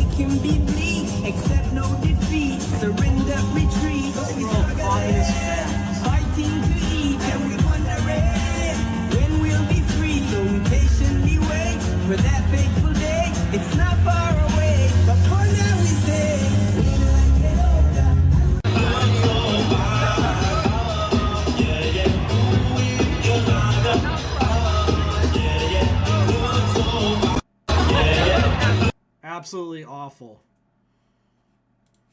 It can be bleak, accept no defeat, surrender, retreat. Fighting to eat, and we wondering when we'll be free. So we patiently wait for that fateful day. It's not far away, but for now we say, absolutely awful.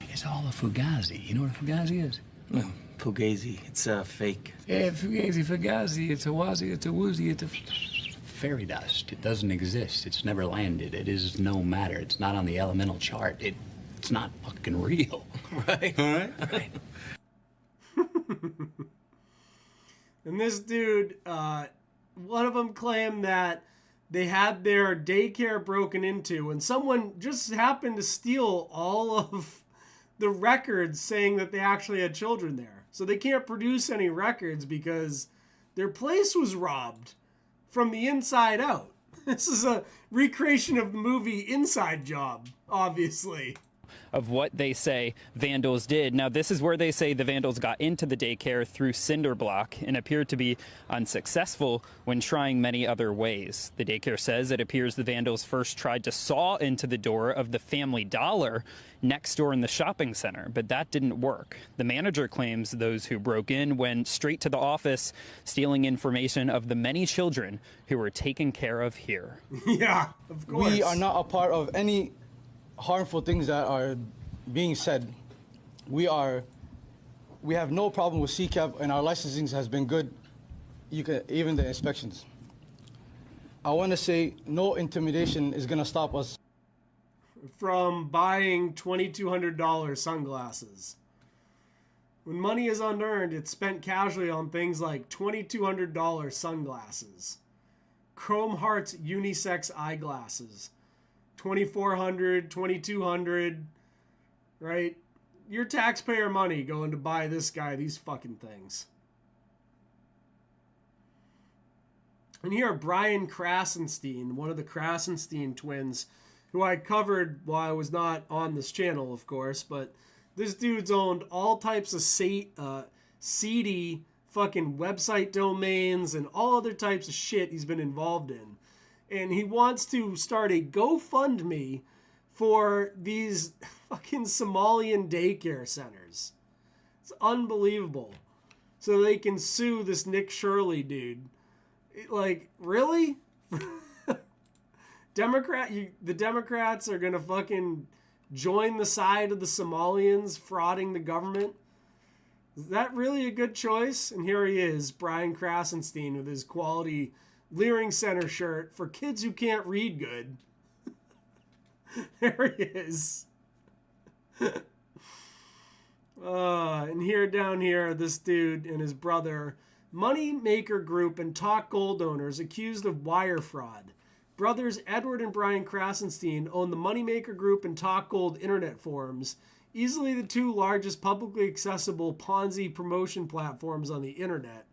It's all a fugazi. You know what a fugazi is? No, fugazi. It's fake. Yeah, fugazi. It's a wazi. It's a woozy. It's a fairy dust. It doesn't exist. It's never landed. It is no matter. It's not on the elemental chart. It's not fucking real. Right? All right. Right. And this dude, one of them claimed that they had their daycare broken into and someone just happened to steal all of the records saying that they actually had children there. So they can't produce any records because their place was robbed from the inside out. This is a recreation of the movie Inside Job, obviously. Of what they say vandals did. Now, this is where they say the vandals got into the daycare through cinder block and appeared to be unsuccessful when trying many other ways. The daycare says it appears the vandals first tried to saw into the door of the Family Dollar next door in the shopping center, but that didn't work. The manager claims those who broke in went straight to the office, stealing information of the many children who were taken care of here. Yeah, of course. We are not a part of any harmful things that are being said. We have no problem with CCAP, and our licensing has been good, even the inspections. I want to say no intimidation is going to stop us from buying $2,200 sunglasses. When money is unearned, it's spent casually on things like $2,200 sunglasses, Chrome Hearts unisex eyeglasses, $2,400, $2,200, right? Your taxpayer money going to buy this guy these fucking things. And here, Brian Krasenstein, one of the Krasenstein twins, who I covered while I was not on this channel, of course, but this dude's owned all types of seedy fucking website domains and all other types of shit he's been involved in. And he wants to start a GoFundMe for these fucking Somalian daycare centers. It's unbelievable. so they can sue this Nick Shirley dude. Like, really? The Democrats are gonna fucking join the side of the Somalians frauding the government? Is that really a good choice? And here he is, Brian Krasenstein, with his quality Leering Center shirt for kids who can't read good. There he is. And here, down here, this dude and his brother, money maker group and Talk Gold owners accused of wire fraud. Brothers Edward and Brian Krasenstein own the Moneymaker Group and Talk Gold internet forums, easily the two largest publicly accessible Ponzi promotion platforms on the internet.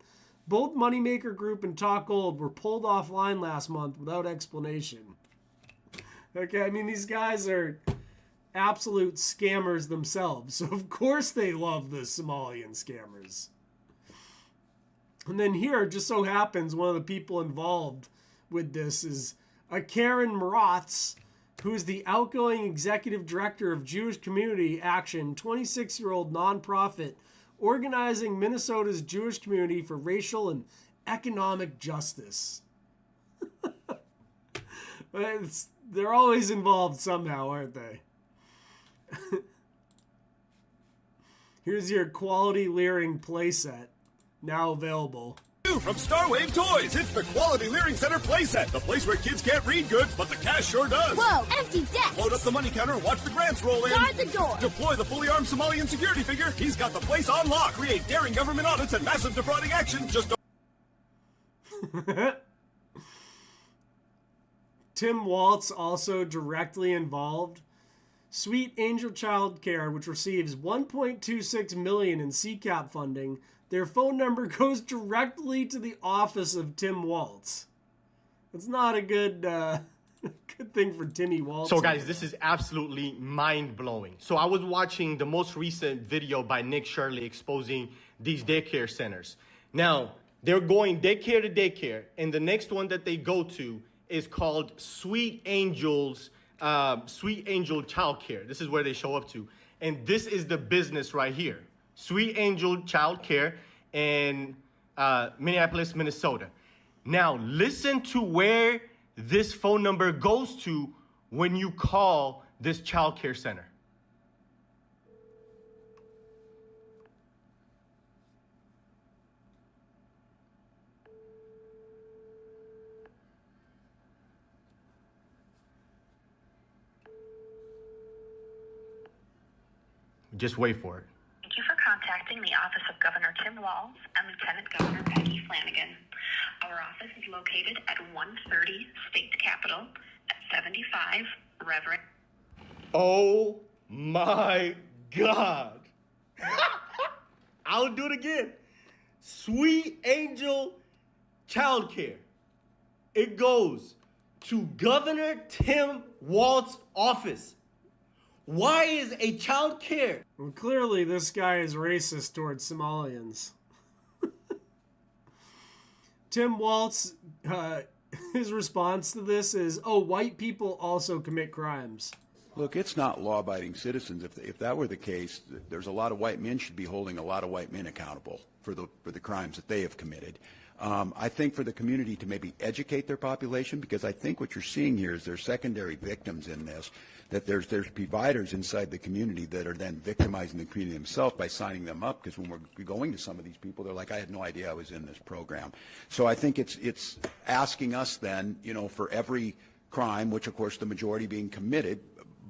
Both Moneymaker Group and Talk Gold were pulled offline last month without explanation. Okay, I mean, these guys are absolute scammers themselves, so of course they love the Somalian scammers. And then here, just so happens, one of the people involved with this is a Karen Moratz, who is the outgoing executive director of Jewish Community Action, 26-year-old nonprofit organizing Minnesota's Jewish community for racial and economic justice. They're always involved somehow, aren't they? Here's your quality Leering playset, now available. From Starwave Toys, it's the Quality Leering Center playset. The place where kids can't read good, but the cash sure does. Whoa, empty desk. Load up the money counter and watch the grants roll in. Guard the door. Deploy the fully armed Somalian security figure. He's got the place on lock. Create daring government audits and massive defrauding action. Just Tim Waltz also directly involved. Sweet Angel Child Care, which receives $1.26 million in CCAP funding, their phone number goes directly to the office of Tim Waltz. It's not a good good thing for Timmy Waltz. So guys, this is absolutely mind-blowing. So I was watching the most recent video by Nick Shirley exposing these daycare centers. Now, they're going daycare to daycare, and the next one that they go to is called Sweet Angel Child Care. This is where they show up to. And this is the business right here. Sweet Angel Child Care in Minneapolis, Minnesota. Now, listen to where this phone number goes to when you call this child care center. Just wait for it. Thank you for contacting the Office of Governor Tim Walz and Lieutenant Governor Peggy Flanagan. Our office is located at 130 State Capitol at 75 Reverend. Oh my God. I'll do it again. Sweet Angel Child Care. It goes to Governor Tim Walz's office. Why is a child care? Well, clearly this guy is racist towards Somalians. Tim Waltz, his response to this is, oh, white people also commit crimes. Look, it's not law-abiding citizens. If that were the case, there's a lot of white men should be holding a lot of white men accountable for the crimes that they have committed. I think for the community to maybe educate their population, because I think what you're seeing here is there's secondary victims in this, that there's providers inside the community that are then victimizing the community themselves by signing them up, because when we're going to some of these people, they're like, I had no idea I was in this program. So I think it's asking us then, you know, for every crime, which of course the majority being committed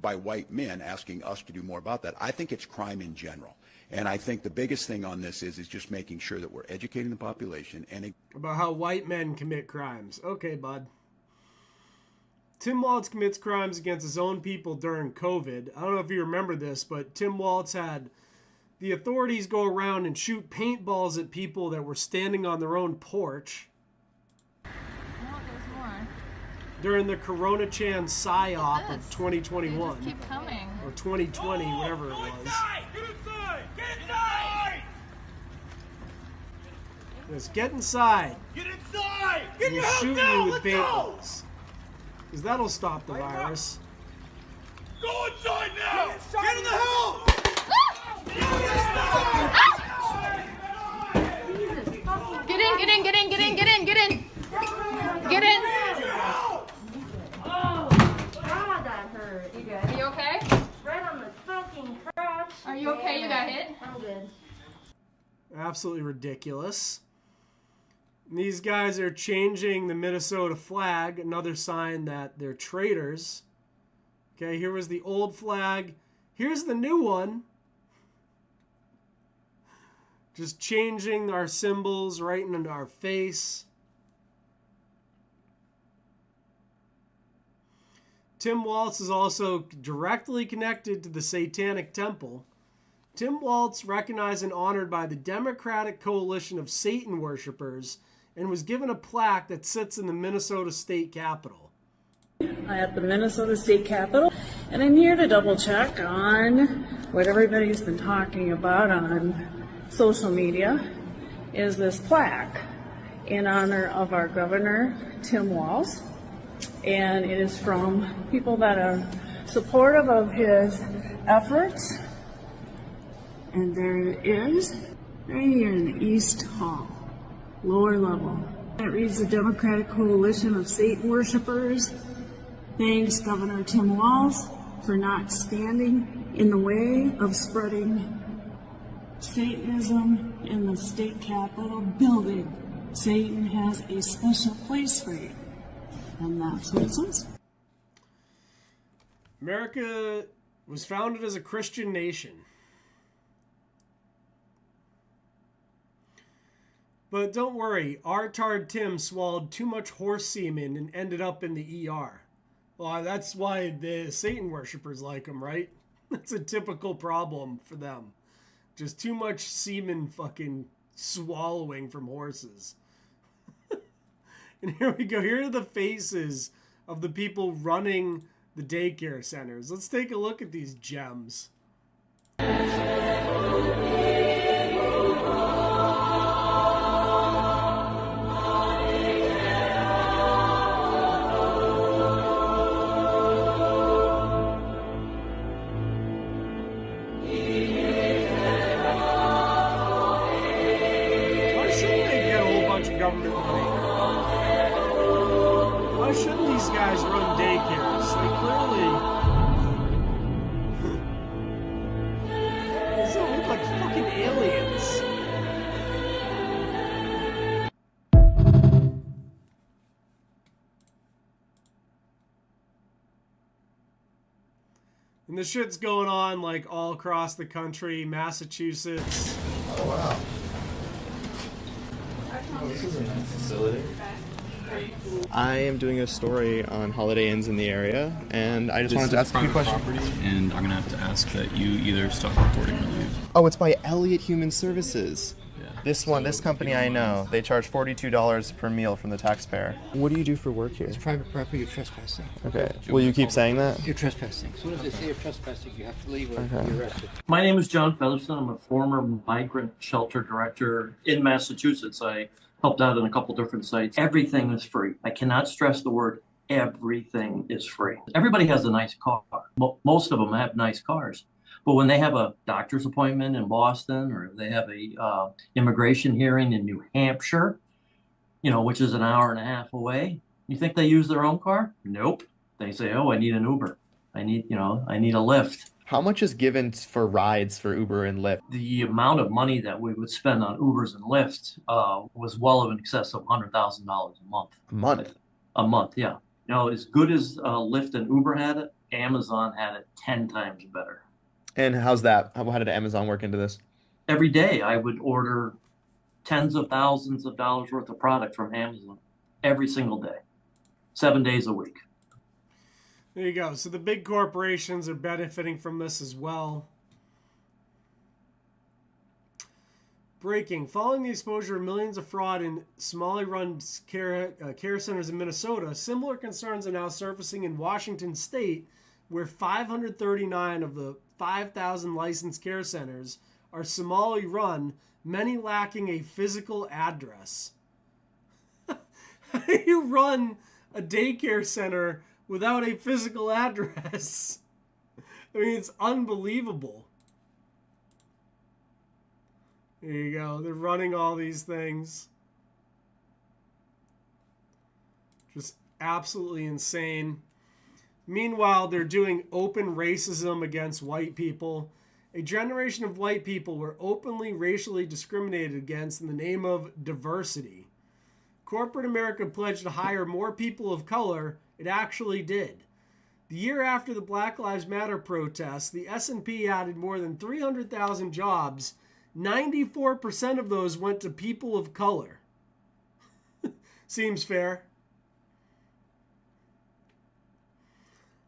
by white men, asking us to do more about that. I think it's crime in general. And I think the biggest thing on this is just making sure that we're educating the population and about how white men commit crimes. Okay, bud. Tim Waltz commits crimes against his own people during COVID. I don't know if you remember this, but Tim Waltz had the authorities go around and shoot paintballs at people that were standing on their own porch. No, there's more. During the Corona Chan PSYOP of 2021. They just keep coming. Or 2020, whatever it was. Just get inside. Get inside! Get your house down! You with paintballs. Because that'll stop the virus. Go inside now! Get in the house! you okay? You got hit? I'm good. Absolutely ridiculous. These guys are changing the Minnesota flag, another sign that they're traitors. Okay, here was the old flag. Here's the new one. Just changing our symbols right into our face. Tim Walz is also directly connected to the Satanic Temple. Tim Walz, recognized and honored by the Democratic Coalition of Satan Worshippers, and was given a plaque that sits in the Minnesota State Capitol. At the Minnesota State Capitol, and I'm here to double check on what everybody's been talking about on social media, is this plaque in honor of our governor, Tim Walz, and it is from people that are supportive of his efforts. And there it is, right here in the East Hall, lower level. It reads the Democratic Coalition of Satan Worshippers. Thanks, Governor Tim Walz, for not standing in the way of spreading Satanism in the state capitol building. Satan has a special place for you. And that's what it says. America was founded as a Christian nation. But don't worry, Artard Tim swallowed too much horse semen and ended up in the ER. Well, that's why the Satan worshippers like him, right? That's a typical problem for them. Just too much semen fucking swallowing from horses. And here we go. Here are the faces of the people running the daycare centers. Let's take a look at these gems. Government money. Why shouldn't these guys run daycares? They don't look like fucking aliens. And this shit's going on like all across the country, Massachusetts. Oh wow. Oh, this is a nice facility. I am doing a story on Holiday Inns in the area, and I just wanted to ask a few questions. And I'm going to have to ask that you either stop recording or leave. Oh, it's by Elliott Human Services. Yeah. This company I know, they charge $42 per meal from the taxpayer. What do you do for work here? It's private property, you're trespassing. Okay. Will you keep saying that? You're trespassing. As soon as they say you're trespassing, you have to leave or you're arrested. My name is John Featherston. I'm a former migrant shelter director in Massachusetts. I helped out in a couple different sites. Everything is free. I cannot stress the word everything is free. Everybody has a nice car. Most of them have nice cars. But when they have a doctor's appointment in Boston, or they have a immigration hearing in New Hampshire, which is an hour and a half away, you think they use their own car? Nope. They say, oh, I need an Uber. I need a Lyft. How much is given for rides for Uber and Lyft? The amount of money that we would spend on Ubers and Lyfts was well in excess of $100,000 a month. A month? A month, yeah. As good as Lyft and Uber had it, Amazon had it 10 times better. And how's that? How did Amazon work into this? Every day I would order tens of thousands of dollars worth of product from Amazon every single day, 7 days a week. There you go. So the big corporations are benefiting from this as well. Breaking. Following the exposure of millions of fraud in Somali-run care centers in Minnesota, similar concerns are now surfacing in Washington State, where 539 of the 5,000 licensed care centers are Somali-run, many lacking a physical address. How do you run a daycare center without a physical address? I mean, it's unbelievable. There you go. They're running all these things. Just absolutely insane. Meanwhile, they're doing open racism against white people. A generation of white people were openly racially discriminated against in the name of diversity. Corporate America pledged to hire more people of color. It actually did. The year after the Black Lives Matter protests, the S&P added more than 300,000 jobs. 94% of those went to people of color. Seems fair.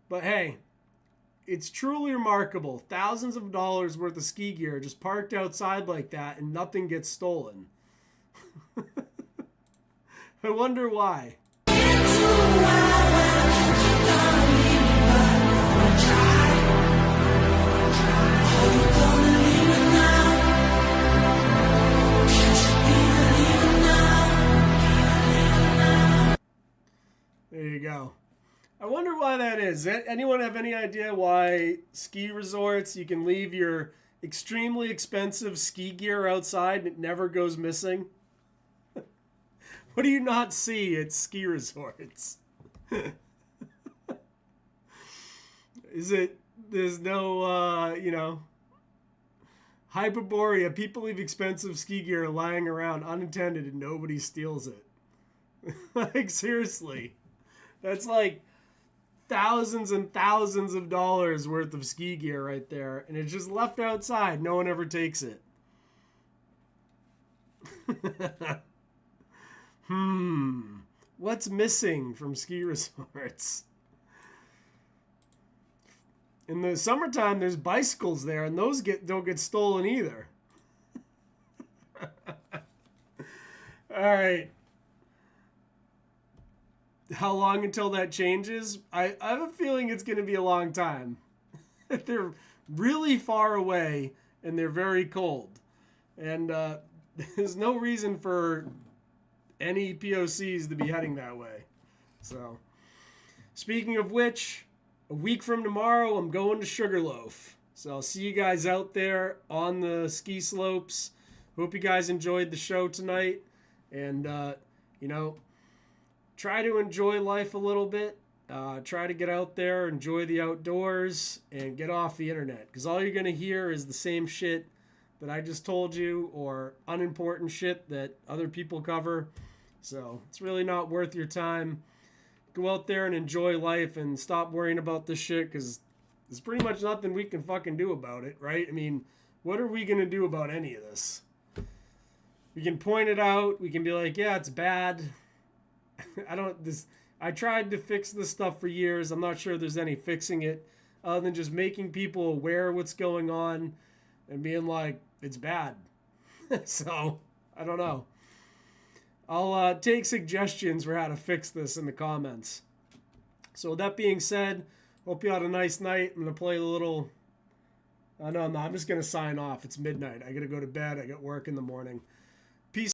But hey, it's truly remarkable. Thousands of dollars worth of ski gear just parked outside like that and nothing gets stolen. I wonder why. There you go. I wonder why that is. Anyone have any idea why ski resorts, you can leave your extremely expensive ski gear outside and it never goes missing? What do you not see at ski resorts? There's no, Hyperborea. People leave expensive ski gear lying around unattended and nobody steals it. Like, seriously. That's like thousands and thousands of dollars worth of ski gear right there. And it's just left outside. No one ever takes it. What's missing from ski resorts? In the summertime, there's bicycles there, and those don't get stolen either. All right. How long until that changes? I have a feeling it's going to be a long time. They're really far away, and they're very cold. And there's no reason for any POCs to be heading that way. So, speaking of which, a week from tomorrow, I'm going to Sugarloaf. So I'll see you guys out there on the ski slopes. Hope you guys enjoyed the show tonight. And, try to enjoy life a little bit. Try to get out there, enjoy the outdoors, and get off the internet. Because all you're going to hear is the same shit that I just told you, or unimportant shit that other people cover. So it's really not worth your time. Go out there and enjoy life and stop worrying about this shit, because there's pretty much nothing we can fucking do about it, right? I mean, what are we going to do about any of this? We can point it out. We can be like, yeah, it's bad. I tried to fix this stuff for years. I'm not sure there's any fixing it other than just making people aware of what's going on and being like, it's bad. So, I don't know. I'll take suggestions for how to fix this in the comments. So with that being said, hope you had a nice night. I'm going to play a little... no, I'm just going to sign off. It's midnight. I got to go to bed. I got work in the morning.